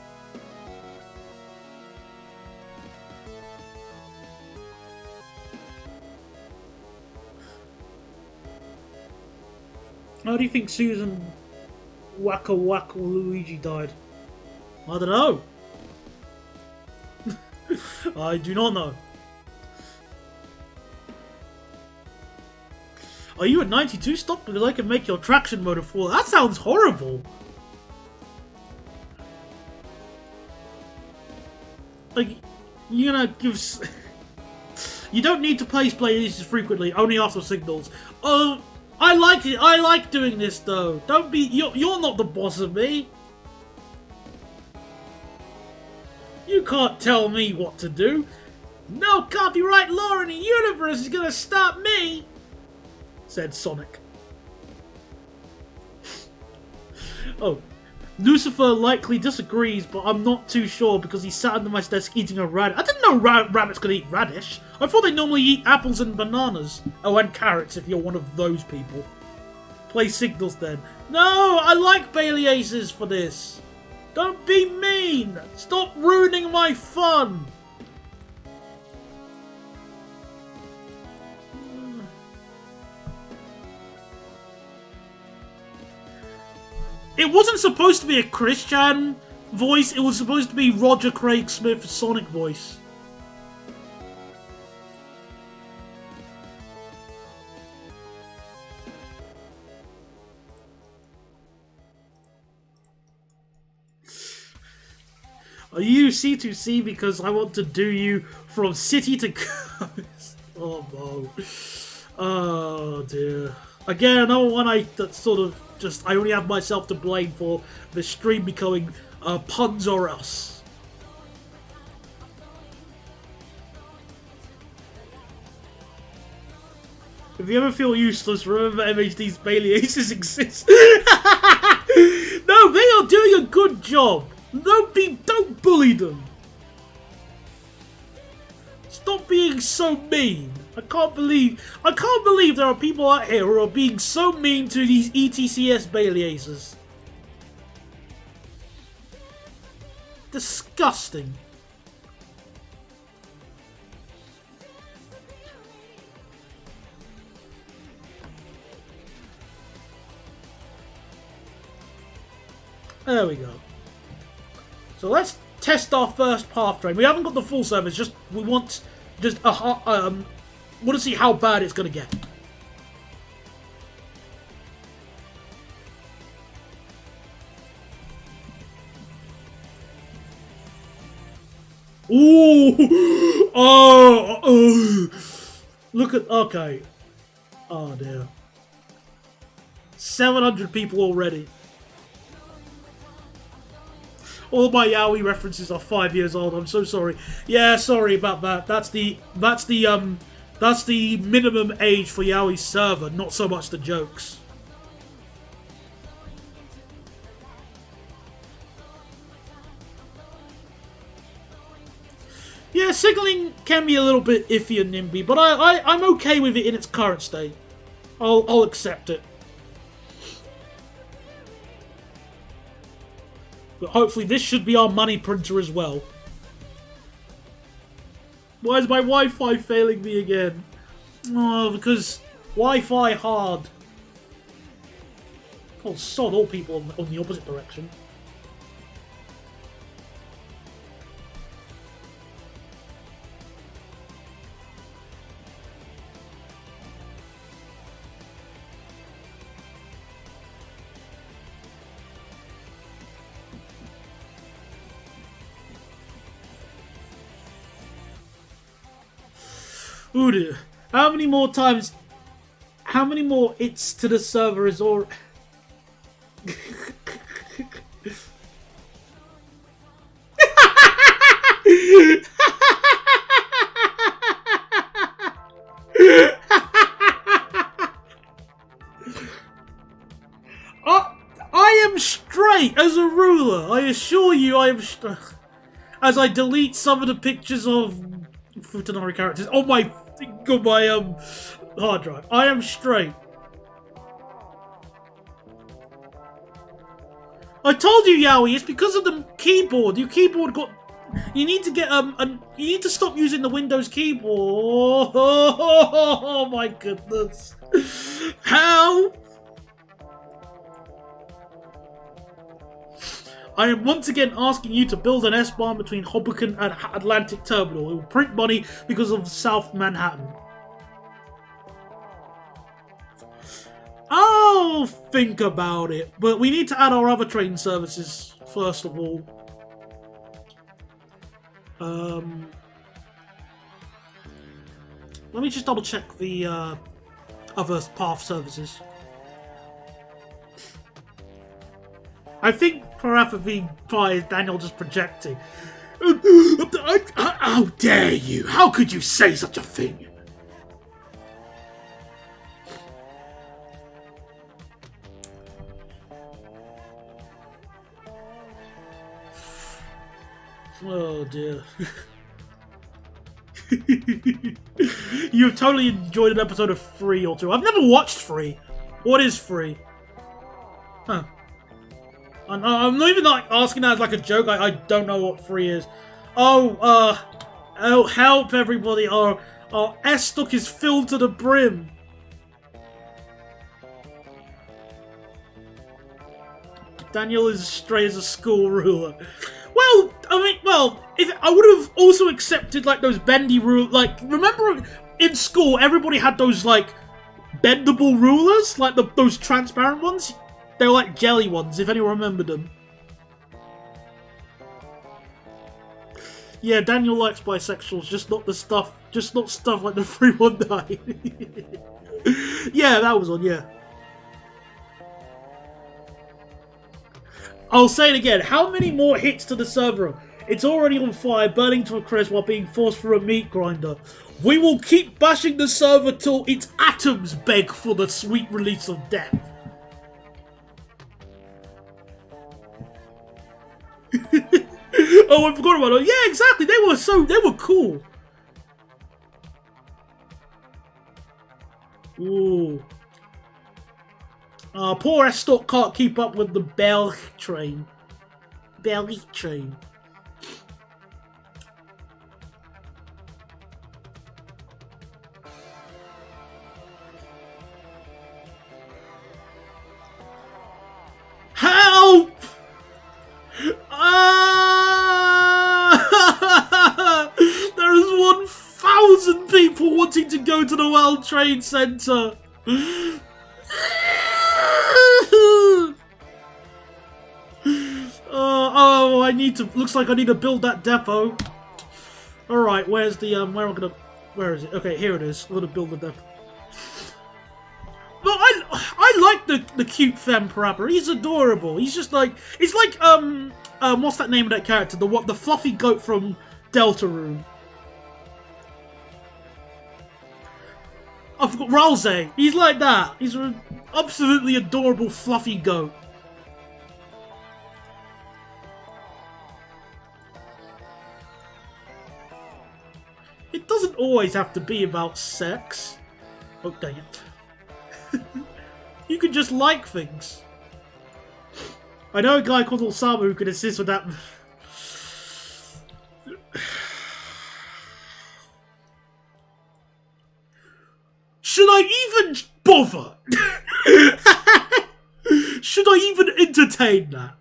S1: How do you think Susan Waka Waka Luigi died? I don't know. I do not know. Are you at 92? Stop, because I can make your traction motor fall. That sounds horrible. Like, you're gonna give... You don't need to place playlists frequently, only after signals. Oh, I like it. I like doing this, though. Don't be... You're not the boss of me. You can't tell me what to do. No copyright law in the universe is gonna stop me, said Sonic. Oh, Lucifer likely disagrees, but I'm not too sure because he sat under my desk eating a radish. I didn't know rabbits could eat radish. I thought they normally eat apples and bananas. Oh, and carrots if you're one of those people. Play signals then. No, I like Bailey Aces for this. Don't be mean! Stop ruining my fun! It wasn't supposed to be a Christian voice, it was supposed to be Roger Craig Smith's Sonic voice. Are you C2C because I want to do you from city to coast? Oh no. Oh dear. Again, another one that sort of I only have myself to blame for the stream becoming Puns or Us. If you ever feel useless, remember MHD's Bailey Aces exist. No, they are doing a good job. Don't bully them. Stop being so mean. I can't believe there are people out here who are being so mean to these ETCS Bailey Aces. Disgusting. There we go. So let's test our first path train. We haven't got the full service. We want to see how bad it's gonna get. Ooh! Oh! Look at... Okay. Oh dear. 700 people already. All my Yaoi references are 5 years old. I'm so sorry. Yeah, sorry about that. That's the minimum age for Yaoi's server, not so much the jokes. Yeah, signaling can be a little bit iffy and Nimby, but I'm okay with it in its current state. I'll accept it. But hopefully this should be our money printer as well. Why is my Wi-Fi failing me again? Oh, because Wi-Fi hard. Oh, sod all people on the opposite direction. Ooh dear. How many more it's to the server is all... I am straight as a ruler. I assure you I am straight. as I delete some of the pictures of Futanari characters on my hard drive. I am straight. I told you, Yowie, it's because of the keyboard. Your keyboard got. You need to get you need to stop using the Windows keyboard. Oh my goodness! How? I am once again asking you to build an S-Bahn between Hoboken and Atlantic Terminal. It will print money because of South Manhattan. I'll think about it, but we need to add our other train services first of all. Let me just double check the other path services. I think Parapathy Pie is Daniel just projecting. How dare you? How could you say such a thing? Oh dear. You've totally enjoyed an episode of Free or two. I've never watched Free. What is Free? Huh. I'm not even like asking that as like a joke. I don't know what Free is. Oh, help everybody. Our S-stock is filled to the brim. Daniel is straight as a school ruler. Well, I mean, if I would have also accepted like those bendy rulers. Like, remember in school, everybody had those like bendable rulers, like those transparent ones. They were like jelly ones, if anyone remembered them. Yeah, Daniel likes bisexuals, just not stuff like the 319. Yeah, that was on. Yeah. I'll say it again. How many more hits to the server? It's already on fire, burning to a crisp while being forced through a meat grinder. We will keep bashing the server till its atoms beg for the sweet release of death. Oh, I forgot about it. Yeah, exactly. They were cool. Ooh. Poor S-Stock can't keep up with the Bell train. Belly train. Help! There is 1,000 people wanting to go to the World Trade Center. Oh, I need to. Looks like I need to build that depot. All right, where's the where is it? Okay, here it is. I'm gonna build the depot. But I like the cute femme parappa. He's adorable. He's just like what's that name of that character? The fluffy goat from Deltarune. I forgot Ralsei. He's like that. He's an absolutely adorable fluffy goat. It doesn't always have to be about sex. Oh, dang it. You can just like things. I know a guy called Osama who can assist with that. Should I even bother? Should I even entertain that?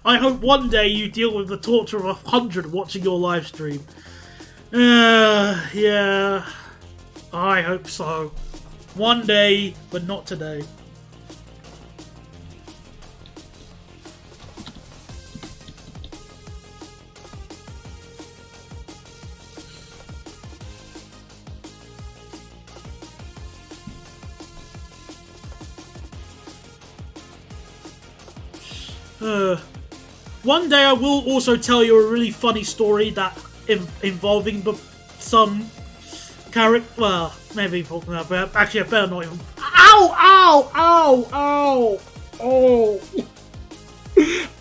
S1: I hope one day you deal with the torture of 100 watching your live stream. Yeah. I hope so. One day, but not today. One day I will also tell you a really funny story that involving some character. Well, maybe talking about, but actually, I better not even. Ow! Ow! Ow! Ow! Oh!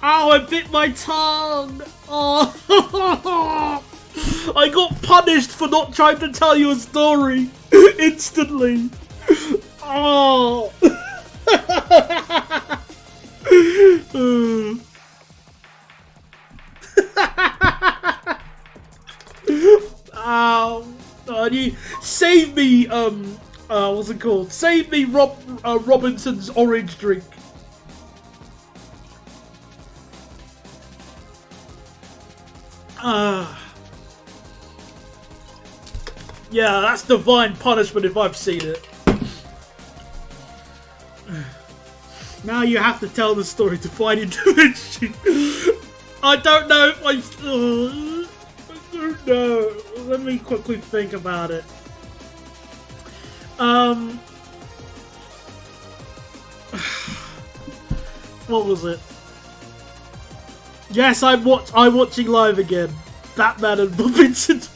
S1: Ow! I bit my tongue. Oh! I got punished for not trying to tell you a story instantly. Oh! Ow! Save me, what's it called? Save me, Robinson's orange drink. Yeah, that's divine punishment if I've seen it. Now you have to tell the story to find intervention. I don't know if I don't know. Let me quickly think about it. What was it? Yes, I'm watching live again. Batman and Robinson's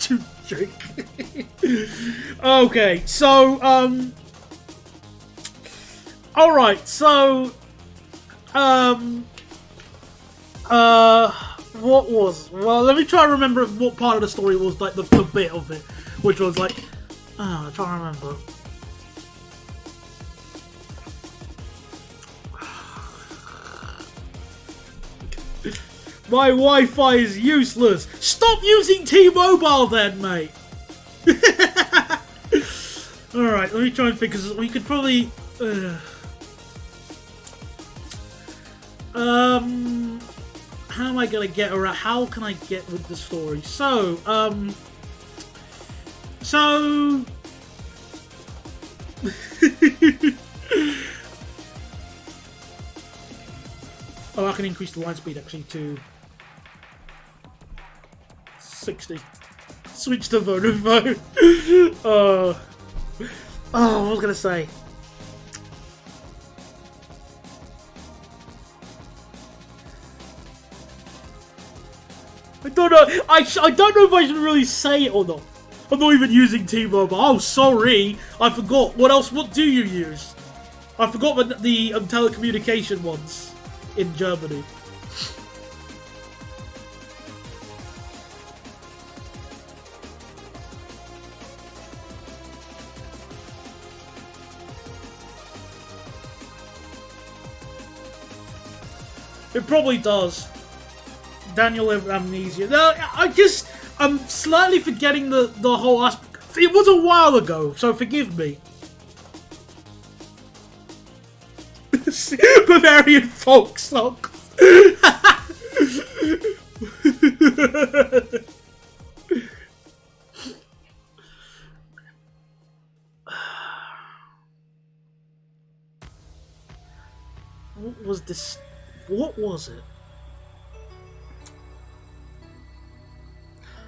S1: drink. Okay, so alright, so what was, well, let me try and remember what part of the story was like the bit of it, which was like, I'm trying to remember. My Wi-Fi is useless. Stop using T-Mobile then, mate. Alright, let me try and think, because we could probably... how am I gonna get around? How can I get with the story? So, oh, I can increase the line speed actually to 60. Switch to Vodafone. Oh, what was I gonna say? I don't know. I don't know if I should really say it or not. I'm not even using T-Mobile. Oh, sorry. I forgot. What else? What do you use? I forgot the telecommunication ones in Germany. It probably does. Daniel have amnesia. No, I'm slightly forgetting the whole aspect. It was a while ago, so forgive me. Bavarian folk song. What was this? What was it?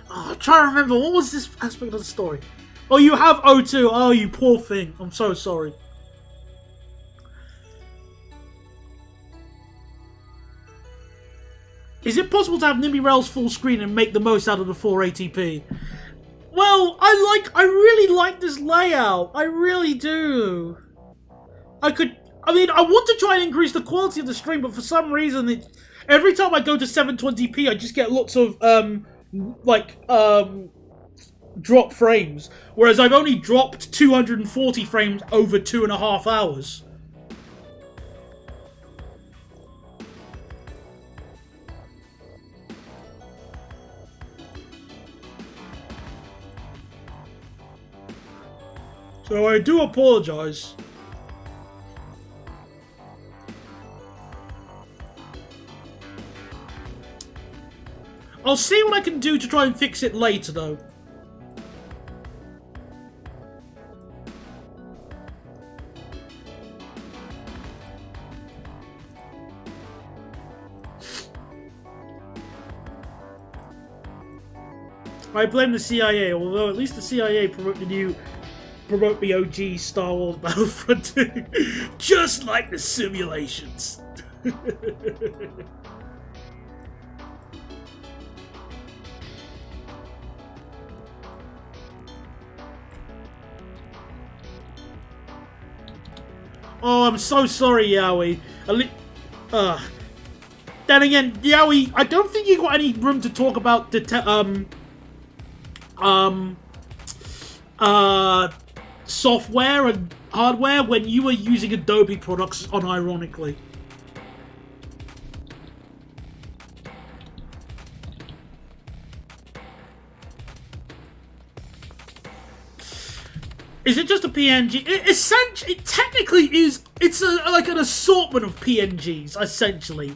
S1: Oh, I'm trying to remember. What was this aspect of the story? Oh, you have O2. Oh, you poor thing. I'm so sorry. Is it possible to have Nimby Rails full screen and make the most out of the 480p? Well, I really like this layout. I really do. I mean, I want to try and increase the quality of the stream, but for some reason, every time I go to 720p, I just get lots of, drop frames. Whereas I've only dropped 240 frames over 2.5 hours. So I do apologize. I'll see what I can do to try and fix it later, though. I blame the CIA, although at least the CIA promote the OG Star Wars Battlefront 2. Just like the simulations. Oh, I'm so sorry, Yowie. Then again, Yowie, I don't think you got any room to talk about the software and hardware when you were using Adobe products unironically. Is it just a PNG? It technically is. It's like an assortment of PNGs, essentially.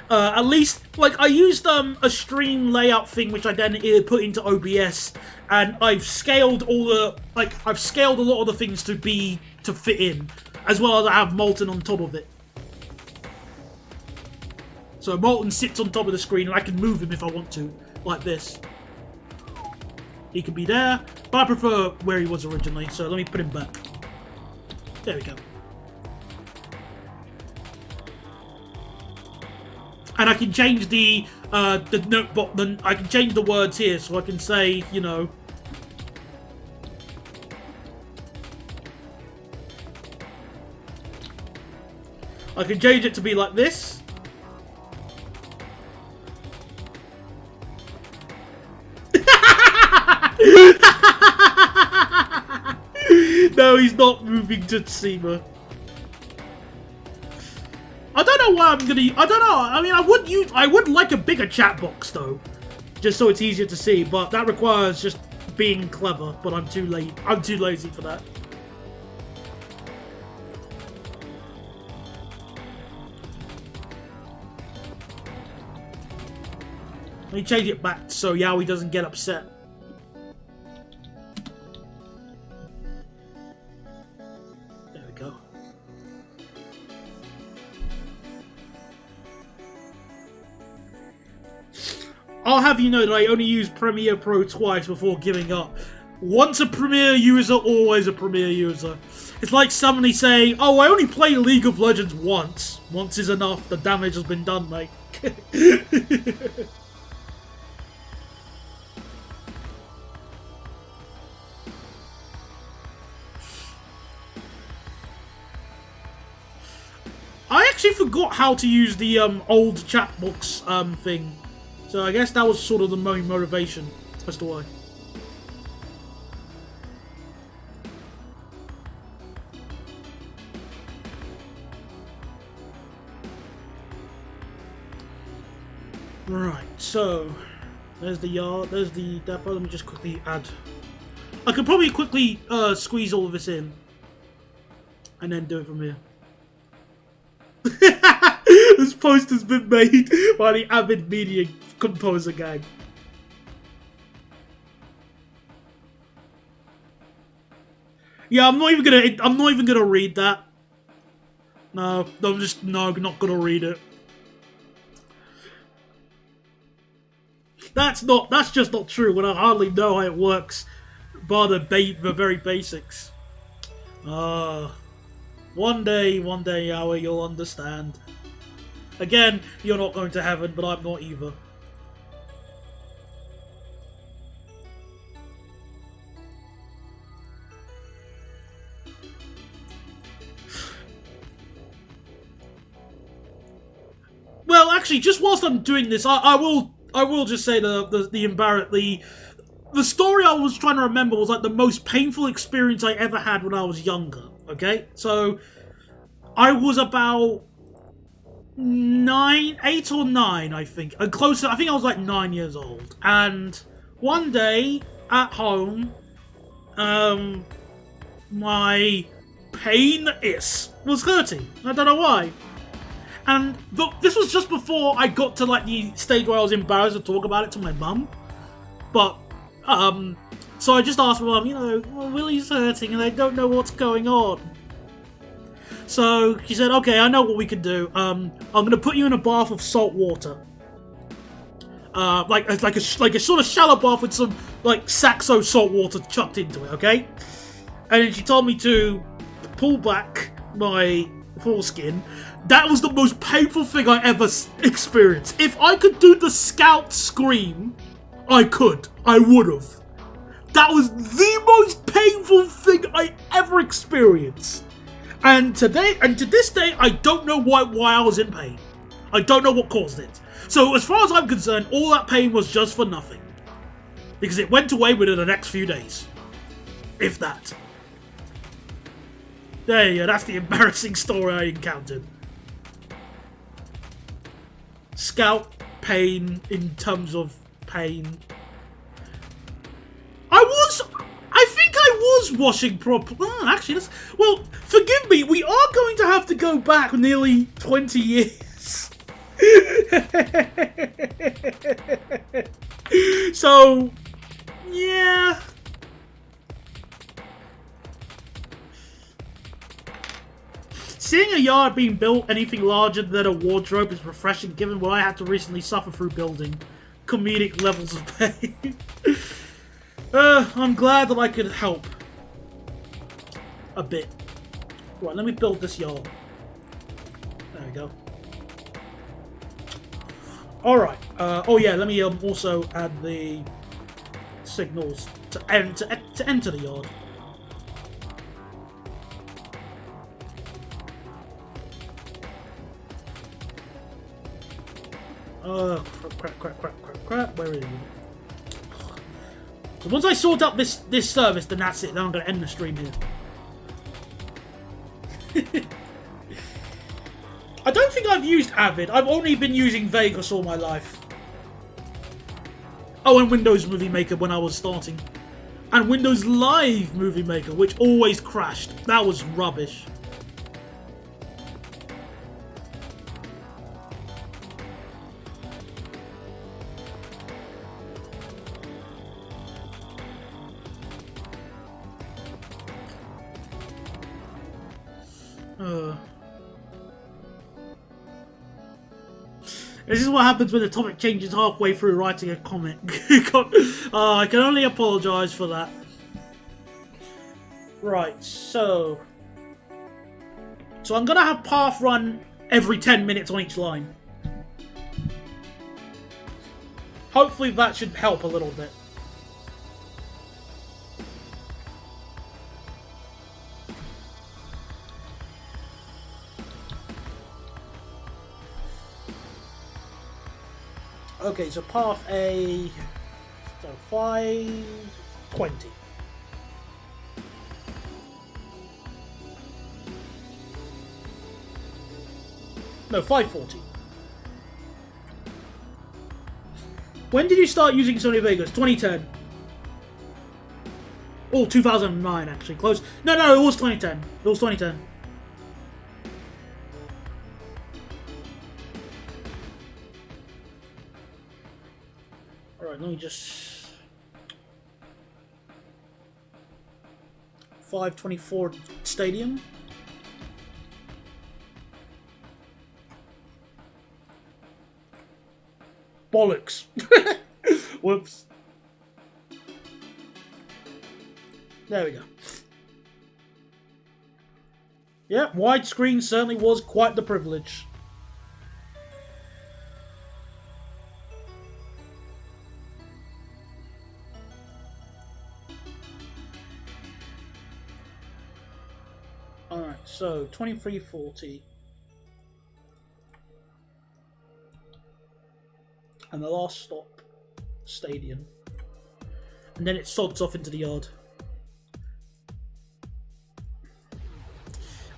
S1: At least, like, I used a stream layout thing, which I then put into OBS, and I've scaled all the I've scaled a lot of the things to fit in, as well as I have Molten on top of it. So Molten sits on top of the screen, and I can move him if I want to, like this. He could be there, but I prefer where he was originally, so let me put him back. There we go. And I can change the notebook. Then I can change the words here, so I can say, you know. I can change it to be like this. No, he's not moving to Seema. I don't know why I'm gonna. I don't know. I mean, I would like a bigger chat box though, just so it's easier to see. But that requires just being clever. But I'm too late. I'm too lazy for that. Let me change it back so Yowie doesn't get upset. There we go. I'll have you know that I only used Premiere Pro twice before giving up. Once a Premiere user, always a Premiere user. It's like somebody saying, oh, I only play League of Legends once. Once is enough, the damage has been done, mate. I actually forgot how to use the old chat box thing. So I guess that was sort of the main motivation as to why. Right, so there's the yard, there's the depot. Let me just quickly add. I could probably quickly squeeze all of this in and then do it from here. This post has been made by the Avid Media Composer Gang. Yeah, I'm not even gonna read that. No, I'm not gonna read it. That's just not true when I hardly know how it works, bar the very basics. One day, Yowie, you'll understand. Again, you're not going to heaven, but I'm not either. Well, actually, just whilst I'm doing this, I will just say the story I was trying to remember was like the most painful experience I ever had when I was younger. Okay, so I was about 8 or 9, I think. Closer, I think I was like 9 years old. And one day at home, my penis was hurting. I don't know why. And this was just before I got to like the stage where I was embarrassed to talk about it to my mum. But so I just asked my mum, you know, well, Willie's hurting and I don't know what's going on. So she said, okay, I know what we can do. I'm going to put you in a bath of salt water. Like a sort of shallow bath with some like Saxo salt water chucked into it, okay? And then she told me to pull back my foreskin. That was the most painful thing I ever experienced. If I could do the Scout scream, I would have. That was the most painful thing I ever experienced. And to this day, I don't know why I was in pain. I don't know what caused it. So as far as I'm concerned, all that pain was just for nothing. Because it went away within the next few days. If that. There you go, that's the embarrassing story I encountered. Scalp pain in terms of pain. I think I was washing properly. Oh, actually, well, forgive me, we are going to have to go back nearly 20 years. So, yeah. Seeing a yard being built anything larger than a wardrobe is refreshing, given what I had to recently suffer through building. Comedic levels of pain. I'm glad that I could help. A bit. Right, let me build this yard. There we go. Alright. Oh yeah, let me also add the signals to enter the yard. Crap. Where is he? So once I sort out this service, then that's it. Then I'm going to end the stream here. I don't think I've used Avid. I've only been using Vegas all my life. Oh, and Windows Movie Maker when I was starting. And Windows Live Movie Maker, which always crashed. That was rubbish. This is what happens when the topic changes halfway through writing a comic. I can only apologise for that. Right, so I'm gonna have path run every 10 minutes on each line. Hopefully that should help a little bit. Okay, so path A, so 520. No, 540. When did you start using Sony Vegas? 2010. Oh, 2009 actually, close. No, it was 2010. It was 2010. Alright, let me just... 524 Stadium. Bollocks. Whoops. There we go. Yeah, widescreen certainly was quite the privilege. Alright, so 2340. And the last stop, Stadium. And then it sods off into the yard.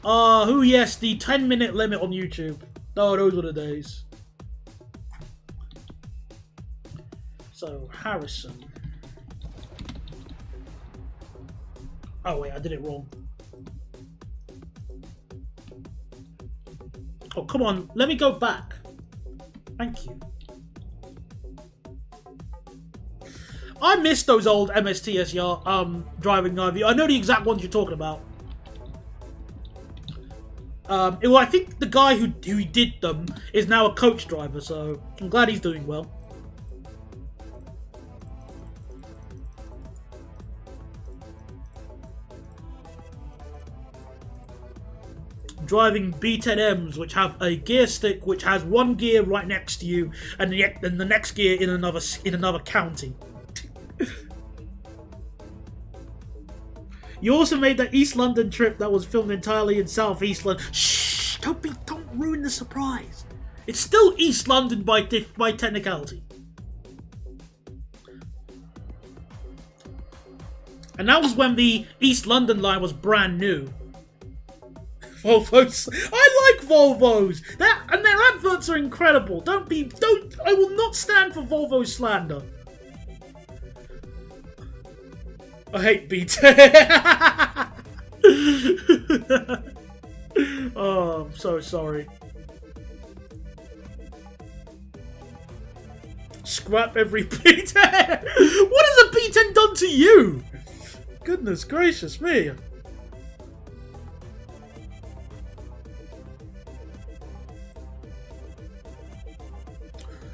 S1: Who yes, the 10-minute limit on YouTube. Oh, those were the days. So, Harrison. Oh wait, I did it wrong. Oh, come on, let me go back. Thank you. I miss those old MSTS driving IV. I know the exact ones you're talking about. Well, I think the guy who did them is now a coach driver, so I'm glad he's doing well. Driving B10Ms, which have a gear stick, which has one gear right next to you, and the next gear in another county. You also made that East London trip that was filmed entirely in South East London. Shh! Don't ruin the surprise. It's still East London by technicality. And that was when the East London line was brand new. Volvos. I like Volvos. And their adverts are incredible. I will not stand for Volvo slander. I hate B10. Oh, I'm so sorry. Scrap every B10. What has a B10 done to you? Goodness gracious me.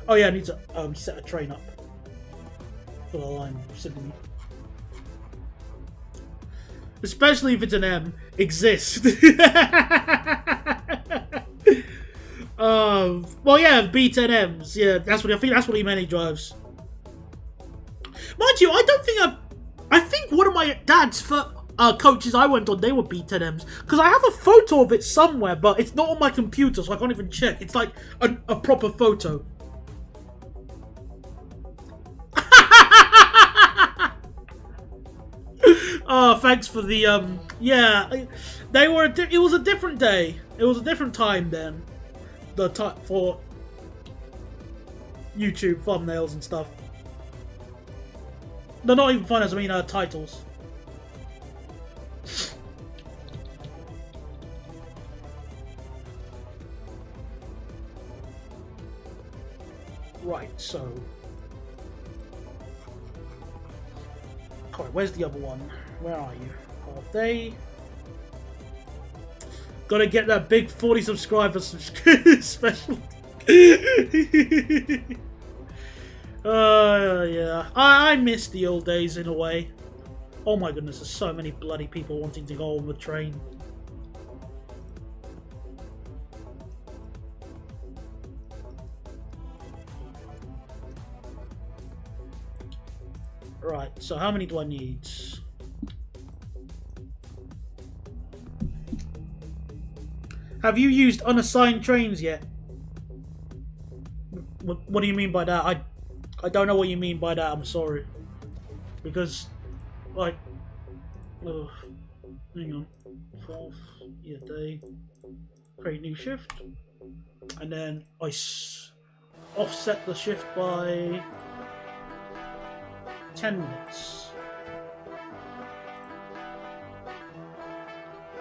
S1: Oh yeah, I need to set a train up for the line of Sydney. Especially if it's an M. Exist. Well yeah, B10Ms. Yeah, that's what I think. That's what he mainly drives. Mind you, I think one of my dad's coaches I went on, they were B10Ms. Because I have a photo of it somewhere, but it's not on my computer, so I can't even check. It's like a proper photo. Oh, thanks for the, yeah, they were, it was a different day. It was a different time then. For YouTube thumbnails and stuff. No, not even thumbnails, I mean, titles. Right, so... Alright, where's the other one? Where are you? Half day. Gotta get that big 40 subscriber special. Yeah. I miss the old days in a way. Oh my goodness, there's so many bloody people wanting to go on the train. Right, so how many do I need? Have you used unassigned trains yet? What do you mean by that? I don't know what you mean by that, I'm sorry. Because, like... Oh, hang on. 4th year day. Create new shift. And then I offset the shift by 10 minutes.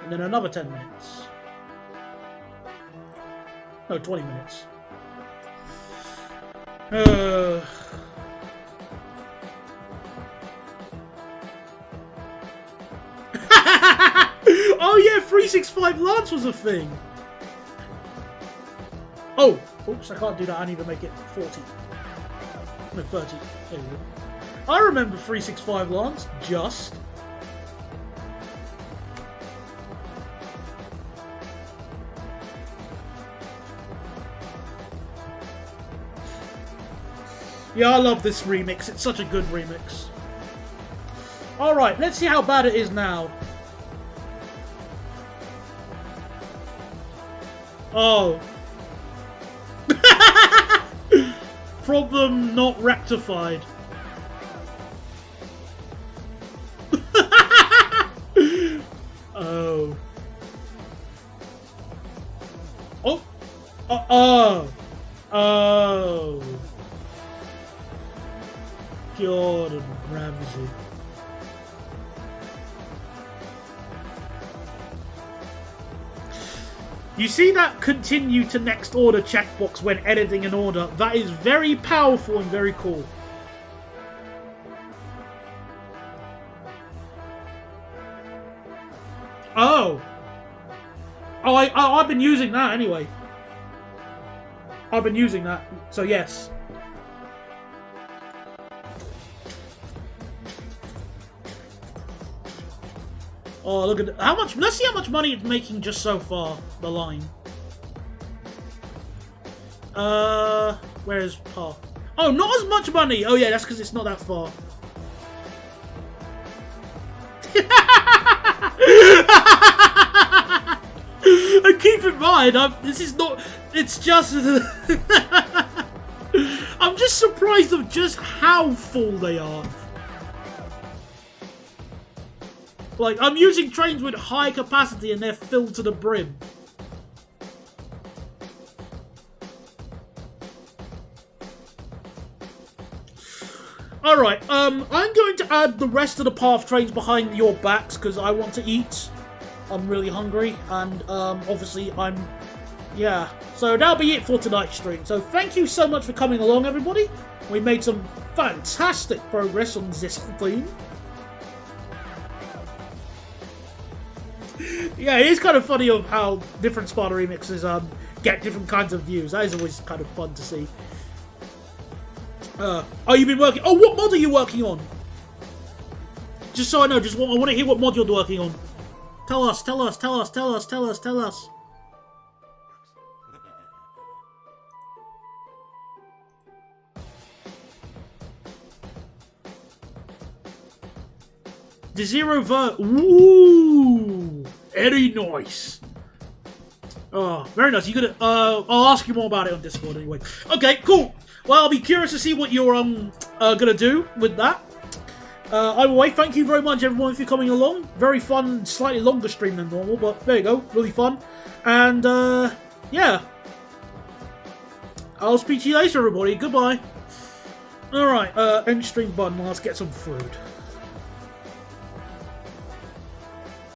S1: And then another 10 minutes. No, 20 minutes. Oh yeah, 365 Lance was a thing. Oh, oops, I can't do that. I need to make it 40. No, 30. There we go. I remember 365 Lance, just. Yeah, I love this remix. It's such a good remix. Alright, let's see how bad it is now. Oh. Problem not rectified. Oh. Oh. Oh. Oh. Gordon Ramsay. You see that continue to next order checkbox when editing an order? That is very powerful and very cool. Oh. Oh, I've been using that anyway. I've been using that, so yes. Oh, look at how much. Let's see how much money it's making just so far. The line. Where is par? Oh, not as much money. Oh yeah, that's because it's not that far. And keep in mind, this is not. It's just. I'm just surprised of just how full they are. Like, I'm using trains with high capacity and they're filled to the brim. Alright, I'm going to add the rest of the path trains behind your backs because I want to eat. I'm really hungry and obviously yeah. So that'll be it for tonight's stream. So thank you so much for coming along, everybody. We made some fantastic progress on this theme. Yeah, it is kind of funny of how different Sparta remixes get different kinds of views. That is always kind of fun to see. Oh, you've been working. Oh, what mod are you working on? Just so I know, I want to hear what mod you're working on. Tell us, tell us, tell us, tell us, tell us, tell us. The Zero Ver. Ooh, very nice. Oh, very nice. You gonna? I'll ask you more about it on Discord anyway. Okay, cool. Well, I'll be curious to see what you're gonna do with that. Either way, thank you very much, everyone, for coming along. Very fun, slightly longer stream than normal, but there you go, really fun. And yeah, I'll speak to you later, everybody. Goodbye. All right, end stream button. Let's get some food.